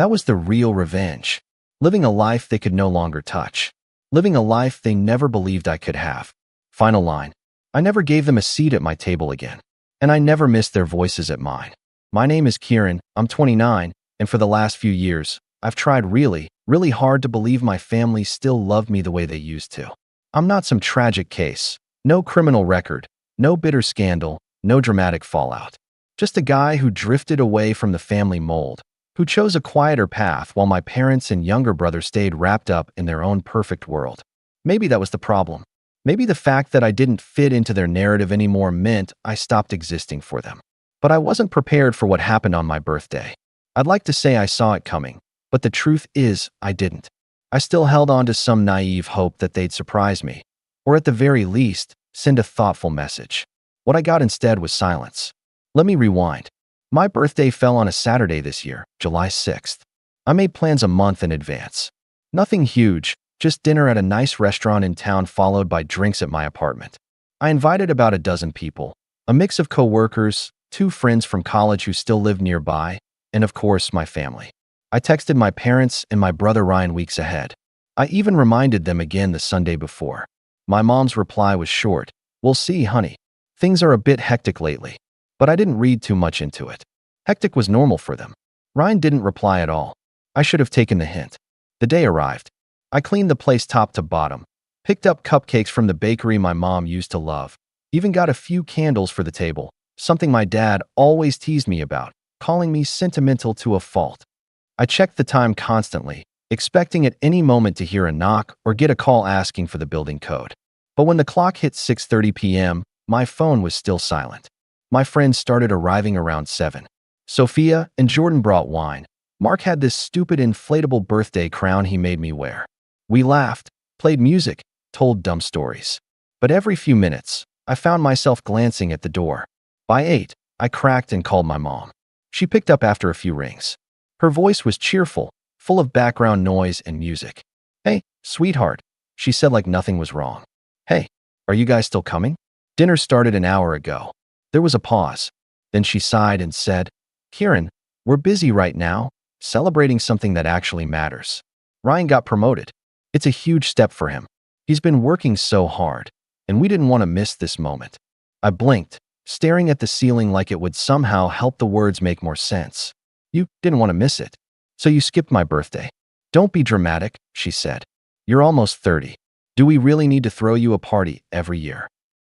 was the real revenge. Living a life they could no longer touch. Living a life they never believed I could have. Final line. I never gave them a seat at my table again. And I never missed their voices at mine. My name is Kieran, I'm 29, and for the last few years, I've tried really, really hard to believe my family still loved me the way they used to. I'm not some tragic case. No criminal record. No bitter scandal. No dramatic fallout. Just a guy who drifted away from the family mold, who chose a quieter path while my parents and younger brother stayed wrapped up in their own perfect world. Maybe that was the problem. Maybe the fact that I didn't fit into their narrative anymore meant I stopped existing for them. But I wasn't prepared for what happened on my birthday. I'd like to say I saw it coming, but the truth is I didn't. I still held on to some naive hope that they'd surprise me, or at the very least, send a thoughtful message. What I got instead was silence. Let me rewind. My birthday fell on a Saturday this year, July 6th. I made plans a month in advance. Nothing huge, just dinner at a nice restaurant in town followed by drinks at my apartment. I invited about a dozen people, a mix of coworkers, 2 friends from college who still lived nearby, and of course, my family. I texted my parents and my brother Ryan weeks ahead. I even reminded them again the Sunday before. My mom's reply was short. "We'll see, honey. Things are a bit hectic lately." But I didn't read too much into it. Hectic was normal for them. Ryan didn't reply at all. I should have taken the hint. The day arrived. I cleaned the place top to bottom, picked up cupcakes from the bakery my mom used to love, even got a few candles for the table, something my dad always teased me about, calling me sentimental to a fault. I checked the time constantly, expecting at any moment to hear a knock or get a call asking for the building code. But when the clock hit 6:30 p.m., my phone was still silent. My friends started arriving around 7. Sophia and Jordan brought wine. Mark had this stupid inflatable birthday crown he made me wear. We laughed, played music, told dumb stories. But every few minutes, I found myself glancing at the door. By 8, I cracked and called my mom. She picked up after a few rings. Her voice was cheerful, full of background noise and music. "Hey, sweetheart," she said like nothing was wrong. "Hey, are you guys still coming? Dinner started an hour ago." There was a pause. Then she sighed and said, "Kieran, we're busy right now, celebrating something that actually matters. Ryan got promoted. It's a huge step for him. He's been working so hard, and we didn't want to miss this moment. I blinked, staring at the ceiling like it would somehow help the words make more sense. You didn't want to miss it, so you skipped my birthday. Don't be dramatic, she said. You're almost 30. Do we really need to throw you a party every year?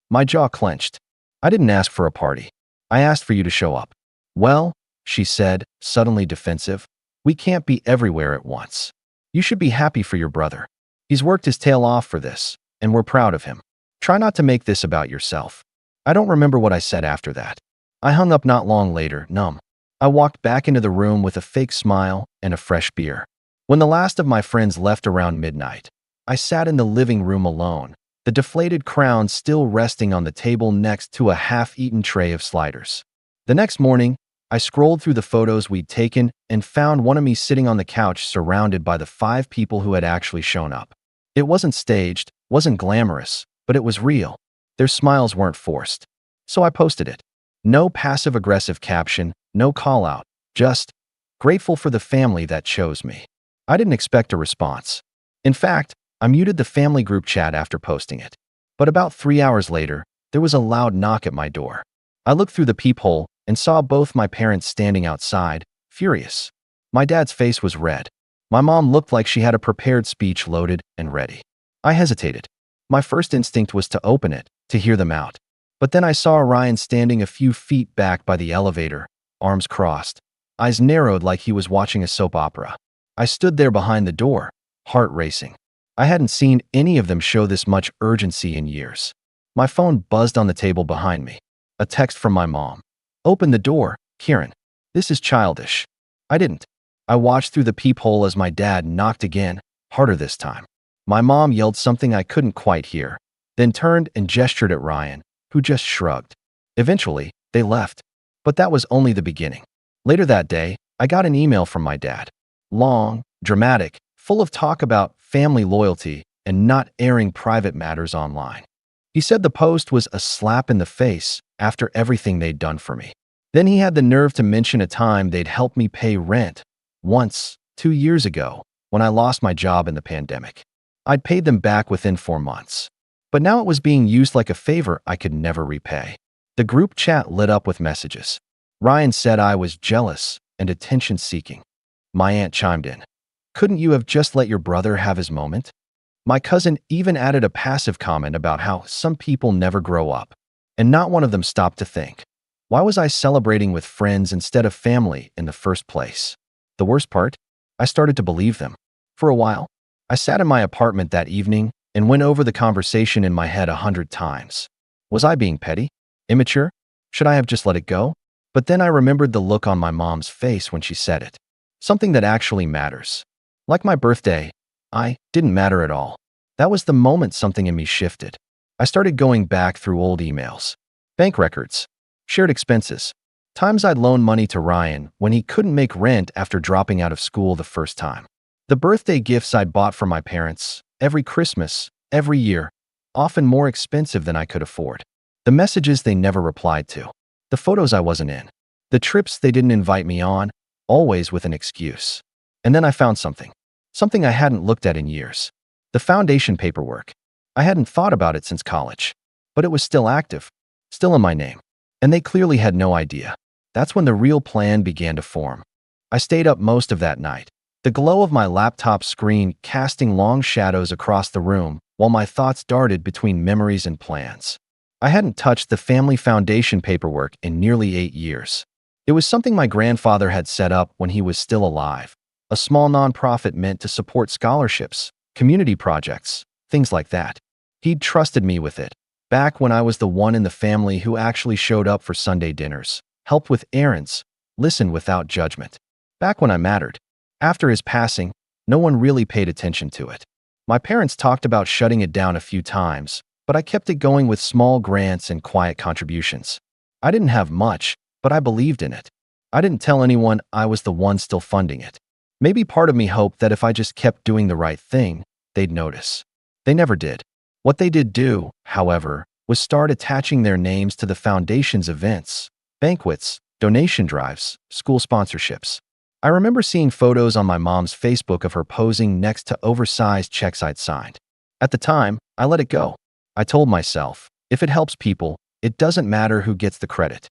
My jaw clenched. I didn't ask for a party. I asked for you to show up. Well, she said, suddenly defensive, we can't be everywhere at once. You should be happy for your brother. He's worked his tail off for this, and we're proud of him. Try not to make this about yourself. I don't remember what I said after that. I hung up not long later, numb. I walked back into the room with a fake smile and a fresh beer. When the last of my friends left around midnight, I sat in the living room alone, the deflated crown still resting on the table next to a half-eaten tray of sliders. The next morning, I scrolled through the photos we'd taken and found one of me sitting on the couch surrounded by the 5 people who had actually shown up. It wasn't staged, wasn't glamorous, but it was real. Their smiles weren't forced. So I posted it. No passive-aggressive caption, no call-out, just grateful for the family that chose me. I didn't expect a response. In fact, I muted the family group chat after posting it. But about 3 hours later, there was a loud knock at my door. I looked through the peephole and saw both my parents standing outside, furious. My dad's face was red. My mom looked like she had a prepared speech loaded and ready. I hesitated. My first instinct was to open it, to hear them out. But then I saw Ryan standing a few feet back by the elevator, arms crossed, eyes narrowed like he was watching a soap opera. I stood there behind the door, heart racing. I hadn't seen any of them show this much urgency in years. My phone buzzed on the table behind me. A text from my mom. Open the door, Kieran. This is childish. I didn't. I watched through the peephole as my dad knocked again, harder this time. My mom yelled something I couldn't quite hear, then turned and gestured at Ryan, who just shrugged. Eventually, they left. But that was only the beginning. Later that day, I got an email from my dad. Long, dramatic, full of talk about family loyalty and not airing private matters online. He said the post was a slap in the face after everything they'd done for me. Then he had the nerve to mention a time they'd helped me pay rent, once, 2 years ago, when I lost my job in the pandemic. I'd paid them back within 4 months. But now it was being used like a favor I could never repay. The group chat lit up with messages. Ryan said I was jealous and attention-seeking. My aunt chimed in. Couldn't you have just let your brother have his moment? My cousin even added a passive comment about how some people never grow up, and not one of them stopped to think. Why was I celebrating with friends instead of family in the first place? The worst part? I started to believe them. For a while, I sat in my apartment that evening and went over the conversation in my head 100 times. Was I being petty? Immature? Should I have just let it go? But then I remembered the look on my mom's face when she said it. Something that actually matters. Like my birthday, I didn't matter at all. That was the moment something in me shifted. I started going back through old emails, bank records, shared expenses, times I'd loaned money to Ryan when he couldn't make rent after dropping out of school the first time. The birthday gifts I'd bought for my parents, every Christmas, every year, often more expensive than I could afford. The messages they never replied to. The photos I wasn't in. The trips they didn't invite me on, always with an excuse. And then I found something. Something I hadn't looked at in years. The foundation paperwork. I hadn't thought about it since college. But it was still active. Still in my name. And they clearly had no idea. That's when the real plan began to form. I stayed up most of that night. The glow of my laptop screen casting long shadows across the room while my thoughts darted between memories and plans. I hadn't touched the family foundation paperwork in nearly 8 years. It was something my grandfather had set up when he was still alive. A small nonprofit meant to support scholarships, community projects, things like that. He'd trusted me with it, back when I was the one in the family who actually showed up for Sunday dinners, helped with errands, listened without judgment. Back when I mattered. After his passing, no one really paid attention to it. My parents talked about shutting it down a few times, but I kept it going with small grants and quiet contributions. I didn't have much, but I believed in it. I didn't tell anyone I was the one still funding it. Maybe part of me hoped that if I just kept doing the right thing, they'd notice. They never did. What they did do, however, was start attaching their names to the foundation's events, banquets, donation drives, school sponsorships. I remember seeing photos on my mom's Facebook of her posing next to oversized checks I'd signed. At the time, I let it go. I told myself, if it helps people, it doesn't matter who gets the credit.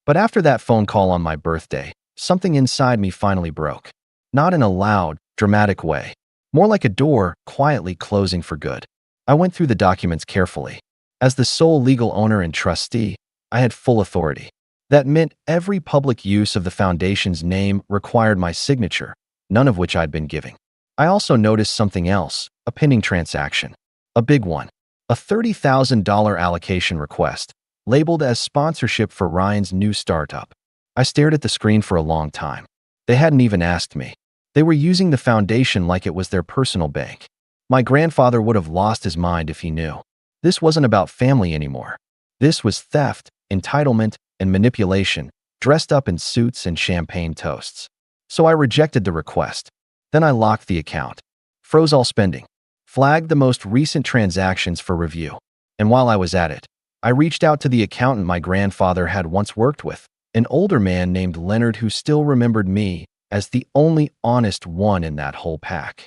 But after that phone call on my birthday, something inside me finally broke. Not in a loud, dramatic way. More like a door quietly closing for good. I went through the documents carefully. As the sole legal owner and trustee, I had full authority. That meant every public use of the foundation's name required my signature, none of which I'd been giving. I also noticed something else, a pending transaction. A big one. A $30,000 allocation request, labeled as sponsorship for Ryan's new startup. I stared at the screen for a long time. They hadn't even asked me. They were using the foundation like it was their personal bank. My grandfather would have lost his mind if he knew. This wasn't about family anymore. This was theft, entitlement, and manipulation, dressed up in suits and champagne toasts. So I rejected the request. Then I locked the account, froze all spending, flagged the most recent transactions for review. And while I was at it, I reached out to the accountant my grandfather had once worked with, an older man named Leonard who still remembered me as the only honest one in that whole pack.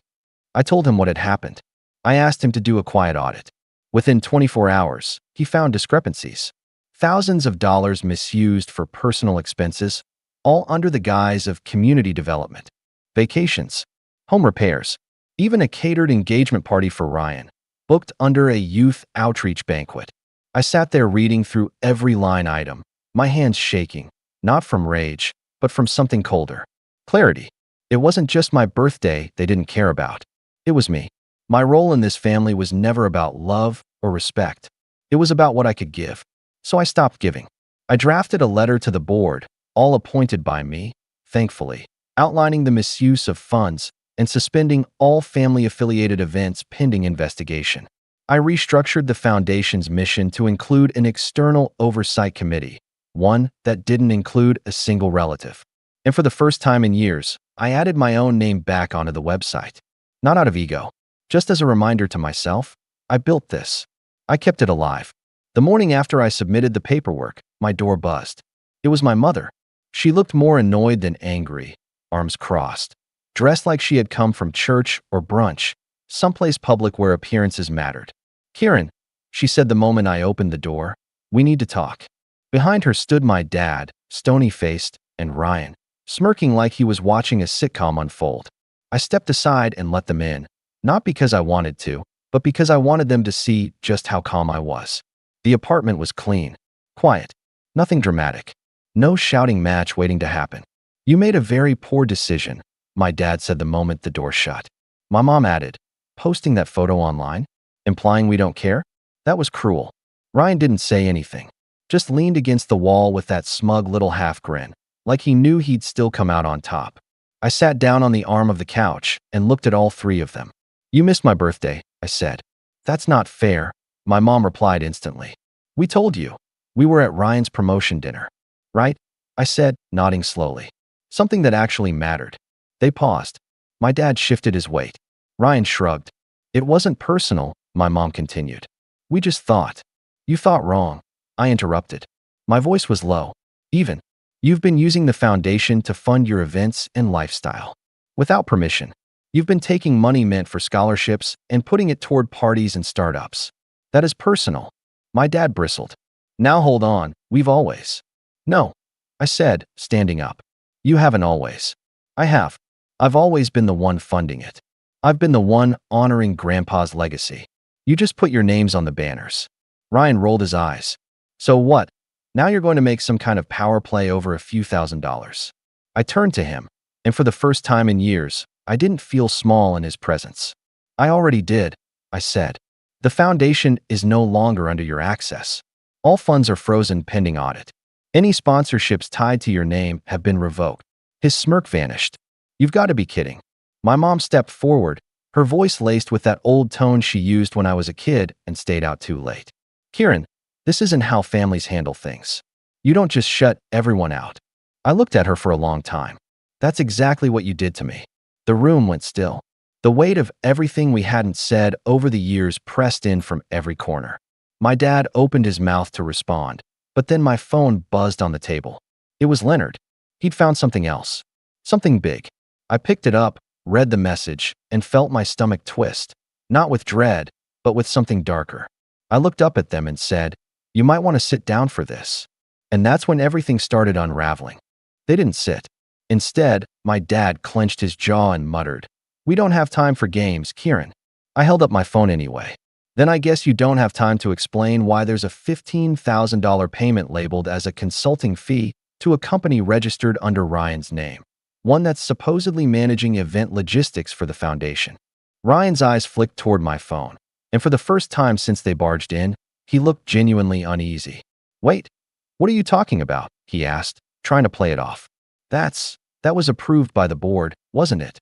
I told him what had happened. I asked him to do a quiet audit. Within 24 hours, he found discrepancies. Thousands of dollars misused for personal expenses, all under the guise of community development, vacations, home repairs, even a catered engagement party for Ryan, booked under a youth outreach banquet. I sat there reading through every line item, my hands shaking, not from rage, but from something colder. Clarity. It wasn't just my birthday they didn't care about. It was me. My role in this family was never about love or respect. It was about what I could give. So I stopped giving. I drafted a letter to the board, all appointed by me, thankfully, outlining the misuse of funds and suspending all family-affiliated events pending investigation. I restructured the foundation's mission to include an external oversight committee, one that didn't include a single relative. And for the first time in years, I added my own name back onto the website. Not out of ego, just as a reminder to myself, I built this. I kept it alive. The morning after I submitted the paperwork, my door buzzed. It was my mother. She looked more annoyed than angry, arms crossed, dressed like she had come from church or brunch, someplace public where appearances mattered. "Kieran," she said the moment I opened the door, "we need to talk." Behind her stood my dad, stony-faced, and Ryan, smirking like he was watching a sitcom unfold. I stepped aside and let them in, not because I wanted to, but because I wanted them to see just how calm I was. The apartment was clean, quiet, nothing dramatic, no shouting match waiting to happen. "You made a very poor decision," my dad said the moment the door shut. My mom added, "Posting that photo online? Implying we don't care?" That was cruel. Ryan didn't say anything, just leaned against the wall with that smug little half grin, like he knew he'd still come out on top. I sat down on the arm of the couch and looked at all three of them. "You missed my birthday," I said. "That's not fair," my mom replied instantly. "We told you. We were at Ryan's promotion dinner." "Right?" I said, nodding slowly. Something that actually mattered. They paused. My dad shifted his weight. Ryan shrugged. "It wasn't personal," my mom continued. "We just thought." "You thought wrong," I interrupted. My voice was low. "Even. You've been using the foundation to fund your events and lifestyle. Without permission. You've been taking money meant for scholarships and putting it toward parties and startups. That is personal." My dad bristled. "Now hold on, we've always." "No," I said, standing up. "You haven't always." "I have. I've always been the one funding it. I've been the one honoring Grandpa's legacy. You just put your names on the banners." Ryan rolled his eyes. "So what? Now you're going to make some kind of power play over a few $1,000s. I turned to him, and for the first time in years, I didn't feel small in his presence. "I already did," I said. "The foundation is no longer under your access. All funds are frozen pending audit. Any sponsorships tied to your name have been revoked." His smirk vanished. "You've got to be kidding." My mom stepped forward, her voice laced with that old tone she used when I was a kid and stayed out too late. "Kieran, this isn't how families handle things. You don't just shut everyone out." I looked at her for a long time. "That's exactly what you did to me." The room went still. The weight of everything we hadn't said over the years pressed in from every corner. My dad opened his mouth to respond, but then my phone buzzed on the table. It was Leonard. He'd found something else. Something big. I picked it up, read the message, and felt my stomach twist. Not with dread, but with something darker. I looked up at them and said, "You might want to sit down for this." And that's when everything started unraveling. They didn't sit. Instead, my dad clenched his jaw and muttered, "We don't have time for games, Kieran." I held up my phone anyway. "Then I guess you don't have time to explain why there's a $15,000 payment labeled as a consulting fee to a company registered under Ryan's name, one that's supposedly managing event logistics for the foundation." Ryan's eyes flicked toward my phone, and for the first time since they barged in, he looked genuinely uneasy. "Wait, what are you talking about?" he asked, trying to play it off. That was approved by the board, wasn't it?"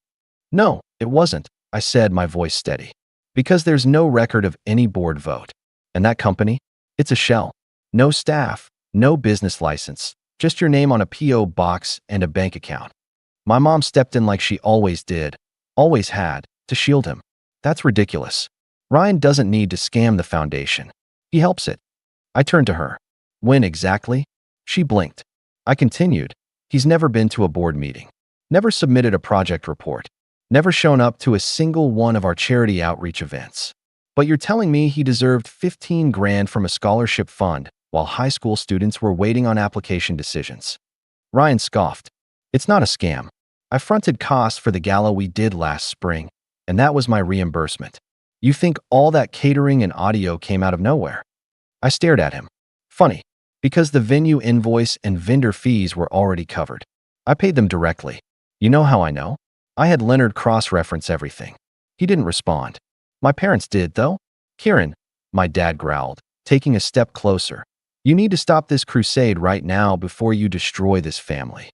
"No, it wasn't," I said, my voice steady. "Because there's no record of any board vote. And that company? It's a shell. No staff, no business license, just your name on a P.O. box and a bank account." My mom stepped in like she always did, always had, to shield him. "That's ridiculous. Ryan doesn't need to scam the foundation. He helps it." I turned to her. "When exactly?" She blinked. I continued. "He's never been to a board meeting, never submitted a project report, never shown up to a single one of our charity outreach events. But you're telling me he deserved 15 grand from a scholarship fund while high school students were waiting on application decisions." Ryan scoffed. "It's not a scam. I fronted costs for the gala we did last spring, and that was my reimbursement. You think all that catering and audio came out of nowhere?" I stared at him. "Funny, because the venue invoice and vendor fees were already covered. I paid them directly. You know how I know? I had Leonard cross-reference everything." He didn't respond. "My parents did, though." "Kieran," my dad growled, taking a step closer, "you need to stop this crusade right now before you destroy this family."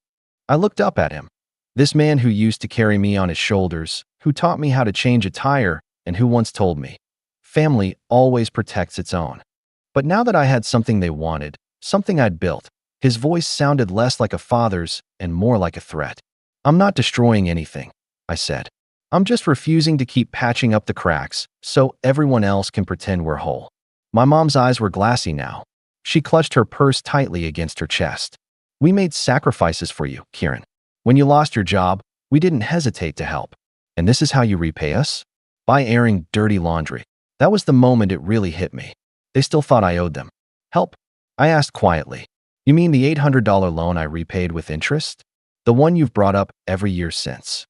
I looked up at him. This man who used to carry me on his shoulders, who taught me how to change a tire, and who once told me, "Family always protects its own." But now that I had something they wanted, something I'd built, his voice sounded less like a father's and more like a threat. "I'm not destroying anything," I said. "I'm just refusing to keep patching up the cracks so everyone else can pretend we're whole." My mom's eyes were glassy now. She clutched her purse tightly against her chest. "We made sacrifices for you, Kieran. When you lost your job, we didn't hesitate to help. And this is how you repay us? By airing dirty laundry." That was the moment it really hit me. They still thought I owed them help. I asked quietly, "You mean the $800 loan I repaid with interest? The one you've brought up every year since?"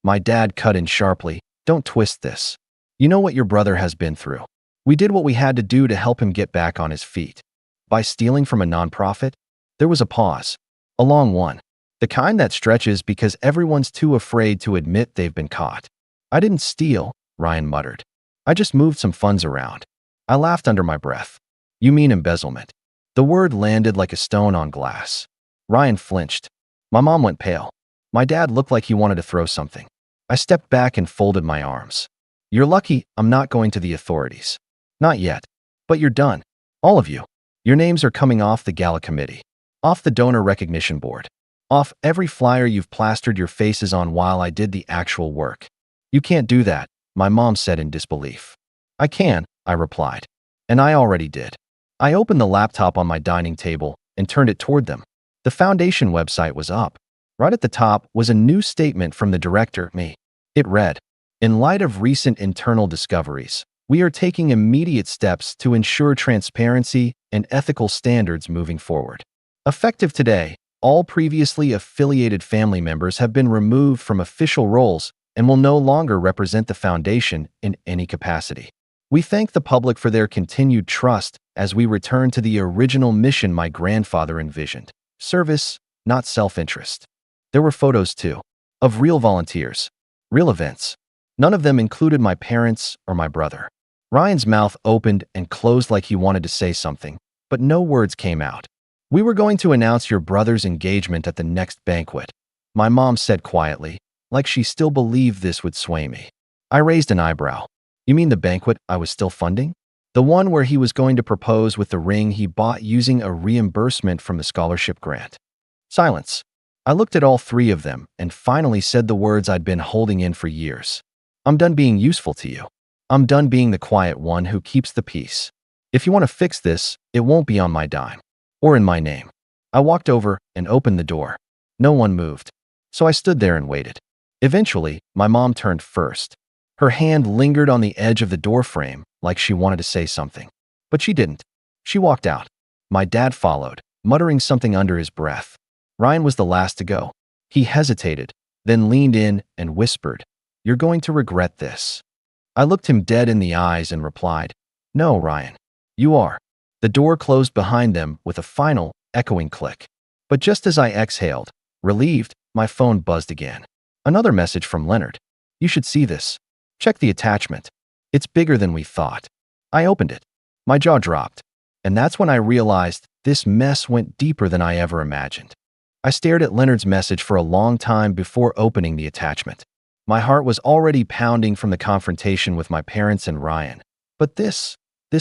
My dad cut in sharply, "Don't twist this. You know what your brother has been through. We did what we had to do to help him get back on his feet. By stealing from a nonprofit?" There was a pause. A long one. The kind that stretches because everyone's too afraid to admit they've been caught. "I didn't steal," Ryan muttered. "I just moved some funds around." I laughed under my breath. "You mean embezzlement?" The word landed like a stone on glass. Ryan flinched. My mom went pale. My dad looked like he wanted to throw something. I stepped back and folded my arms. "You're lucky I'm not going to the authorities." "Not yet. But you're done. All of you. Your names are coming off the gala committee, off the donor recognition board, off every flyer you've plastered your faces on while I did the actual work." "You can't do that," my mom said in disbelief. "I can," I replied. "And I already did." I opened the laptop on my dining table and turned it toward them. The foundation website was up. Right at the top was a new statement from the director, me. It read, "In light of recent internal discoveries, we are taking immediate steps to ensure transparency and ethical standards moving forward. Effective today, all previously affiliated family members have been removed from official roles and will no longer represent the foundation in any capacity. We thank the public for their continued trust as we return to the original mission my grandfather envisioned: service, not self-interest." There were photos, too, of real volunteers, real events. None of them included my parents or my brother. Ryan's mouth opened and closed like he wanted to say something, but no words came out. "We were going to announce your brother's engagement at the next banquet," my mom said quietly, like she still believed this would sway me. I raised an eyebrow. "You mean the banquet I was still funding? The one where he was going to propose with the ring he bought using a reimbursement from the scholarship grant?" Silence. I looked at all three of them and finally said the words I'd been holding in for years. "I'm done being useful to you. I'm done being the quiet one who keeps the peace. If you want to fix this, it won't be on my dime. Or in my name." I walked over and opened the door. No one moved. So I stood there and waited. Eventually, my mom turned first. Her hand lingered on the edge of the doorframe like she wanted to say something. But she didn't. She walked out. My dad followed, muttering something under his breath. Ryan was the last to go. He hesitated, then leaned in and whispered, "You're going to regret this." I looked him dead in the eyes and replied, "No, Ryan. You are." The door closed behind them with a final, echoing click. But just as I exhaled, relieved, my phone buzzed again. Another message from Leonard. "You should see this. Check the attachment. It's bigger than we thought." I opened it. My jaw dropped. And that's when I realized this mess went deeper than I ever imagined. I stared at Leonard's message for a long time before opening the attachment. My heart was already pounding from the confrontation with my parents and Ryan. But this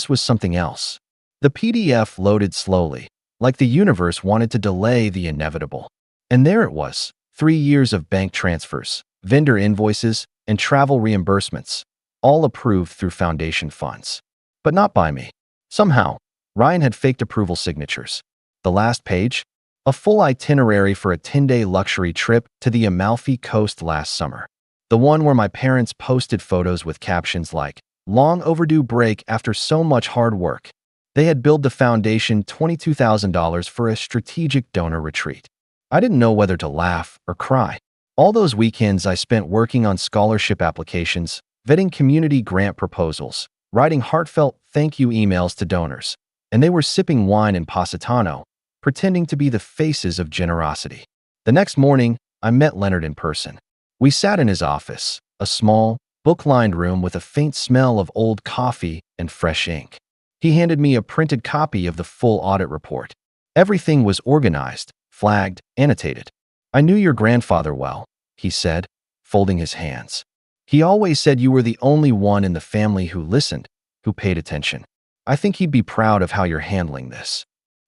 was something else. The PDF loaded slowly, like the universe wanted to delay the inevitable. And there it was, 3 years of bank transfers, vendor invoices, and travel reimbursements, all approved through foundation funds. But not by me. Somehow, Ryan had faked approval signatures. The last page? A full itinerary for a 10-day luxury trip to the Amalfi Coast last summer. The one where my parents posted photos with captions like, "Long overdue break after so much hard work." They had billed the foundation $22,000 for a strategic donor retreat. I didn't know whether to laugh or cry. All those weekends I spent working on scholarship applications, vetting community grant proposals, writing heartfelt thank you emails to donors, and they were sipping wine in Positano, pretending to be the faces of generosity. The next morning, I met Leonard in person. We sat in his office, a small, book-lined room with a faint smell of old coffee and fresh ink. He handed me a printed copy of the full audit report. Everything was organized, flagged, annotated. "I knew your grandfather well," he said, folding his hands. "He always said you were the only one in the family who listened, who paid attention. I think he'd be proud of how you're handling this."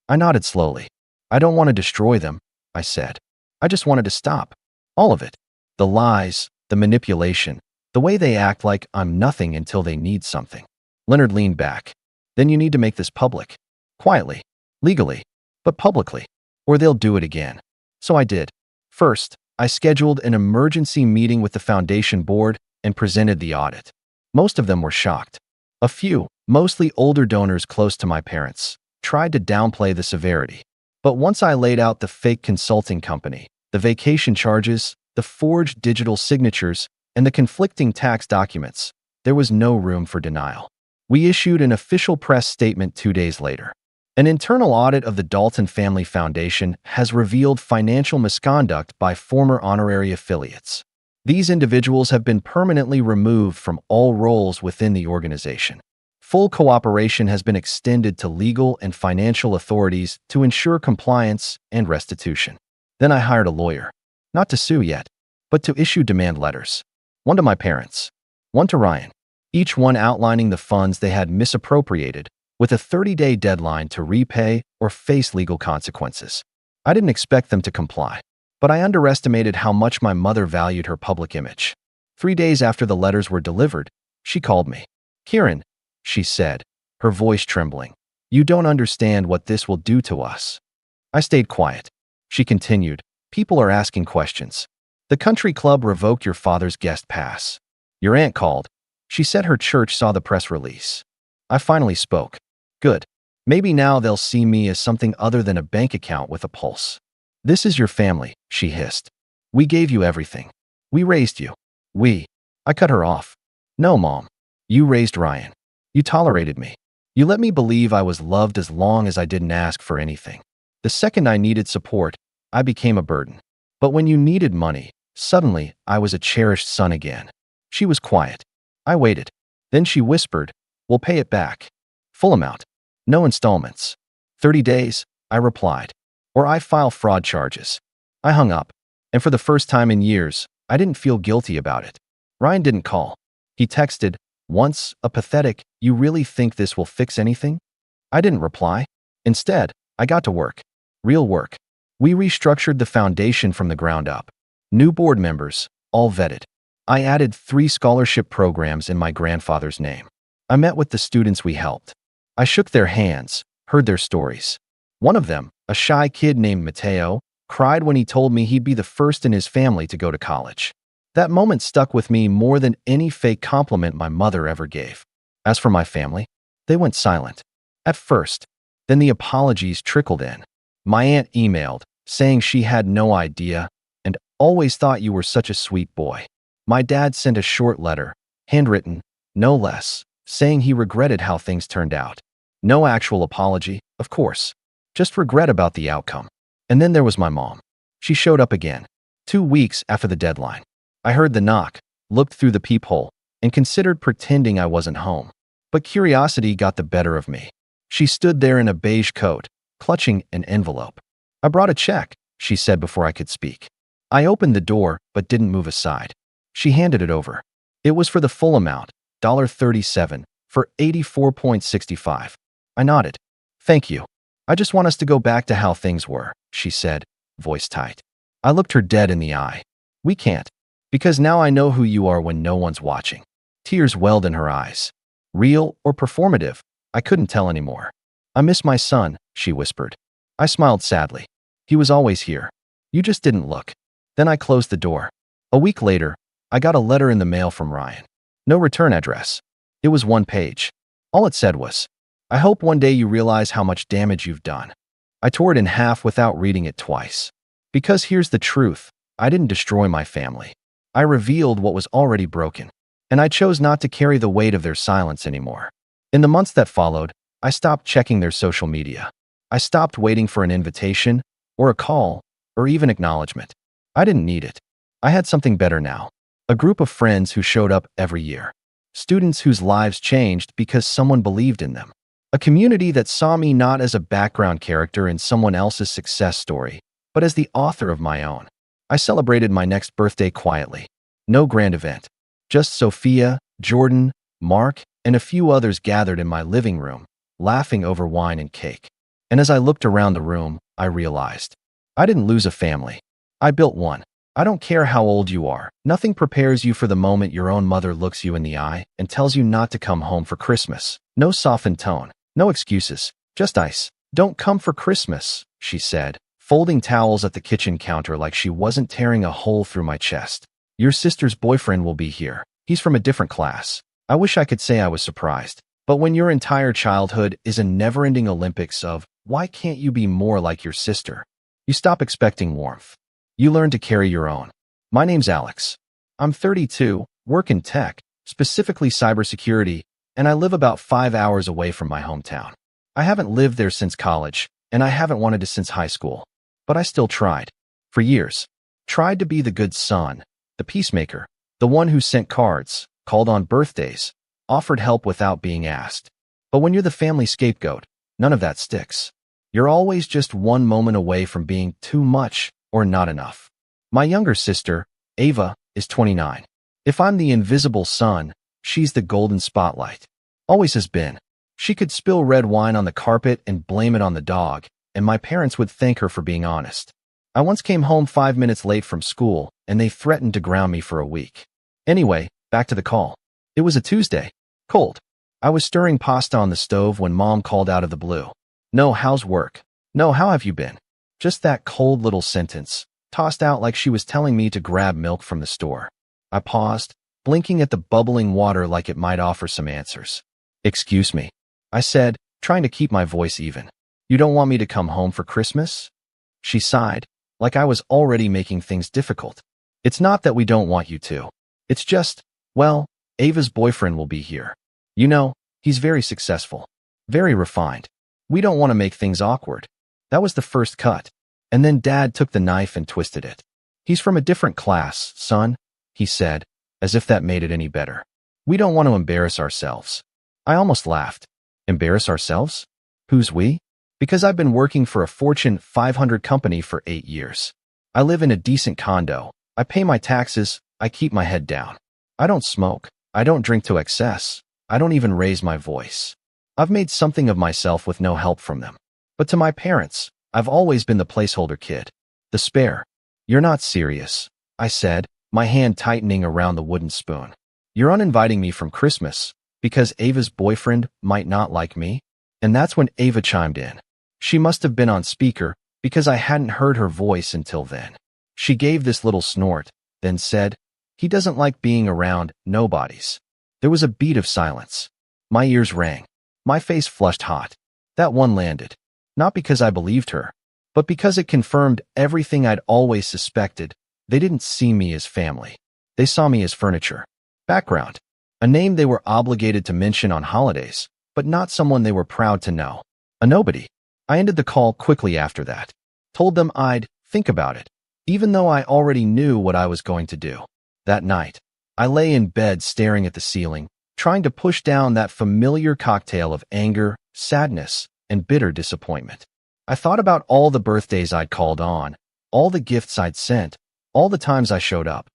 I nodded slowly. "I don't want to destroy them," I said. "I just wanted to stop. All of it. The lies, the manipulation, the way they act like I'm nothing until they need something." Leonard leaned back. "Then you need to make this public. Quietly, legally, but publicly. Or they'll do it again." So I did. First, I scheduled an emergency meeting with the foundation board and presented the audit. Most of them were shocked. A few, mostly older donors close to my parents, tried to downplay the severity. But once I laid out the fake consulting company, the vacation charges, the forged digital signatures, and the conflicting tax documents, there was no room for denial. We issued an official press statement 2 days later. An internal audit of the Dalton Family Foundation has revealed financial misconduct by former honorary affiliates. These individuals have been permanently removed from all roles within the organization. Full cooperation has been extended to legal and financial authorities to ensure compliance and restitution. Then I hired a lawyer, not to sue yet, but to issue demand letters. One to my parents, one to Ryan, each one outlining the funds they had misappropriated, with a 30-day deadline to repay or face legal consequences. I didn't expect them to comply, but I underestimated how much my mother valued her public image. 3 days after the letters were delivered, she called me. "Kieran," she said, her voice trembling, "you don't understand what this will do to us." I stayed quiet. She continued, "People are asking questions. The country club revoked your father's guest pass. Your aunt called. She said her church saw the press release." I finally spoke. "Good. Maybe now they'll see me as something other than a bank account with a pulse." "This is your family," she hissed. "We gave you everything. We raised you." I cut her off. "No, Mom. You raised Ryan. You tolerated me. You let me believe I was loved as long as I didn't ask for anything. The second I needed support, I became a burden. But when you needed money, suddenly I was a cherished son again." She was quiet. I waited. Then she whispered, "We'll pay it back. Full amount. No installments." 30 days, I replied. "Or I file fraud charges." I hung up. And for the first time in years, I didn't feel guilty about it. Ryan didn't call. He texted, once, a pathetic, "You really think this will fix anything?" I didn't reply. Instead, I got to work. Real work. We restructured the foundation from the ground up. New board members, all vetted. I added 3 scholarship programs in my grandfather's name. I met with the students we helped. I shook their hands, heard their stories. One of them, a shy kid named Mateo, cried when he told me he'd be the first in his family to go to college. That moment stuck with me more than any fake compliment my mother ever gave. As for my family, they went silent. At first, then the apologies trickled in. My aunt emailed, saying she had no idea and always thought you were such a sweet boy. My dad sent a short letter, handwritten, no less, saying he regretted how things turned out. No actual apology, of course, just regret about the outcome. And then there was my mom. She showed up again, 2 weeks after the deadline. I heard the knock, looked through the peephole, and considered pretending I wasn't home. But curiosity got the better of me. She stood there in a beige coat, clutching an envelope. "I brought a check," she said before I could speak. I opened the door but didn't move aside. She handed it over. It was for the full amount, $37, for 84.65. I nodded. "Thank you. I just want us to go back to how things were," she said, voice tight. I looked her dead in the eye. "We can't, because now I know who you are when no one's watching." Tears welled in her eyes. Real or performative, I couldn't tell anymore. "I miss my son," she whispered. I smiled sadly. "He was always here. You just didn't look." Then I closed the door. A week later, I got a letter in the mail from Ryan. No return address. It was 1 page. All it said was, "I hope one day you realize how much damage you've done." I tore it in half without reading it twice. Because here's the truth, I didn't destroy my family. I revealed what was already broken, and I chose not to carry the weight of their silence anymore. In the months that followed, I stopped checking their social media. I stopped waiting for an invitation, or a call, or even acknowledgement. I didn't need it. I had something better now. A group of friends who showed up every year. Students whose lives changed because someone believed in them. A community that saw me not as a background character in someone else's success story, but as the author of my own. I celebrated my next birthday quietly. No grand event. Just Sophia, Jordan, Mark, and a few others gathered in my living room, laughing over wine and cake. And as I looked around the room, I realized I didn't lose a family. I built one. I don't care how old you are. Nothing prepares you for the moment your own mother looks you in the eye and tells you not to come home for Christmas. No softened tone. No excuses. Just ice. "Don't come for Christmas," she said, folding towels at the kitchen counter like she wasn't tearing a hole through my chest. "Your sister's boyfriend will be here. He's from a different class." I wish I could say I was surprised. But when your entire childhood is a never-ending Olympics of, why can't you be more like your sister? You stop expecting warmth. You learn to carry your own. My name's Alex. I'm 32, work in tech, specifically cybersecurity, and I live about 5 hours away from my hometown. I haven't lived there since college, and I haven't wanted to since high school. But I still tried. For years. Tried to be the good son, the peacemaker, the one who sent cards, called on birthdays, offered help without being asked. But when you're the family scapegoat, none of that sticks. You're always just one moment away from being too much or not enough. My younger sister, Ava, is 29. If I'm the invisible sun, she's the golden spotlight. Always has been. She could spill red wine on the carpet and blame it on the dog, and my parents would thank her for being honest. I once came home 5 minutes late from school, and they threatened to ground me for a week. Anyway, back to the call. It was a Tuesday. Cold. I was stirring pasta on the stove when Mom called out of the blue. "No, how's work? No, how have you been?" Just that cold little sentence, tossed out like she was telling me to grab milk from the store. I paused, blinking at the bubbling water like it might offer some answers. "Excuse me," I said, trying to keep my voice even. "You don't want me to come home for Christmas?" She sighed, like I was already making things difficult. "It's not that we don't want you to. It's just, well, Ava's boyfriend will be here. You know, he's very successful. Very refined. We don't want to make things awkward." That was the first cut. And then Dad took the knife and twisted it. "He's from a different class, son," he said, as if that made it any better. "We don't want to embarrass ourselves." I almost laughed. Embarrass ourselves? Who's we? Because I've been working for a Fortune 500 company for 8 years. I live in a decent condo. I pay my taxes. I keep my head down. I don't smoke. I don't drink to excess. I don't even raise my voice. I've made something of myself with no help from them. But to my parents, I've always been the placeholder kid. The spare. "You're not serious," I said, my hand tightening around the wooden spoon. "You're uninviting me from Christmas because Ava's boyfriend might not like me?" And that's when Ava chimed in. She must have been on speaker because I hadn't heard her voice until then. She gave this little snort, then said, He doesn't like being around nobodies. There was a beat of silence. My ears rang. My face flushed hot. That one landed. Not because I believed her, but because it confirmed everything I'd always suspected. They didn't see me as family. They saw me as furniture. Background. A name they were obligated to mention on holidays, but not someone they were proud to know. A nobody. I ended the call quickly after that. Told them I'd think about it, even though I already knew what I was going to do. That night, I lay in bed staring at the ceiling, trying to push down that familiar cocktail of anger, sadness, and bitter disappointment. I thought about all the birthdays I'd called on, all the gifts I'd sent, all the times I showed up,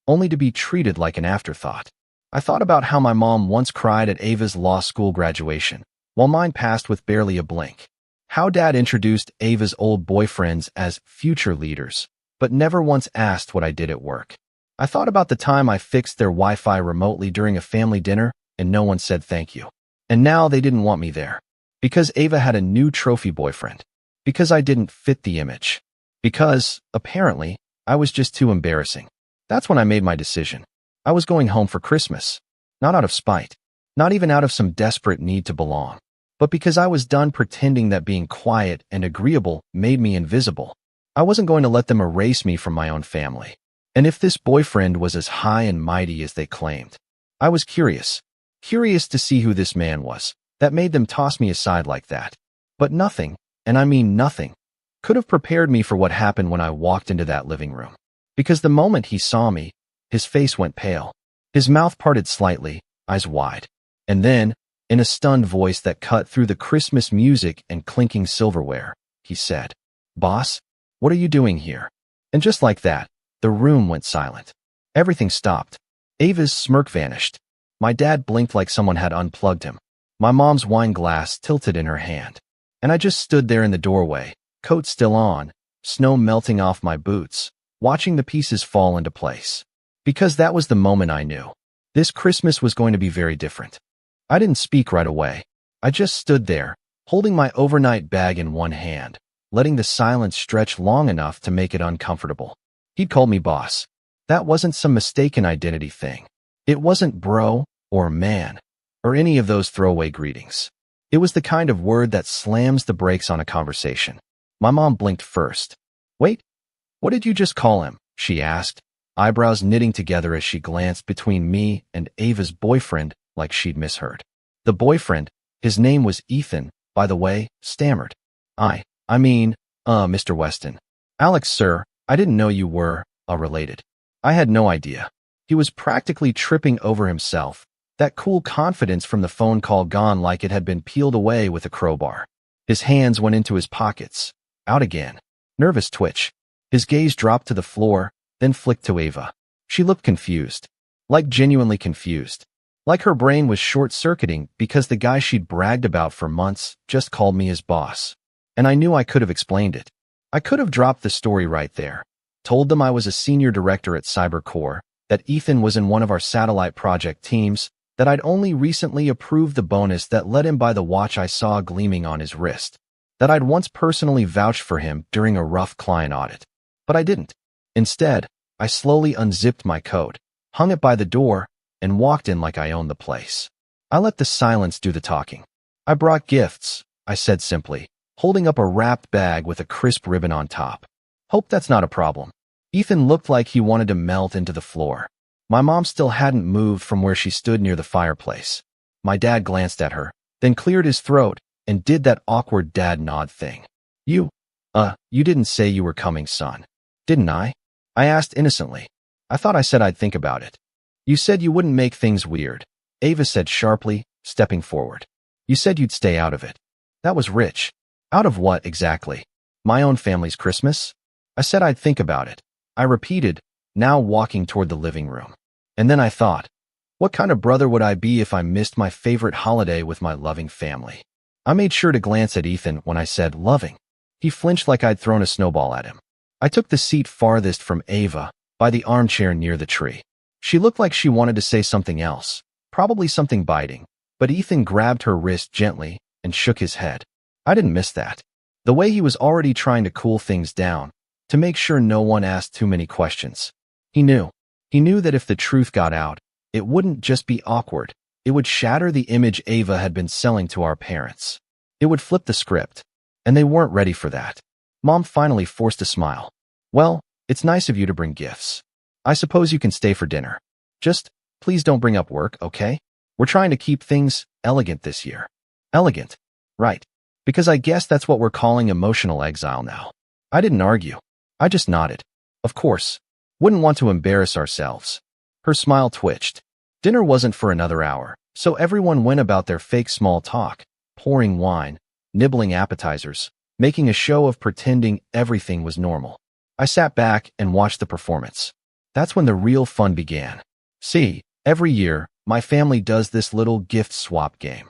only to be treated like an afterthought. I thought about how my mom once cried at Ava's law school graduation, while mine passed with barely a blink. How Dad introduced Ava's old boyfriends as future leaders, but never once asked what I did at work. I thought about the time I fixed their Wi-Fi remotely during a family dinner and no one said thank you. And now they didn't want me there. Because Ava had a new trophy boyfriend. Because I didn't fit the image. Because, apparently, I was just too embarrassing. That's when I made my decision. I was going home for Christmas. Not out of spite. Not even out of some desperate need to belong. But because I was done pretending that being quiet and agreeable made me invisible. I wasn't going to let them erase me from my own family. And if this boyfriend was as high and mighty as they claimed, I was curious. Curious to see who this man was that made them toss me aside like that. But nothing, and I mean nothing, could have prepared me for what happened when I walked into that living room. Because the moment he saw me, his face went pale. His mouth parted slightly, eyes wide. And then, in a stunned voice that cut through the Christmas music and clinking silverware, he said, "Boss, what are you doing here?" And just like that, the room went silent. Everything stopped. Ava's smirk vanished. My dad blinked like someone had unplugged him. My mom's wine glass tilted in her hand. And I just stood there in the doorway, coat still on, snow melting off my boots, watching the pieces fall into place. Because that was the moment I knew. This Christmas was going to be very different. I didn't speak right away. I just stood there, holding my overnight bag in one hand, letting the silence stretch long enough to make it uncomfortable. He'd called me boss. That wasn't some mistaken identity thing. It wasn't bro or man or any of those throwaway greetings. It was the kind of word that slams the brakes on a conversation. My mom blinked first. "Wait, what did you just call him?" she asked, eyebrows knitting together as she glanced between me and Ava's boyfriend like she'd misheard. The boyfriend, his name was Ethan, by the way, stammered. I mean, Mr. Weston. "Alex, sir, I didn't know you were, related." I had no idea. He was practically tripping over himself, that cool confidence from the phone call gone like it had been peeled away with a crowbar. His hands went into his pockets, out again. Nervous twitch. His gaze dropped to the floor, then flicked to Ava. She looked confused. Like genuinely confused. Like her brain was short-circuiting because the guy she'd bragged about for months just called me his boss. And I knew I could have explained it. I could have dropped the story right there. Told them I was a senior director at CyberCore, that Ethan was in one of our satellite project teams, that I'd only recently approved the bonus that let him buy the watch I saw gleaming on his wrist, that I'd once personally vouched for him during a rough client audit. But I didn't. Instead, I slowly unzipped my coat, hung it by the door, and walked in like I owned the place. I let the silence do the talking. "I brought gifts," I said simply, holding up a wrapped bag with a crisp ribbon on top. "Hope that's not a problem." Ethan looked like he wanted to melt into the floor. My mom still hadn't moved from where she stood near the fireplace. My dad glanced at her, then cleared his throat and did that awkward dad nod thing. You didn't say you were coming, son. Didn't I?" I asked innocently. "I thought I said I'd think about it." "You said you wouldn't make things weird," Ava said sharply, stepping forward. "You said you'd stay out of it." That was rich. Out of what, exactly? My own family's Christmas? I said I'd think about it. I repeated, now walking toward the living room. And then I thought, what kind of brother would I be if I missed my favorite holiday with my loving family? I made sure to glance at Ethan when I said loving. He flinched like I'd thrown a snowball at him. I took the seat farthest from Ava, by the armchair near the tree. She looked like she wanted to say something else, probably something biting, but Ethan grabbed her wrist gently and shook his head. I didn't miss that. The way he was already trying to cool things down, to make sure no one asked too many questions. He knew. He knew that if the truth got out, it wouldn't just be awkward. It would shatter the image Ava had been selling to our parents. It would flip the script, and they weren't ready for that. Mom finally forced a smile. Well, it's nice of you to bring gifts. I suppose you can stay for dinner. Just, please don't bring up work, okay? We're trying to keep things elegant this year. Elegant. Right. Because I guess that's what we're calling emotional exile now. I didn't argue. I just nodded. Of course. Wouldn't want to embarrass ourselves. Her smile twitched. Dinner wasn't for another hour, so everyone went about their fake small talk, pouring wine, nibbling appetizers, making a show of pretending everything was normal. I sat back and watched the performance. That's when the real fun began. See, every year, my family does this little gift swap game.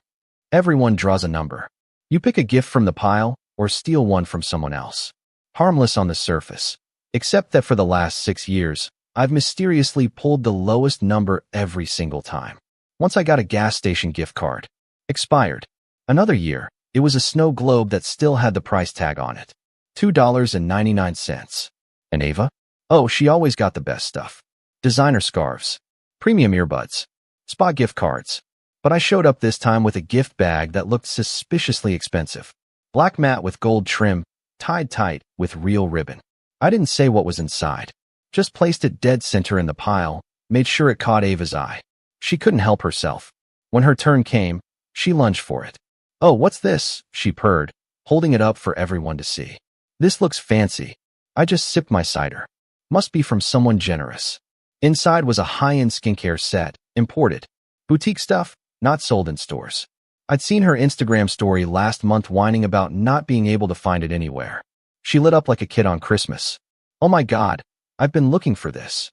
Everyone draws a number. You pick a gift from the pile or steal one from someone else. Harmless on the surface, except that for the last 6 years, I've mysteriously pulled the lowest number every single time. Once I got a gas station gift card. Expired. Another year, it was a snow globe that still had the price tag on it. $2.99. And Ava? Oh, she always got the best stuff. Designer scarves. Premium earbuds. Spa gift cards. But I showed up this time with a gift bag that looked suspiciously expensive. Black mat with gold trim, tied tight with real ribbon. I didn't say what was inside. Just placed it dead center in the pile, made sure it caught Ava's eye. She couldn't help herself. When her turn came, she lunged for it. Oh, what's this? She purred, holding it up for everyone to see. This looks fancy. I just sipped my cider. Must be from someone generous. Inside was a high-end skincare set, imported. Boutique stuff, not sold in stores. I'd seen her Instagram story last month whining about not being able to find it anywhere. She lit up like a kid on Christmas. Oh my God, I've been looking for this.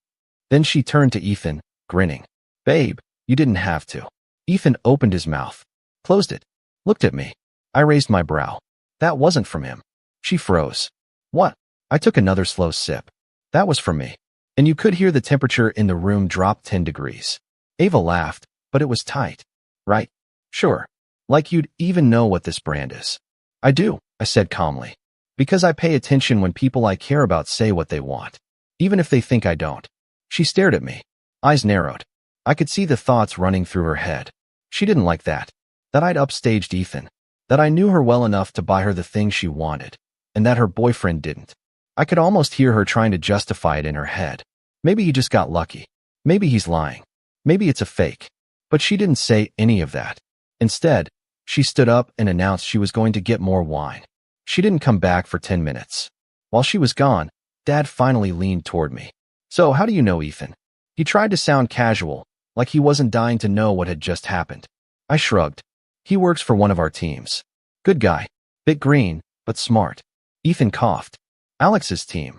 Then she turned to Ethan, grinning. Babe, you didn't have to. Ethan opened his mouth, closed it, looked at me. I raised my brow. That wasn't from him. She froze. What? I took another slow sip. That was from me. And you could hear the temperature in the room drop 10 degrees. Ava laughed, but it was tight. Right? Sure. Like you'd even know what this brand is. I do, I said calmly. Because I pay attention when people I care about say what they want. Even if they think I don't. She stared at me. Eyes narrowed. I could see the thoughts running through her head. She didn't like that. That I'd upstaged Ethan. That I knew her well enough to buy her the things she wanted. And that her boyfriend didn't. I could almost hear her trying to justify it in her head. Maybe he just got lucky. Maybe he's lying. Maybe it's a fake. But she didn't say any of that. Instead, she stood up and announced she was going to get more wine. She didn't come back for 10 minutes. While she was gone, Dad finally leaned toward me. So how do you know Ethan? He tried to sound casual, like he wasn't dying to know what had just happened. I shrugged. He works for one of our teams. Good guy. Bit green, but smart. Ethan coughed. Alex's team.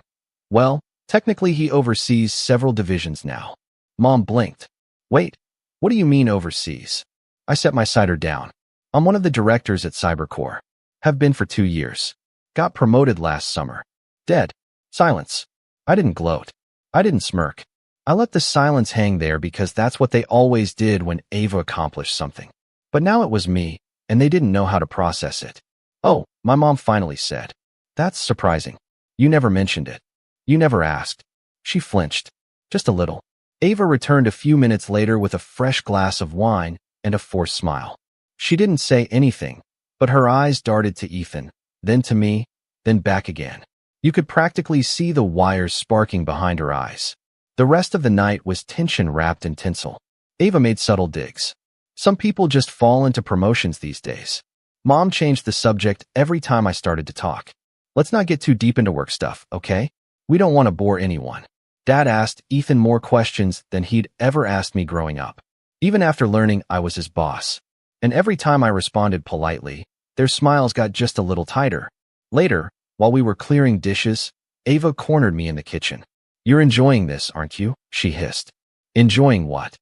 Well, technically he oversees several divisions now. Mom blinked. Wait, what do you mean overseas? I set my cider down. I'm one of the directors at Cybercore. Have been for 2 years. Got promoted last summer. Dead. Silence. I didn't gloat. I didn't smirk. I let the silence hang there because that's what they always did when Ava accomplished something. But now it was me, and they didn't know how to process it. Oh, my mom finally said. That's surprising. You never mentioned it. You never asked. She flinched. Just a little. Ava returned a few minutes later with a fresh glass of wine and a forced smile. She didn't say anything, but her eyes darted to Ethan, then to me, then back again. You could practically see the wires sparking behind her eyes. The rest of the night was tension wrapped in tinsel. Ava made subtle digs. Some people just fall into promotions these days. Mom changed the subject every time I started to talk. Let's not get too deep into work stuff, okay? We don't want to bore anyone. Dad asked Ethan more questions than he'd ever asked me growing up, even after learning I was his boss. And every time I responded politely, their smiles got just a little tighter. Later, while we were clearing dishes, Ava cornered me in the kitchen. You're enjoying this, aren't you? She hissed. Enjoying what?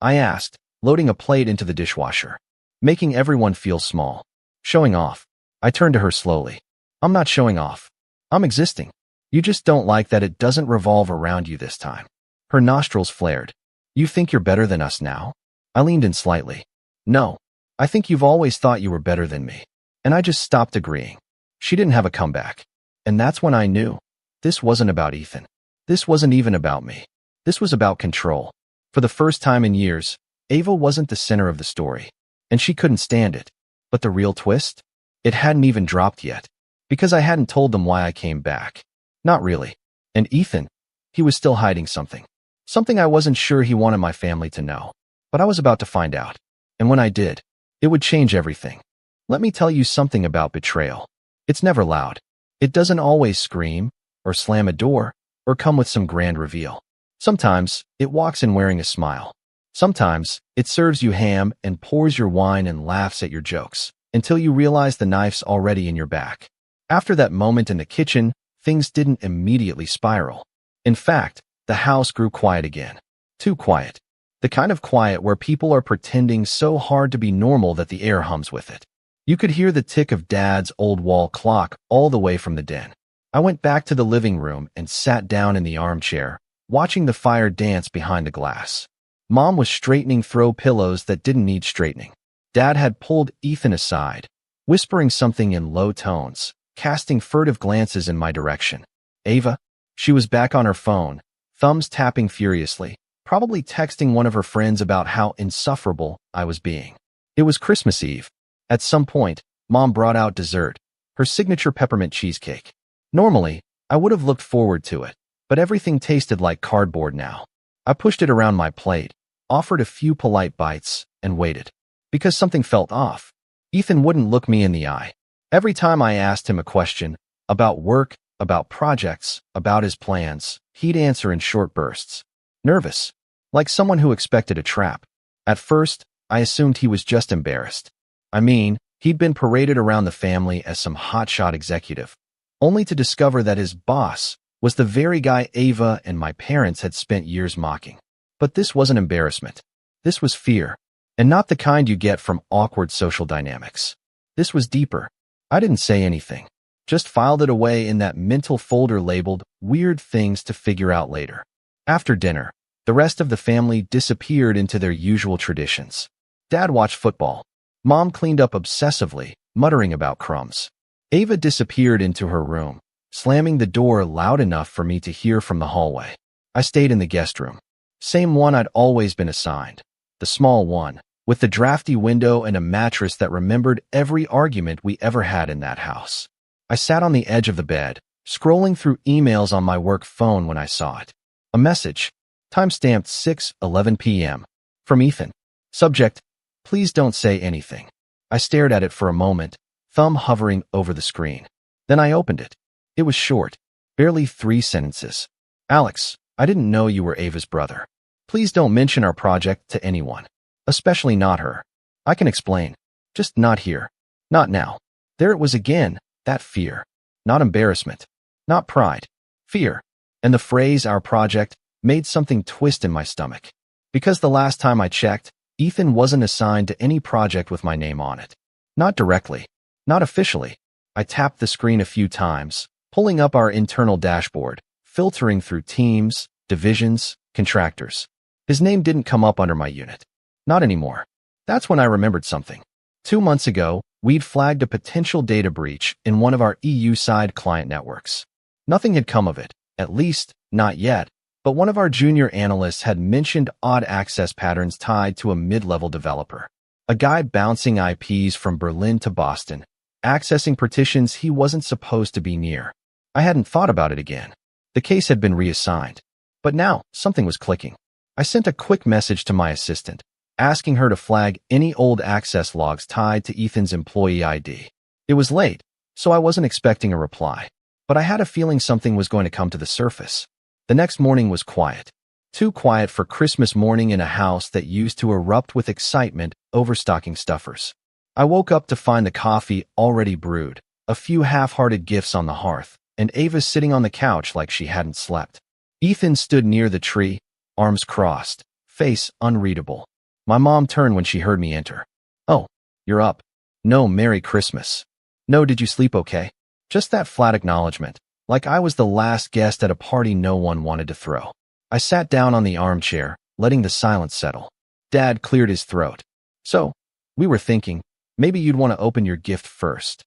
I asked, loading a plate into the dishwasher. Making everyone feel small. Showing off. I turned to her slowly. I'm not showing off. I'm existing. You just don't like that it doesn't revolve around you this time. Her nostrils flared. You think you're better than us now? I leaned in slightly. No. I think you've always thought you were better than me. And I just stopped agreeing. She didn't have a comeback. And that's when I knew. This wasn't about Ethan. This wasn't even about me. This was about control. For the first time in years, Ava wasn't the center of the story, and she couldn't stand it. But the real twist? It hadn't even dropped yet, because I hadn't told them why I came back. Not really. And Ethan? He was still hiding something. Something I wasn't sure he wanted my family to know. But I was about to find out. And when I did, it would change everything. Let me tell you something about betrayal. It's never loud. It doesn't always scream, or slam a door, or come with some grand reveal. Sometimes, it walks in wearing a smile. Sometimes, it serves you ham and pours your wine and laughs at your jokes, until you realize the knife's already in your back. After that moment in the kitchen, things didn't immediately spiral. In fact, the house grew quiet again. Too quiet. The kind of quiet where people are pretending so hard to be normal that the air hums with it. You could hear the tick of Dad's old wall clock all the way from the den. I went back to the living room and sat down in the armchair, watching the fire dance behind the glass. Mom was straightening throw pillows that didn't need straightening. Dad had pulled Ethan aside, whispering something in low tones, casting furtive glances in my direction. Ava? She was back on her phone, thumbs tapping furiously, probably texting one of her friends about how insufferable I was being. It was Christmas Eve. At some point, Mom brought out dessert, her signature peppermint cheesecake. Normally, I would have looked forward to it, but everything tasted like cardboard now. I pushed it around my plate, offered a few polite bites, and waited. Because something felt off. Ethan wouldn't look me in the eye. Every time I asked him a question, about work, about projects, about his plans, he'd answer in short bursts. Nervous. Like someone who expected a trap. At first, I assumed he was just embarrassed. I mean, he'd been paraded around the family as some hotshot executive, only to discover that his boss was the very guy Ava and my parents had spent years mocking. But this wasn't embarrassment. This was fear, and not the kind you get from awkward social dynamics. This was deeper. I didn't say anything, just filed it away in that mental folder labeled weird things to figure out later. After dinner, the rest of the family disappeared into their usual traditions. Dad watched football. Mom cleaned up obsessively, muttering about crumbs. Ava disappeared into her room, slamming the door loud enough for me to hear from the hallway. I stayed in the guest room. Same one I'd always been assigned. The small one, with the drafty window and a mattress that remembered every argument we ever had in that house. I sat on the edge of the bed, scrolling through emails on my work phone when I saw it. A message, timestamped 6:11 p.m., from Ethan. Subject, please don't say anything. I stared at it for a moment, thumb hovering over the screen. Then I opened it. It was short, barely 3 sentences. Alex, I didn't know you were Ava's brother. Please don't mention our project to anyone, especially not her. I can explain. Just not here. Not now. There it was again, that fear. Not embarrassment. Not pride. Fear. And the phrase our project made something twist in my stomach. Because the last time I checked, Ethan wasn't assigned to any project with my name on it. Not directly. Not officially. I tapped the screen a few times, pulling up our internal dashboard, filtering through teams, divisions, contractors. His name didn't come up under my unit. Not anymore. That's when I remembered something. 2 months ago, we'd flagged a potential data breach in one of our EU-side client networks. Nothing had come of it, at least, not yet, but one of our junior analysts had mentioned odd access patterns tied to a mid-level developer. A guy bouncing IPs from Berlin to Boston, accessing partitions he wasn't supposed to be near. I hadn't thought about it again. The case had been reassigned. But now, something was clicking. I sent a quick message to my assistant, asking her to flag any old access logs tied to Ethan's employee ID. It was late, so I wasn't expecting a reply. But I had a feeling something was going to come to the surface. The next morning was quiet. Too quiet for Christmas morning in a house that used to erupt with excitement over stocking stuffers. I woke up to find the coffee already brewed, a few half-hearted gifts on the hearth, and Ava sitting on the couch like she hadn't slept. Ethan stood near the tree, arms crossed, face unreadable. My mom turned when she heard me enter. Oh, you're up. No, Merry Christmas. No, did you sleep okay? Just that flat acknowledgement, like I was the last guest at a party no one wanted to throw. I sat down on the armchair, letting the silence settle. Dad cleared his throat. So, we were thinking, maybe you'd want to open your gift first.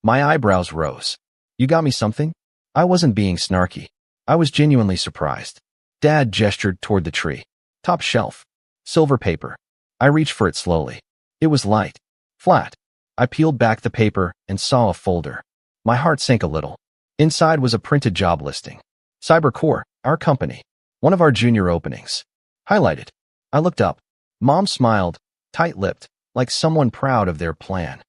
My eyebrows rose. You got me something? I wasn't being snarky. I was genuinely surprised. Dad gestured toward the tree. Top shelf. Silver paper. I reached for it slowly. It was light. Flat. I peeled back the paper and saw a folder. My heart sank a little. Inside was a printed job listing. Cybercore, our company. One of our junior openings. Highlighted. I looked up. Mom smiled, tight-lipped, like someone proud of their plan.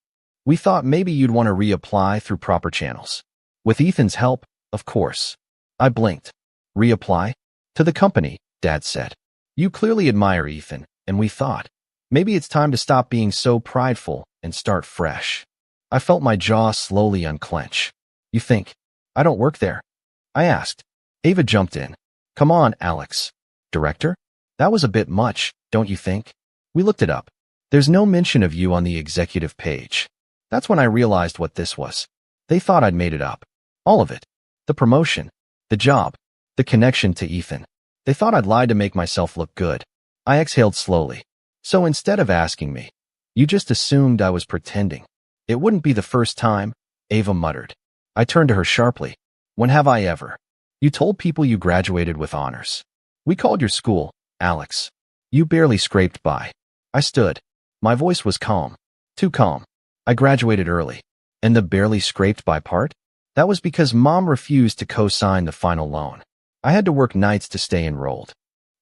We thought maybe you'd want to reapply through proper channels. With Ethan's help, of course. I blinked. Reapply? To the company, Dad said. You clearly admire Ethan, and we thought, maybe it's time to stop being so prideful and start fresh. I felt my jaw slowly unclench. You think I don't work there? I asked. Ava jumped in. Come on, Alex. Director? That was a bit much, don't you think? We looked it up. There's no mention of you on the executive page. That's when I realized what this was. They thought I'd made it up. All of it. The promotion. The job. The connection to Ethan. They thought I'd lied to make myself look good. I exhaled slowly. So instead of asking me, you just assumed I was pretending. It wouldn't be the first time, Ava muttered. I turned to her sharply. When have I ever? You told people you graduated with honors. We called your school, Alex. You barely scraped by. I stood. My voice was calm. Too calm. I graduated early. And the barely scraped by part? That was because Mom refused to co-sign the final loan. I had to work nights to stay enrolled.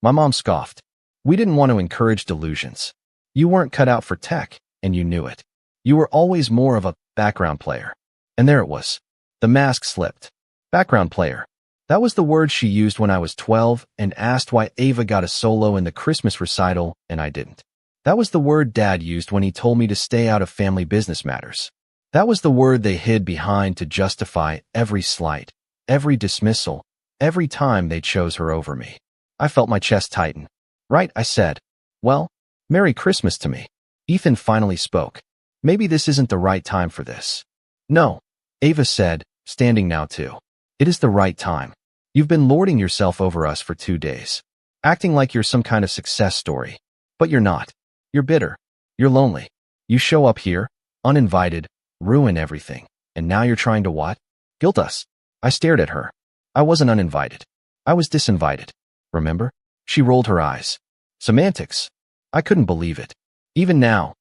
My mom scoffed. We didn't want to encourage delusions. You weren't cut out for tech, and you knew it. You were always more of a background player. And there it was. The mask slipped. Background player. That was the word she used when I was 12 and asked why Ava got a solo in the Christmas recital and I didn't. That was the word Dad used when he told me to stay out of family business matters. That was the word they hid behind to justify every slight, every dismissal, every time they chose her over me. I felt my chest tighten. Right, I said. Well, Merry Christmas to me. Ethan finally spoke. Maybe this isn't the right time for this. No, Ava said, standing now too. It is the right time. You've been lording yourself over us for 2 days, acting like you're some kind of success story. But you're not. You're bitter. You're lonely. You show up here, uninvited, ruin everything, and now you're trying to what? Guilt us. I stared at her. I wasn't uninvited. I was disinvited. Remember? She rolled her eyes. Semantics. I couldn't believe it. Even now,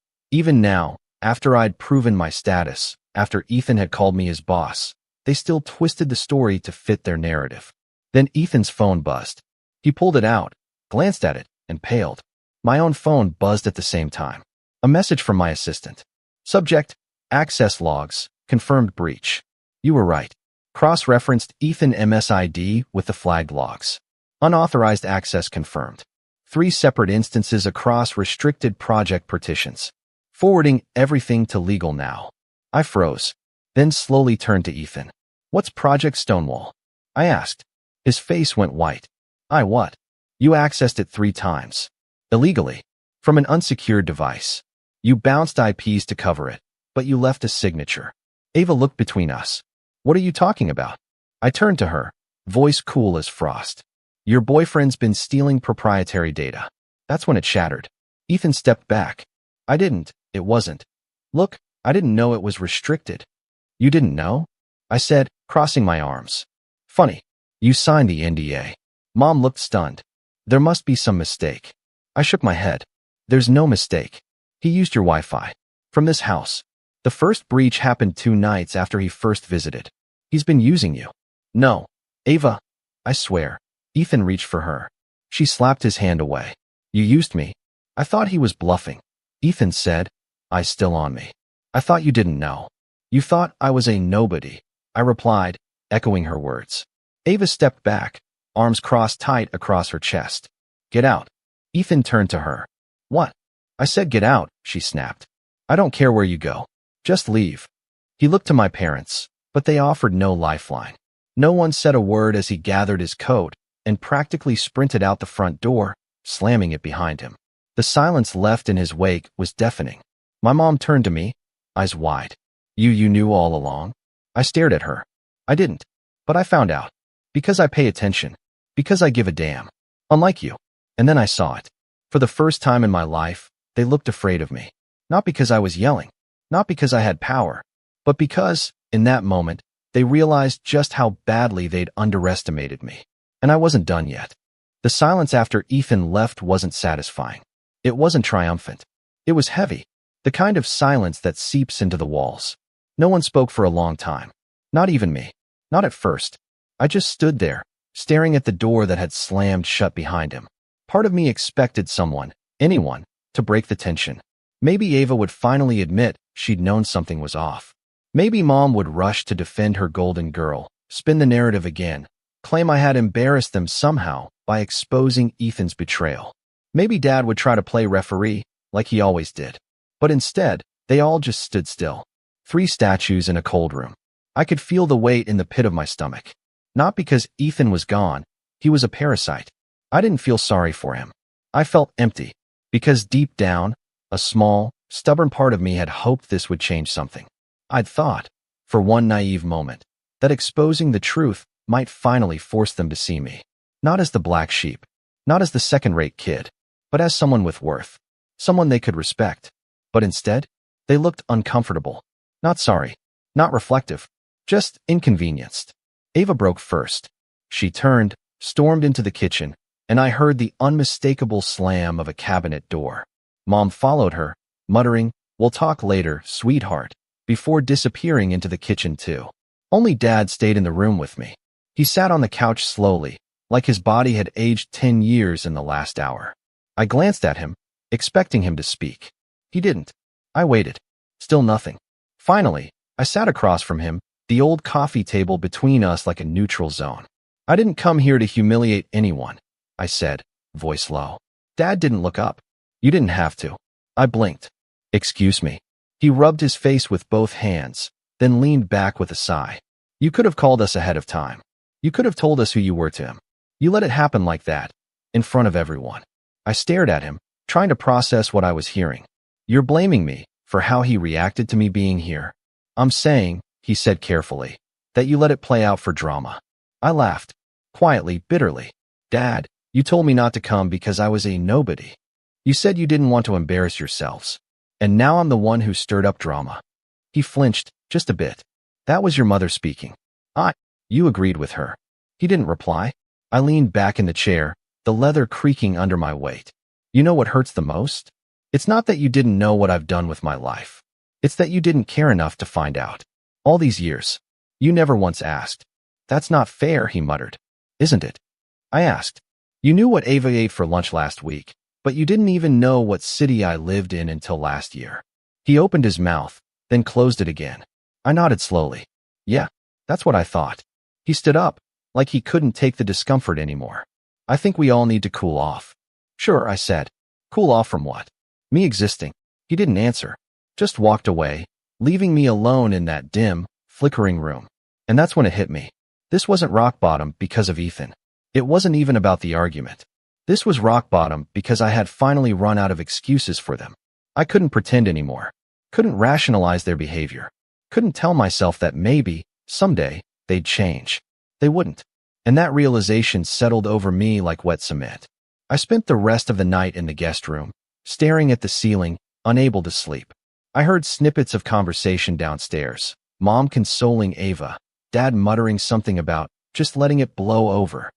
after I'd proven my status, after Ethan had called me his boss, they still twisted the story to fit their narrative. Then Ethan's phone buzzed. He pulled it out, glanced at it, and paled. My own phone buzzed at the same time. A message from my assistant. Subject, access logs, confirmed breach. You were right. Cross-referenced Ethan MSID with the flagged logs. Unauthorized access confirmed. 3 separate instances across restricted project partitions. Forwarding everything to legal now. I froze, then slowly turned to Ethan. What's Project Stonewall? I asked. His face went white. What? You accessed it 3 times. Illegally. From an unsecured device. You bounced IPs to cover it, but you left a signature. Ava looked between us. What are you talking about? I turned to her, voice cool as frost. Your boyfriend's been stealing proprietary data. That's when it shattered. Ethan stepped back. I didn't. It wasn't. Look, I didn't know it was restricted. You didn't know? I said, crossing my arms. Funny. You signed the NDA. Mom looked stunned. There must be some mistake. I shook my head. There's no mistake. He used your Wi-Fi. From this house. The first breach happened 2 nights after he first visited. He's been using you. No. Ava. I swear. Ethan reached for her. She slapped his hand away. You used me. I thought he was bluffing. Ethan said, Eyes still on me. I thought you didn't know. You thought I was a nobody. I replied, echoing her words. Ava stepped back, arms crossed tight across her chest. Get out. Ethan turned to her. What? I said get out, she snapped. I don't care where you go. Just leave. He looked to my parents, but they offered no lifeline. No one said a word as he gathered his coat and practically sprinted out the front door, slamming it behind him. The silence left in his wake was deafening. My mom turned to me, eyes wide. You knew all along? I stared at her. I didn't. But I found out. Because I pay attention. Because I give a damn. Unlike you. And then I saw it. For the first time in my life, they looked afraid of me. Not because I was yelling. Not because I had power. But because, in that moment, they realized just how badly they'd underestimated me. And I wasn't done yet. The silence after Ethan left wasn't satisfying. It wasn't triumphant. It was heavy, the kind of silence that seeps into the walls. No one spoke for a long time. Not even me. Not at first. I just stood there, staring at the door that had slammed shut behind him. Part of me expected someone, anyone, to break the tension. Maybe Ava would finally admit she'd known something was off. Maybe Mom would rush to defend her golden girl, spin the narrative again, claim I had embarrassed them somehow by exposing Ethan's betrayal. Maybe Dad would try to play referee, like he always did. But instead, they all just stood still. 3 statues in a cold room. I could feel the weight in the pit of my stomach. Not because Ethan was gone, he was a parasite. I didn't feel sorry for him. I felt empty, because deep down, a small, stubborn part of me had hoped this would change something. I'd thought, for one naive moment, that exposing the truth might finally force them to see me. Not as the black sheep, not as the second-rate kid, but as someone with worth, someone they could respect. But instead, they looked uncomfortable. Not sorry, not reflective, just inconvenienced. Ava broke first. She turned, stormed into the kitchen, and I heard the unmistakable slam of a cabinet door. Mom followed her, muttering, "We'll talk later, sweetheart," before disappearing into the kitchen too. Only Dad stayed in the room with me. He sat on the couch slowly, like his body had aged 10 years in the last hour. I glanced at him, expecting him to speak. He didn't. I waited. Still nothing. Finally, I sat across from him, the old coffee table between us like a neutral zone. "I didn't come here to humiliate anyone," I said, voice low. Dad didn't look up. "You didn't have to." I blinked. "Excuse me." He rubbed his face with both hands, then leaned back with a sigh. "You could have called us ahead of time. You could have told us who you were to him. You let it happen like that, in front of everyone." I stared at him, trying to process what I was hearing. "You're blaming me for how he reacted to me being here." "I'm saying," he said carefully, "that you let it play out for drama." I laughed, quietly, bitterly. "Dad, you told me not to come because I was a nobody. You said you didn't want to embarrass yourselves. And now I'm the one who stirred up drama." He flinched, just a bit. "That was your mother speaking." You agreed with her." He didn't reply. I leaned back in the chair, the leather creaking under my weight. "You know what hurts the most? It's not that you didn't know what I've done with my life. It's that you didn't care enough to find out. All these years. You never once asked." "That's not fair," he muttered. "Isn't it?" I asked. "You knew what Ava ate for lunch last week, but you didn't even know what city I lived in until last year." He opened his mouth, then closed it again. I nodded slowly. "Yeah, that's what I thought." He stood up, like he couldn't take the discomfort anymore. "I think we all need to cool off." "Sure," I said. "Cool off from what?" "Me existing." He didn't answer, just walked away, leaving me alone in that dim, flickering room. And that's when it hit me. This wasn't rock bottom because of Ethan. It wasn't even about the argument. This was rock bottom because I had finally run out of excuses for them. I couldn't pretend anymore. Couldn't rationalize their behavior. Couldn't tell myself that maybe, someday, they'd change. They wouldn't. And that realization settled over me like wet cement. I spent the rest of the night in the guest room, staring at the ceiling, unable to sleep. I heard snippets of conversation downstairs. Mom consoling Ava, Dad muttering something about just letting it blow over.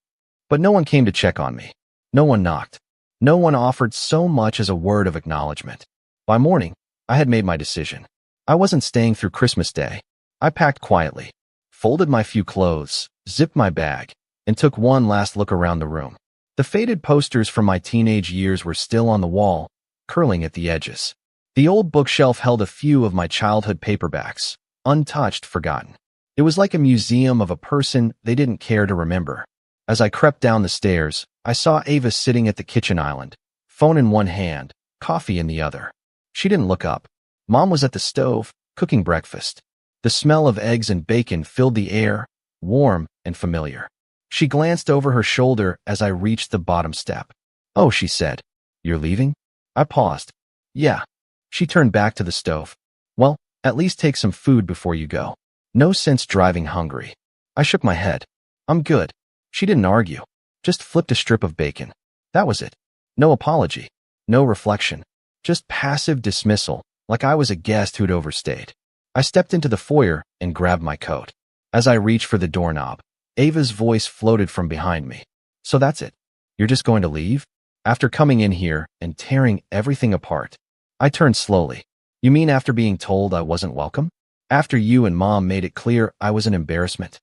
But no one came to check on me. No one knocked. No one offered so much as a word of acknowledgement. By morning, I had made my decision. I wasn't staying through Christmas Day. I packed quietly, folded my few clothes, zipped my bag, and took one last look around the room. The faded posters from my teenage years were still on the wall, curling at the edges. The old bookshelf held a few of my childhood paperbacks, untouched, forgotten. It was like a museum of a person they didn't care to remember. As I crept down the stairs, I saw Ava sitting at the kitchen island, phone in one hand, coffee in the other. She didn't look up. Mom was at the stove, cooking breakfast. The smell of eggs and bacon filled the air, warm and familiar. She glanced over her shoulder as I reached the bottom step. "Oh," she said. "You're leaving?" I paused. "Yeah." She turned back to the stove. "Well, at least take some food before you go. No sense driving hungry." I shook my head. "I'm good." She didn't argue. Just flipped a strip of bacon. That was it. No apology. No reflection. Just passive dismissal, like I was a guest who'd overstayed. I stepped into the foyer and grabbed my coat. As I reached for the doorknob, Ava's voice floated from behind me. "So that's it. You're just going to leave? After coming in here and tearing everything apart. I turned slowly. You mean after being told I wasn't welcome? After you and Mom made it clear I was an embarrassment?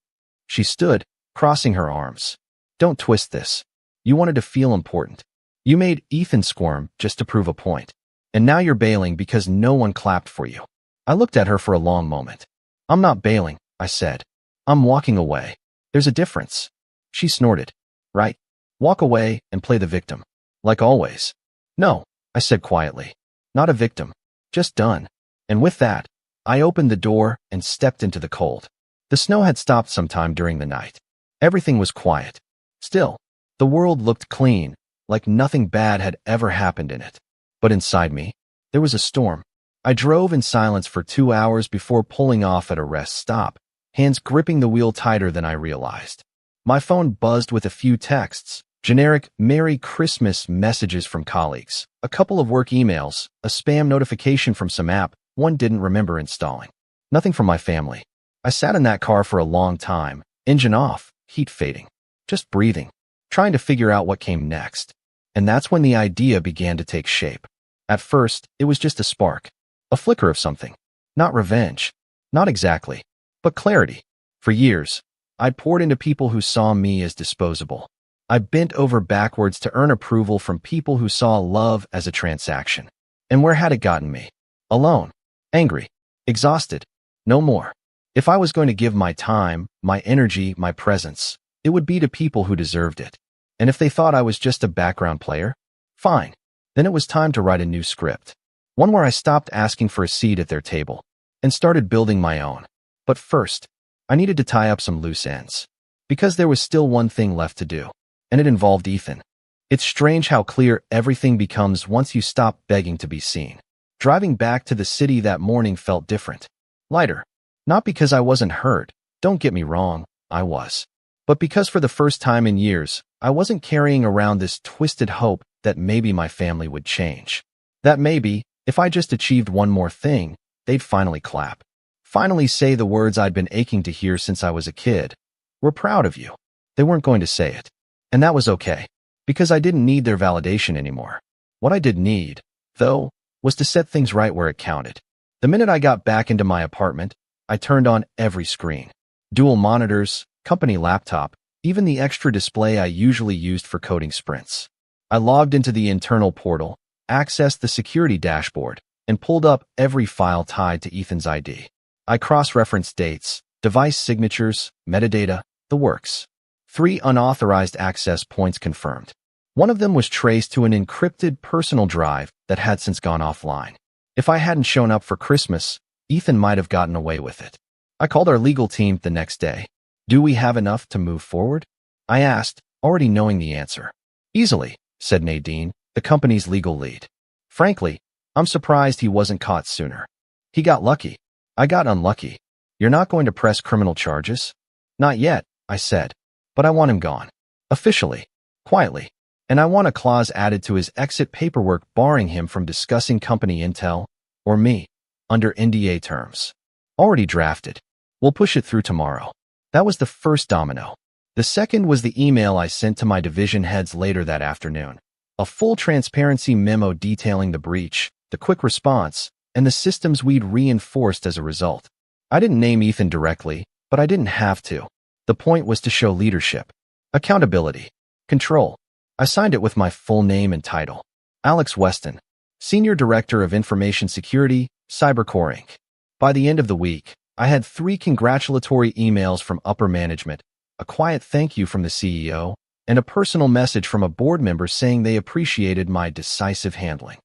She stood, crossing her arms. Don't twist this. You wanted to feel important. You made Ethan squirm just to prove a point. And now you're bailing because no one clapped for you. I looked at her for a long moment. I'm not bailing, I said. I'm walking away. There's a difference. She snorted. Right? Walk away and play the victim. Like always. No, I said quietly. Not a victim. Just done. And with that, I opened the door and stepped into the cold. The snow had stopped sometime during the night. Everything was quiet. Still, the world looked clean, like nothing bad had ever happened in it. But inside me, there was a storm. I drove in silence for 2 hours before pulling off at a rest stop, hands gripping the wheel tighter than I realized. My phone buzzed with a few texts, generic Merry Christmas messages from colleagues, a couple of work emails, a spam notification from some app one didn't remember installing. Nothing from my family. I sat in that car for a long time, engine off, heat fading, just breathing, trying to figure out what came next. And that's when the idea began to take shape. At first, it was just a spark, a flicker of something. Not revenge, not exactly, but clarity. For years, I'd poured into people who saw me as disposable. I bent over backwards to earn approval from people who saw love as a transaction. And where had it gotten me? Alone, angry, exhausted, no more. If I was going to give my time, my energy, my presence, it would be to people who deserved it. And if they thought I was just a background player, fine. Then it was time to write a new script. One where I stopped asking for a seat at their table and started building my own. But first, I needed to tie up some loose ends. Because there was still one thing left to do, and it involved Ethan. It's strange how clear everything becomes once you stop begging to be seen. Driving back to the city that morning felt different. Lighter. Not because I wasn't hurt, don't get me wrong, I was. But because for the first time in years, I wasn't carrying around this twisted hope that maybe my family would change. That maybe, if I just achieved one more thing, they'd finally clap. Finally say the words I'd been aching to hear since I was a kid. We're proud of you. They weren't going to say it. And that was okay. Because I didn't need their validation anymore. What I did need, though, was to set things right where it counted. The minute I got back into my apartment, I turned on every screen. Dual monitors, company laptop, even the extra display I usually used for coding sprints. I logged into the internal portal, accessed the security dashboard, and pulled up every file tied to Ethan's ID. I cross-referenced dates, device signatures, metadata, the works. 3 unauthorized access points confirmed. One of them was traced to an encrypted personal drive that had since gone offline. If I hadn't shown up for Christmas, Ethan might have gotten away with it. I called our legal team the next day. Do we have enough to move forward? I asked, already knowing the answer. Easily, said Nadine, the company's legal lead. Frankly, I'm surprised he wasn't caught sooner. He got lucky. I got unlucky. You're not going to press criminal charges? Not yet, I said. But I want him gone. Officially. Quietly. And I want a clause added to his exit paperwork barring him from discussing company intel, or me, under NDA terms. Already drafted. We'll push it through tomorrow. That was the first domino. The second was the email I sent to my division heads later that afternoon. A full transparency memo detailing the breach, the quick response, and the systems we'd reinforced as a result. I didn't name Ethan directly, but I didn't have to. The point was to show leadership, accountability, control. I signed it with my full name and title. Alex Weston, Senior Director of Information Security, CyberCore Inc. By the end of the week, I had 3 congratulatory emails from upper management, a quiet thank you from the CEO, and a personal message from a board member saying they appreciated my decisive handling.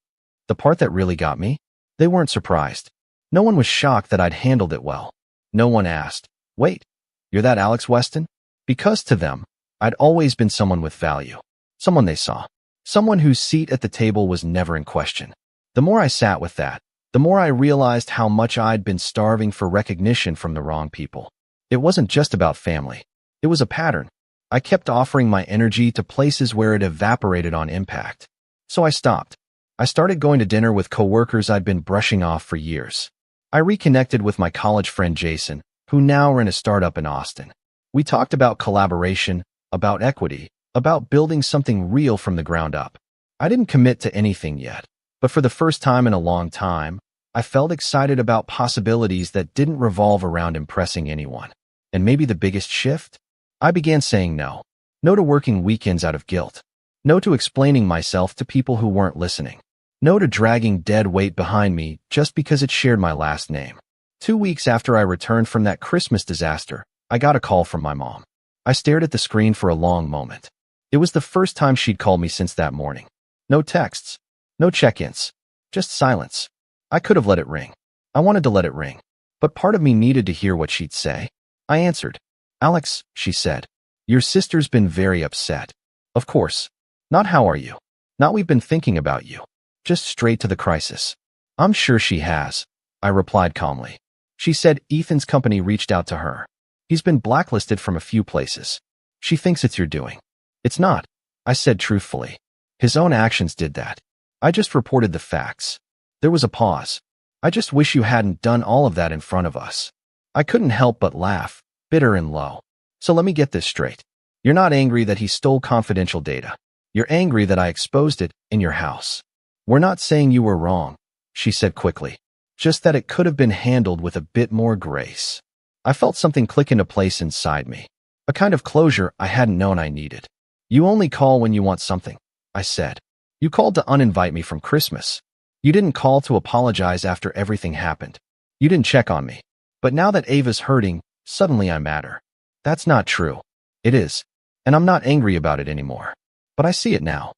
The part that really got me? They weren't surprised. No one was shocked that I'd handled it well. No one asked, wait, you're that Alex Weston? Because to them, I'd always been someone with value. Someone they saw. Someone whose seat at the table was never in question. The more I sat with that, the more I realized how much I'd been starving for recognition from the wrong people. It wasn't just about family. It was a pattern. I kept offering my energy to places where it evaporated on impact. So I stopped. I started going to dinner with coworkers I'd been brushing off for years. I reconnected with my college friend Jason, who now ran a startup in Austin. We talked about collaboration, about equity, about building something real from the ground up. I didn't commit to anything yet, but for the first time in a long time, I felt excited about possibilities that didn't revolve around impressing anyone. And maybe the biggest shift? I began saying no. No to working weekends out of guilt. No to explaining myself to people who weren't listening. No to dragging dead weight behind me just because it shared my last name. 2 weeks after I returned from that Christmas disaster, I got a call from my mom. I stared at the screen for a long moment. It was the first time she'd called me since that morning. No texts, no check-ins, just silence. I could have let it ring. I wanted to let it ring, but part of me needed to hear what she'd say. I answered. "Alex," she said, "your sister's been very upset." Of course. Not "how are you?" Not "we've been thinking about you." Just straight to the crisis. "I'm sure she has," I replied calmly. She said Ethan's company reached out to her. He's been blacklisted from a few places. She thinks it's your doing. It's not, I said truthfully. His own actions did that. I just reported the facts. There was a pause. "I just wish you hadn't done all of that in front of us." I couldn't help but laugh, bitter and low. "So let me get this straight. You're not angry that he stole confidential data. You're angry that I exposed it in your house." "We're not saying you were wrong," she said quickly. "Just that it could have been handled with a bit more grace." I felt something click into place inside me. A kind of closure I hadn't known I needed. "You only call when you want something," I said. "You called to uninvite me from Christmas. You didn't call to apologize after everything happened. You didn't check on me. But now that Ava's hurting, suddenly I matter." "That's not true." "It is. And I'm not angry about it anymore. But I see it now.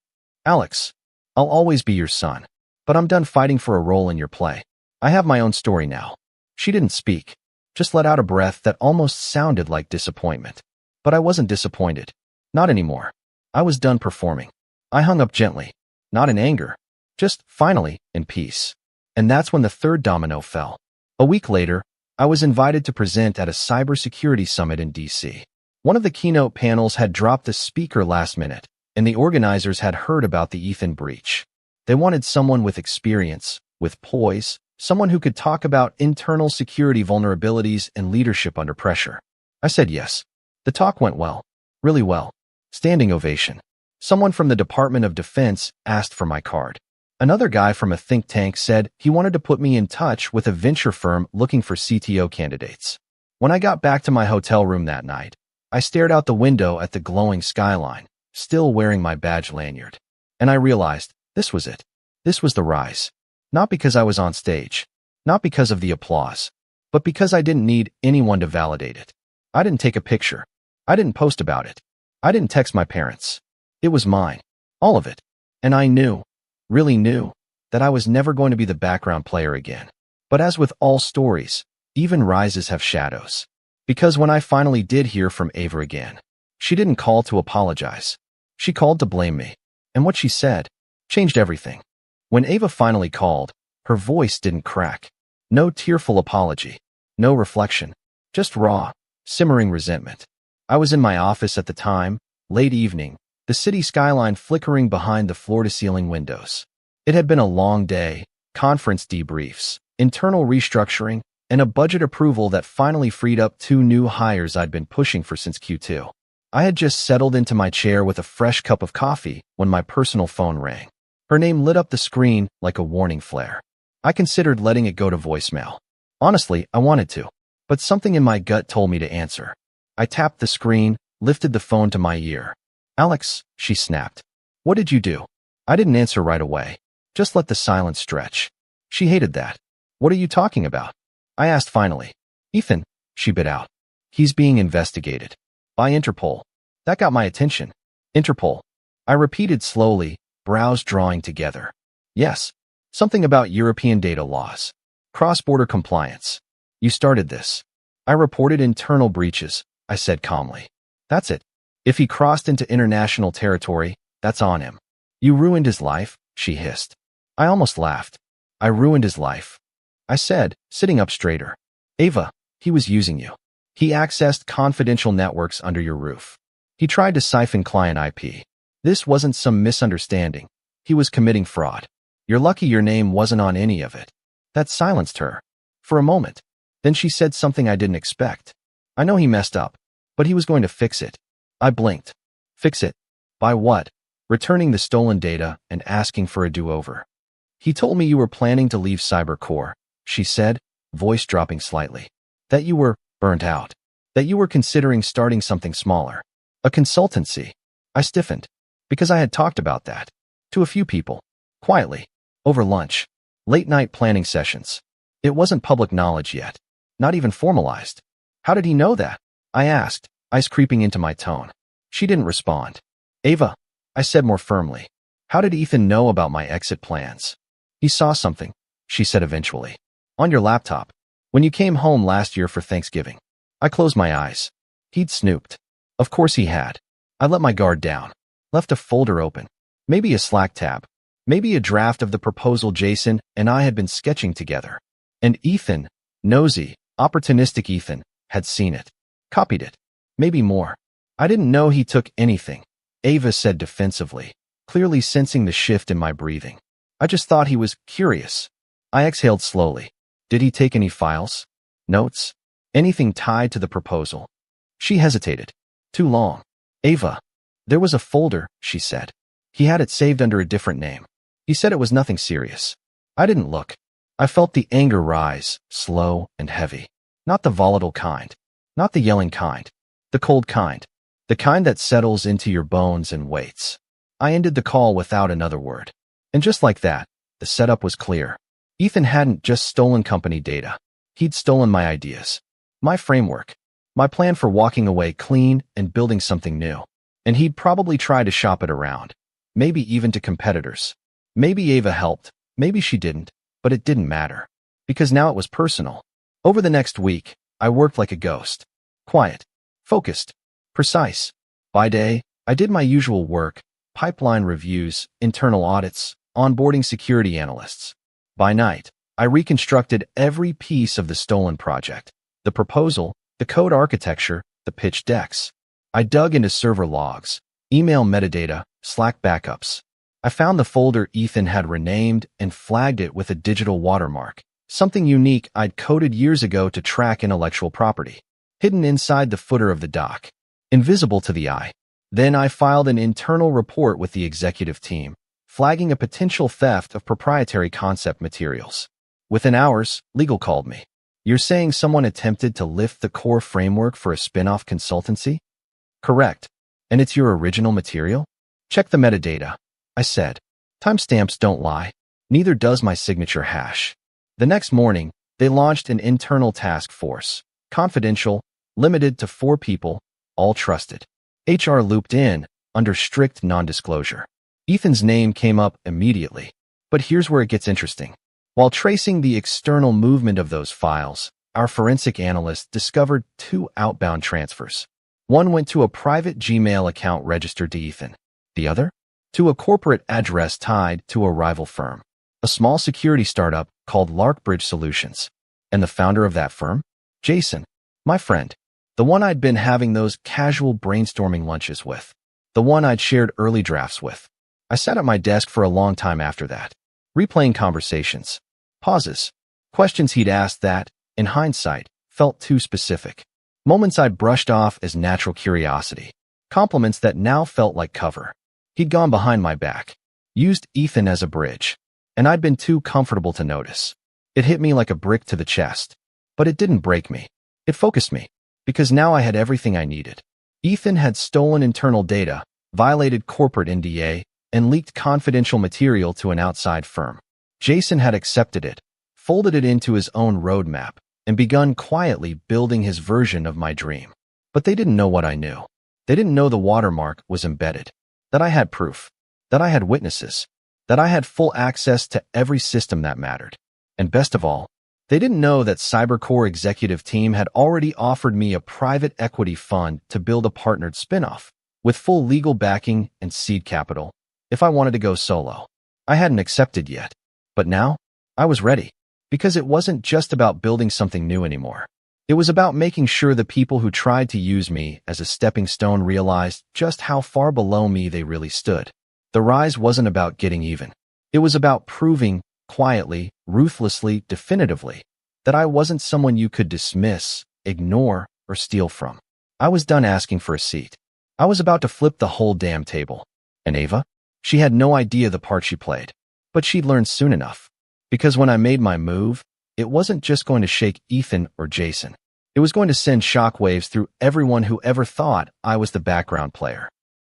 Alex, I'll always be your son. But I'm done fighting for a role in your play. I have my own story now." She didn't speak, just let out a breath that almost sounded like disappointment. But I wasn't disappointed. Not anymore. I was done performing. I hung up gently, not in anger, just, finally, in peace. And that's when the third domino fell. A week later, I was invited to present at a cybersecurity summit in DC. One of the keynote panels had dropped a speaker last minute, and the organizers had heard about the Ethan breach. They wanted someone with experience, with poise, someone who could talk about internal security vulnerabilities and leadership under pressure. I said yes. The talk went well. Really well. Standing ovation. Someone from the Department of Defense asked for my card. Another guy from a think tank said he wanted to put me in touch with a venture firm looking for CTO candidates. When I got back to my hotel room that night, I stared out the window at the glowing skyline, still wearing my badge lanyard. And I realized, this was it. This was the rise. Not because I was on stage. Not because of the applause. But because I didn't need anyone to validate it. I didn't take a picture. I didn't post about it. I didn't text my parents. It was mine. All of it. And I knew, really knew, that I was never going to be the background player again. But as with all stories, even rises have shadows. Because when I finally did hear from Ava again, she didn't call to apologize. She called to blame me. And what she said changed everything. When Ava finally called, her voice didn't crack. No tearful apology. No reflection. Just raw, simmering resentment. I was in my office at the time, late evening, the city skyline flickering behind the floor-to-ceiling windows. It had been a long day, conference debriefs, internal restructuring, and a budget approval that finally freed up 2 new hires I'd been pushing for since Q2. I had just settled into my chair with a fresh cup of coffee when my personal phone rang. Her name lit up the screen like a warning flare. I considered letting it go to voicemail. Honestly, I wanted to, but something in my gut told me to answer. I tapped the screen, lifted the phone to my ear. "Alex," she snapped. "What did you do?" I didn't answer right away. Just let the silence stretch. She hated that. "What are you talking about?" I asked finally. "Ethan," she bit out. "He's being investigated. By Interpol." That got my attention. Interpol. I repeated slowly, brows drawing together. Yes. Something about European data laws. Cross-border compliance. "You started this." "I reported internal breaches," I said calmly. "That's it. If he crossed into international territory, that's on him." "You ruined his life," she hissed. I almost laughed. "I ruined his life," I said, sitting up straighter. "Ava, he was using you. He accessed confidential networks under your roof. He tried to siphon client IP. This wasn't some misunderstanding. He was committing fraud. You're lucky your name wasn't on any of it." That silenced her. For a moment. Then she said something I didn't expect. "I know he messed up, but he was going to fix it." I blinked. "Fix it? By what? Returning the stolen data and asking for a do-over. He told me you were planning to leave Cybercore, she said, voice dropping slightly. That you were burnt out. That you were considering starting something smaller. A consultancy. I stiffened, because I had talked about that. To a few people. Quietly. Over lunch. Late-night planning sessions. It wasn't public knowledge yet. Not even formalized. How did he know that? I asked, ice creeping into my tone. She didn't respond. Ava, I said more firmly. How did Ethan know about my exit plans? He saw something, she said eventually. On your laptop. When you came home last year for Thanksgiving. I closed my eyes. He'd snooped. Of course he had. I let my guard down. Left a folder open. Maybe a Slack tab. Maybe a draft of the proposal Jason and I had been sketching together. And Ethan, nosy, opportunistic Ethan, had seen it. Copied it. Maybe more. I didn't know he took anything, Ava said defensively, clearly sensing the shift in my breathing. I just thought he was curious. I exhaled slowly. Did he take any files? Notes? Anything tied to the proposal? She hesitated. Too long. Ava. There was a folder, she said. He had it saved under a different name. He said it was nothing serious. I didn't look. I felt the anger rise, slow and heavy. Not the volatile kind. Not the yelling kind. The cold kind. The kind that settles into your bones and waits. I ended the call without another word. And just like that, the setup was clear. Ethan hadn't just stolen company data. He'd stolen my ideas. My framework. My plan for walking away clean and building something new. And he'd probably try to shop it around. Maybe even to competitors. Maybe Ava helped. Maybe she didn't. But it didn't matter. Because now it was personal. Over the next week, I worked like a ghost. Quiet. Focused. Precise. By day, I did my usual work. Pipeline reviews, internal audits, onboarding security analysts. By night, I reconstructed every piece of the stolen project. The proposal, the code architecture, the pitch decks. I dug into server logs, email metadata, Slack backups. I found the folder Ethan had renamed and flagged it with a digital watermark, something unique I'd coded years ago to track intellectual property, hidden inside the footer of the doc, invisible to the eye. Then I filed an internal report with the executive team, flagging a potential theft of proprietary concept materials. Within hours, legal called me. You're saying someone attempted to lift the core framework for a spin-off consultancy? Correct. And it's your original material? Check the metadata, I said. Timestamps don't lie. Neither does my signature hash. The next morning, they launched an internal task force, confidential, limited to 4 people, all trusted. HR looped in, under strict non-disclosure. Ethan's name came up immediately. But here's where it gets interesting. While tracing the external movement of those files, our forensic analyst discovered 2 outbound transfers. One went to a private Gmail account registered to Ethan. The other? To a corporate address tied to a rival firm. A small security startup called Larkbridge Solutions. And the founder of that firm? Jason, my friend. The one I'd been having those casual brainstorming lunches with. The one I'd shared early drafts with. I sat at my desk for a long time after that, replaying conversations, pauses, questions he'd asked that, in hindsight, felt too specific. Moments I'd brushed off as natural curiosity. Compliments that now felt like cover. He'd gone behind my back, used Ethan as a bridge, and I'd been too comfortable to notice. It hit me like a brick to the chest. But it didn't break me. It focused me. Because now I had everything I needed. Ethan had stolen internal data, violated corporate NDA, and leaked confidential material to an outside firm. Jason had accepted it, folded it into his own roadmap, and begun quietly building his version of my dream. But they didn't know what I knew. They didn't know the watermark was embedded, that I had proof, that I had witnesses, that I had full access to every system that mattered. And best of all, they didn't know that Cybercore executive team had already offered me a private equity fund to build a partnered spinoff, with full legal backing and seed capital, if I wanted to go solo. I hadn't accepted yet. But now, I was ready. Because it wasn't just about building something new anymore. It was about making sure the people who tried to use me as a stepping stone realized just how far below me they really stood. The rise wasn't about getting even. It was about proving, quietly, ruthlessly, definitively, that I wasn't someone you could dismiss, ignore, or steal from. I was done asking for a seat. I was about to flip the whole damn table. And Ava? She had no idea the part she played. But she'd learn soon enough. Because when I made my move, it wasn't just going to shake Ethan or Jason. It was going to send shockwaves through everyone who ever thought I was the background player.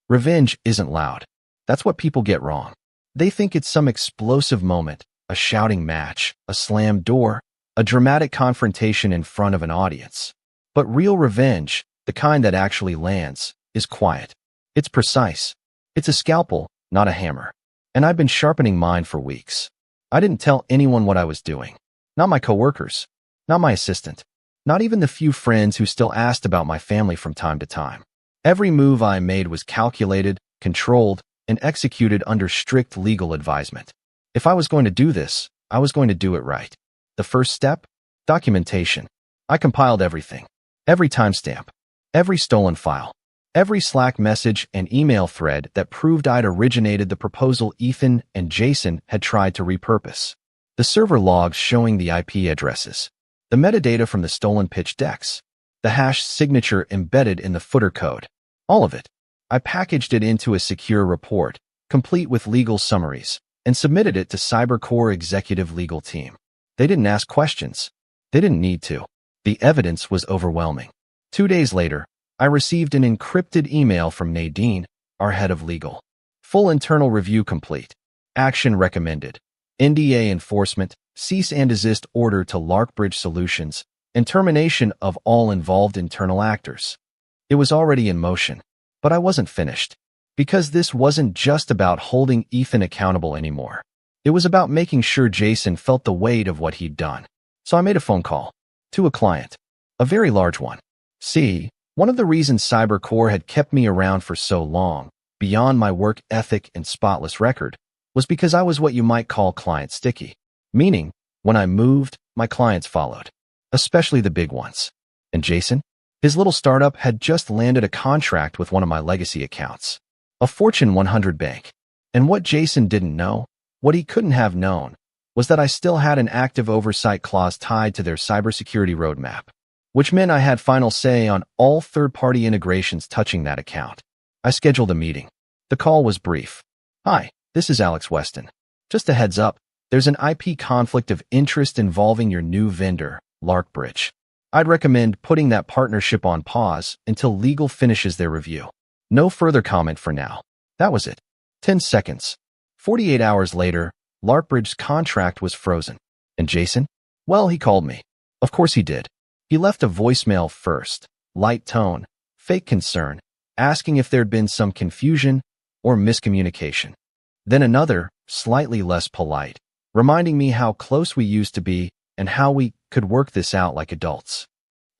Revenge isn't loud. That's what people get wrong. They think it's some explosive moment, a shouting match, a slammed door, a dramatic confrontation in front of an audience. But real revenge, the kind that actually lands, is quiet. It's precise. It's a scalpel, not a hammer. And I've been sharpening mine for weeks. I didn't tell anyone what I was doing. Not my coworkers. Not my assistant. Not even the few friends who still asked about my family from time to time. Every move I made was calculated, controlled, and executed under strict legal advisement. If I was going to do this, I was going to do it right. The first step? Documentation. I compiled everything. Every timestamp. Every stolen file. Every Slack message and email thread that proved I'd originated the proposal Ethan and Jason had tried to repurpose. The server logs showing the IP addresses. The metadata from the stolen pitch decks. The hash signature embedded in the footer code. All of it. I packaged it into a secure report, complete with legal summaries, and submitted it to CyberCore executive legal team. They didn't ask questions. They didn't need to. The evidence was overwhelming. 2 days later, I received an encrypted email from Nadine, our head of legal. Full internal review complete. Action recommended. NDA enforcement, cease and desist order to Larkbridge Solutions, and termination of all involved internal actors. It was already in motion, but I wasn't finished. Because this wasn't just about holding Ethan accountable anymore. It was about making sure Jason felt the weight of what he'd done. So I made a phone call. To a client. A very large one. See, one of the reasons CyberCore had kept me around for so long, beyond my work ethic and spotless record, was because I was what you might call client sticky. Meaning, when I moved, my clients followed. Especially the big ones. And Jason? His little startup had just landed a contract with one of my legacy accounts. A Fortune 100 bank. And what Jason didn't know, what he couldn't have known, was that I still had an active oversight clause tied to their cybersecurity roadmap, which meant I had final say on all third-party integrations touching that account. I scheduled a meeting. The call was brief. Hi, this is Alex Weston. Just a heads up, there's an IP conflict of interest involving your new vendor, Larkbridge. I'd recommend putting that partnership on pause until legal finishes their review. No further comment for now. That was it. 10 seconds. 48 hours later, Larkbridge's contract was frozen. And Jason? Well, he called me. Of course he did. He left a voicemail first, light tone, fake concern, asking if there'd been some confusion or miscommunication. Then another, slightly less polite, reminding me how close we used to be and how we could work this out like adults.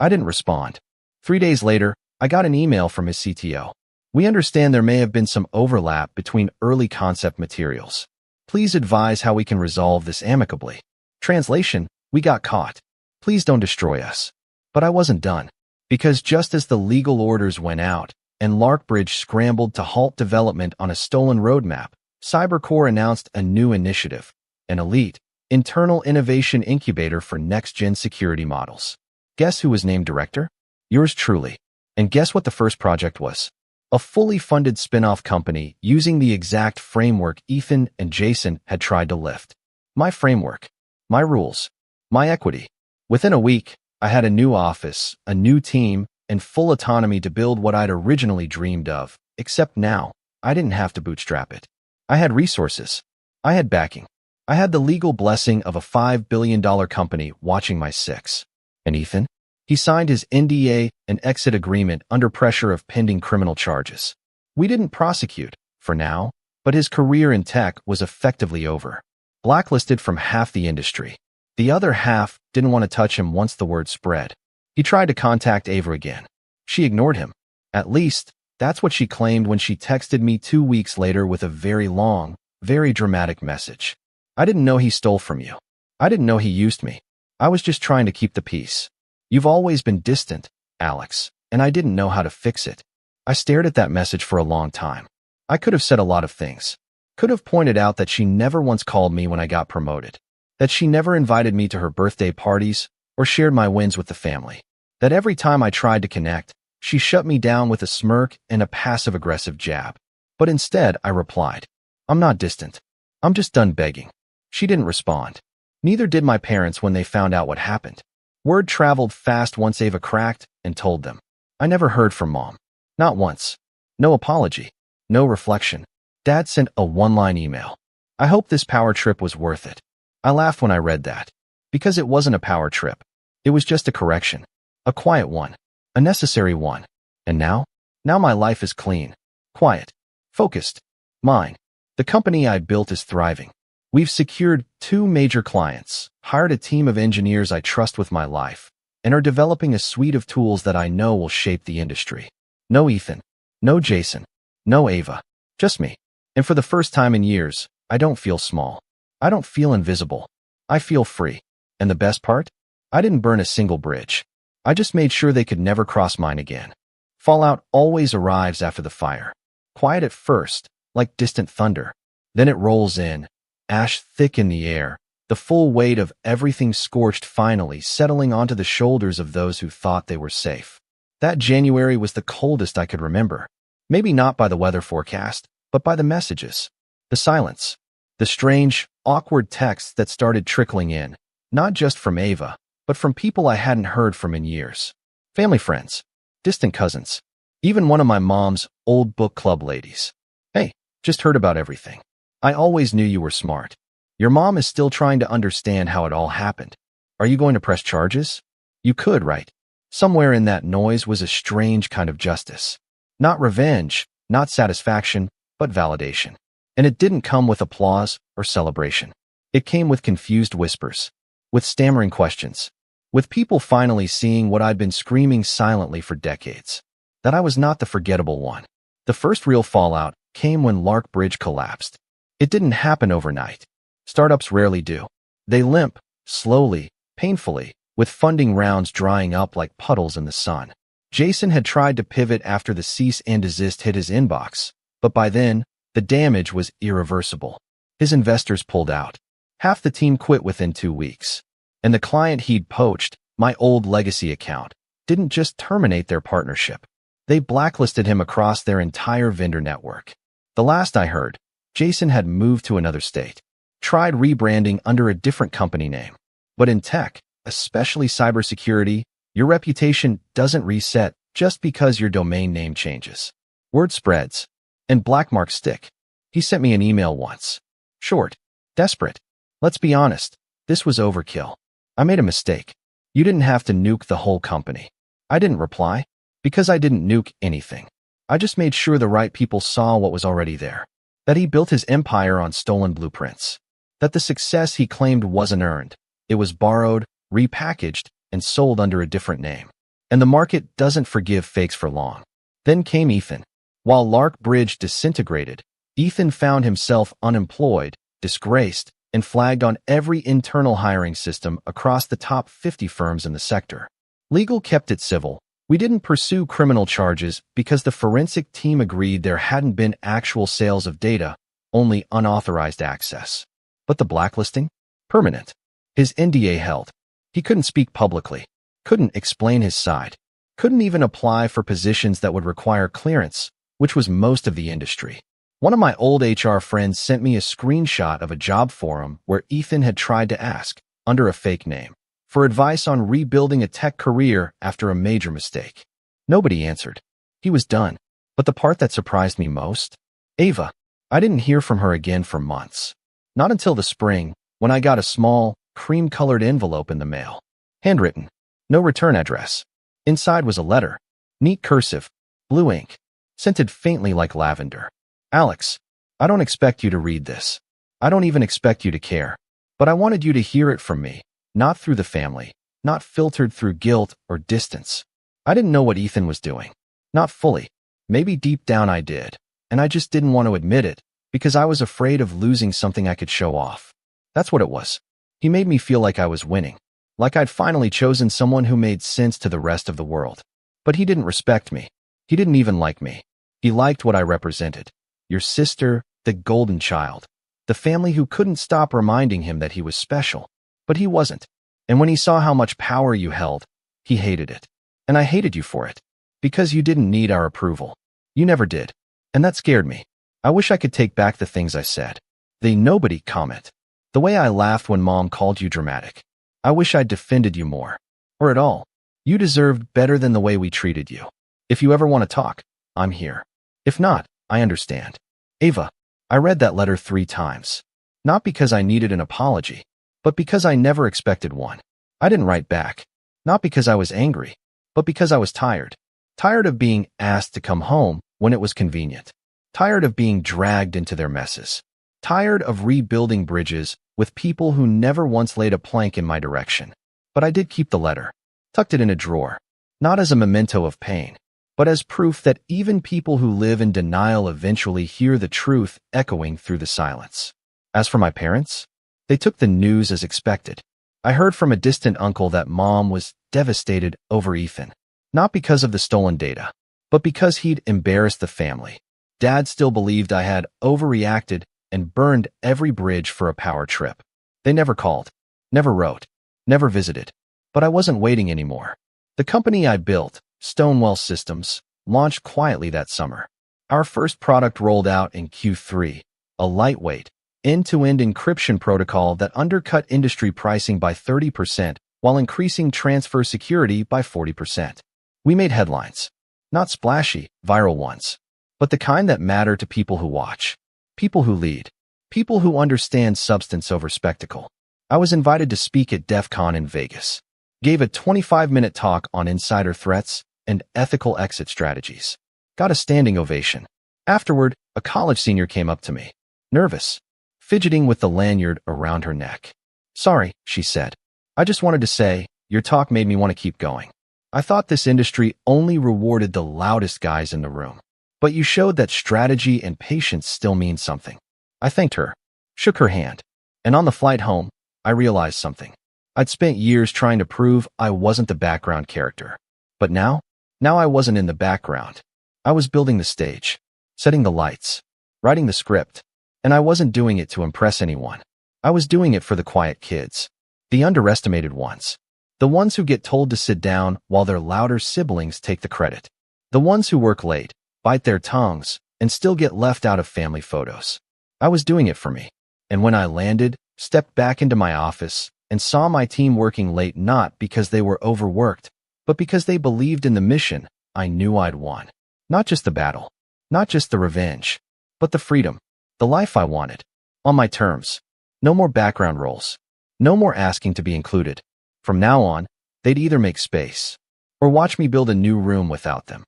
I didn't respond. 3 days later, I got an email from his CTO. We understand there may have been some overlap between early concept materials. Please advise how we can resolve this amicably. Translation, we got caught. Please don't destroy us. But I wasn't done. Because just as the legal orders went out and Larkbridge scrambled to halt development on a stolen roadmap, CyberCore announced a new initiative, an elite, internal innovation incubator for next-gen security models. Guess who was named director? Yours truly. And guess what the first project was? A fully funded spin-off company using the exact framework Ethan and Jason had tried to lift. My framework. My rules. My equity. Within a week, I had a new office, a new team, and full autonomy to build what I'd originally dreamed of, except now, I didn't have to bootstrap it. I had resources. I had backing. I had the legal blessing of a $5 billion company watching my six. And Ethan? He signed his NDA and exit agreement under pressure of pending criminal charges. We didn't prosecute, for now, but his career in tech was effectively over. Blacklisted from half the industry. The other half didn't want to touch him once the word spread. He tried to contact Ava again. She ignored him. At least, that's what she claimed when she texted me 2 weeks later with a very long, very dramatic message. I didn't know he stole from you. I didn't know he used me. I was just trying to keep the peace. You've always been distant, Alex, and I didn't know how to fix it. I stared at that message for a long time. I could have said a lot of things. Could have pointed out that she never once called me when I got promoted. That she never invited me to her birthday parties or shared my wins with the family. That every time I tried to connect, she shut me down with a smirk and a passive-aggressive jab. But instead, I replied, I'm not distant. I'm just done begging. She didn't respond. Neither did my parents when they found out what happened. Word traveled fast once Ava cracked and told them. I never heard from Mom. Not once. No apology. No reflection. Dad sent a one-line email. I hope this power trip was worth it. I laughed when I read that. Because it wasn't a power trip. It was just a correction. A quiet one. A necessary one. And now? Now my life is clean. Quiet. Focused. Mine. The company I built is thriving. We've secured 2 major clients, hired a team of engineers I trust with my life, and are developing a suite of tools that I know will shape the industry. No Ethan. No Jason. No Ava. Just me. And for the first time in years, I don't feel small. I don't feel invisible. I feel free. And the best part? I didn't burn a single bridge. I just made sure they could never cross mine again. Fallout always arrives after the fire. Quiet at first, like distant thunder. Then it rolls in, ash thick in the air, the full weight of everything scorched finally settling onto the shoulders of those who thought they were safe. That January was the coldest I could remember. Maybe not by the weather forecast, but by the messages. The silence. The strange, awkward texts that started trickling in, not just from Ava, but from people I hadn't heard from in years. Family friends. Distant cousins. Even one of my mom's old book club ladies. Hey, just heard about everything. I always knew you were smart. Your mom is still trying to understand how it all happened. Are you going to press charges? You could, right? Somewhere in that noise was a strange kind of justice. Not revenge, not satisfaction, but validation. And it didn't come with applause or celebration. It came with confused whispers, with stammering questions, with people finally seeing what I'd been screaming silently for decades, that I was not the forgettable one. The first real fallout came when Lark Bridge collapsed. It didn't happen overnight. Startups rarely do. They limp, slowly, painfully, with funding rounds drying up like puddles in the sun. Jason had tried to pivot after the cease and desist hit his inbox, but by then, the damage was irreversible. His investors pulled out. Half the team quit within 2 weeks. And the client he'd poached, my old legacy account, didn't just terminate their partnership. They blacklisted him across their entire vendor network. The last I heard, Jason had moved to another state, tried rebranding under a different company name. But in tech, especially cybersecurity, your reputation doesn't reset just because your domain name changes. Word spreads, and black marks stick. He sent me an email once. Short, desperate. Let's be honest, this was overkill. I made a mistake. You didn't have to nuke the whole company. I didn't reply, because I didn't nuke anything. I just made sure the right people saw what was already there. That he built his empire on stolen blueprints. That the success he claimed wasn't earned. It was borrowed, repackaged, and sold under a different name. And the market doesn't forgive fakes for long. Then came Ethan. While Lark Bridge disintegrated, Ethan found himself unemployed, disgraced, and flagged on every internal hiring system across the top 50 firms in the sector. Legal kept it civil. We didn't pursue criminal charges because the forensic team agreed there hadn't been actual sales of data, only unauthorized access. But the blacklisting? Permanent. His NDA held. He couldn't speak publicly, couldn't explain his side, couldn't even apply for positions that would require clearance, which was most of the industry. One of my old HR friends sent me a screenshot of a job forum where Ethan had tried to ask, under a fake name, for advice on rebuilding a tech career after a major mistake. Nobody answered. He was done. But the part that surprised me most? Ava. I didn't hear from her again for months. Not until the spring, when I got a small, cream-colored envelope in the mail. Handwritten. No return address. Inside was a letter. Neat cursive. Blue ink. Scented faintly like lavender. Alex, I don't expect you to read this. I don't even expect you to care. But I wanted you to hear it from me, not through the family, not filtered through guilt or distance. I didn't know what Ethan was doing. Not fully. Maybe deep down I did. And I just didn't want to admit it, because I was afraid of losing something I could show off. That's what it was. He made me feel like I was winning. Like I'd finally chosen someone who made sense to the rest of the world. But he didn't respect me. He didn't even like me. He liked what I represented. Your sister, the golden child. The family who couldn't stop reminding him that he was special. But he wasn't. And when he saw how much power you held, he hated it. And I hated you for it. Because you didn't need our approval. You never did. And that scared me. I wish I could take back the things I said. The nobody comment. The way I laughed when mom called you dramatic. I wish I'd defended you more. Or at all. You deserved better than the way we treated you. If you ever want to talk, I'm here. If not, I understand. Ava, I read that letter 3 times. Not because I needed an apology, but because I never expected one. I didn't write back. Not because I was angry, but because I was tired. Tired of being asked to come home when it was convenient. Tired of being dragged into their messes. Tired of rebuilding bridges with people who never once laid a plank in my direction. But I did keep the letter, tucked it in a drawer, not as a memento of pain, but as proof that even people who live in denial eventually hear the truth echoing through the silence. As for my parents, they took the news as expected. I heard from a distant uncle that mom was devastated over Ethan, not because of the stolen data, but because he'd embarrassed the family. Dad still believed I had overreacted and burned every bridge for a power trip. They never called, never wrote, never visited. But I wasn't waiting anymore. The company I built, Stonewall Systems, launched quietly that summer. Our first product rolled out in Q3, a lightweight, end-to-end encryption protocol that undercut industry pricing by 30% while increasing transfer security by 40%. We made headlines. Not splashy, viral ones, but the kind that matter to people who watch. People who lead. People who understand substance over spectacle. I was invited to speak at DEF CON in Vegas. Gave a 25-minute talk on insider threats and ethical exit strategies. Got a standing ovation. Afterward, a college senior came up to me. Nervous. Fidgeting with the lanyard around her neck. Sorry, she said. I just wanted to say, your talk made me want to keep going. I thought this industry only rewarded the loudest guys in the room. But you showed that strategy and patience still mean something. I thanked her, shook her hand, and on the flight home, I realized something. I'd spent years trying to prove I wasn't the background character. But now I wasn't in the background. I was building the stage, setting the lights, writing the script, and I wasn't doing it to impress anyone. I was doing it for the quiet kids, the underestimated ones, the ones who get told to sit down while their louder siblings take the credit, the ones who work late, bite their tongues, and still get left out of family photos. I was doing it for me. And when I landed, stepped back into my office, and saw my team working late not because they were overworked, but because they believed in the mission, I knew I'd won. Not just the battle, not just the revenge, but the freedom, the life I wanted. On my terms. No more background roles. No more asking to be included. From now on, they'd either make space or watch me build a new room without them.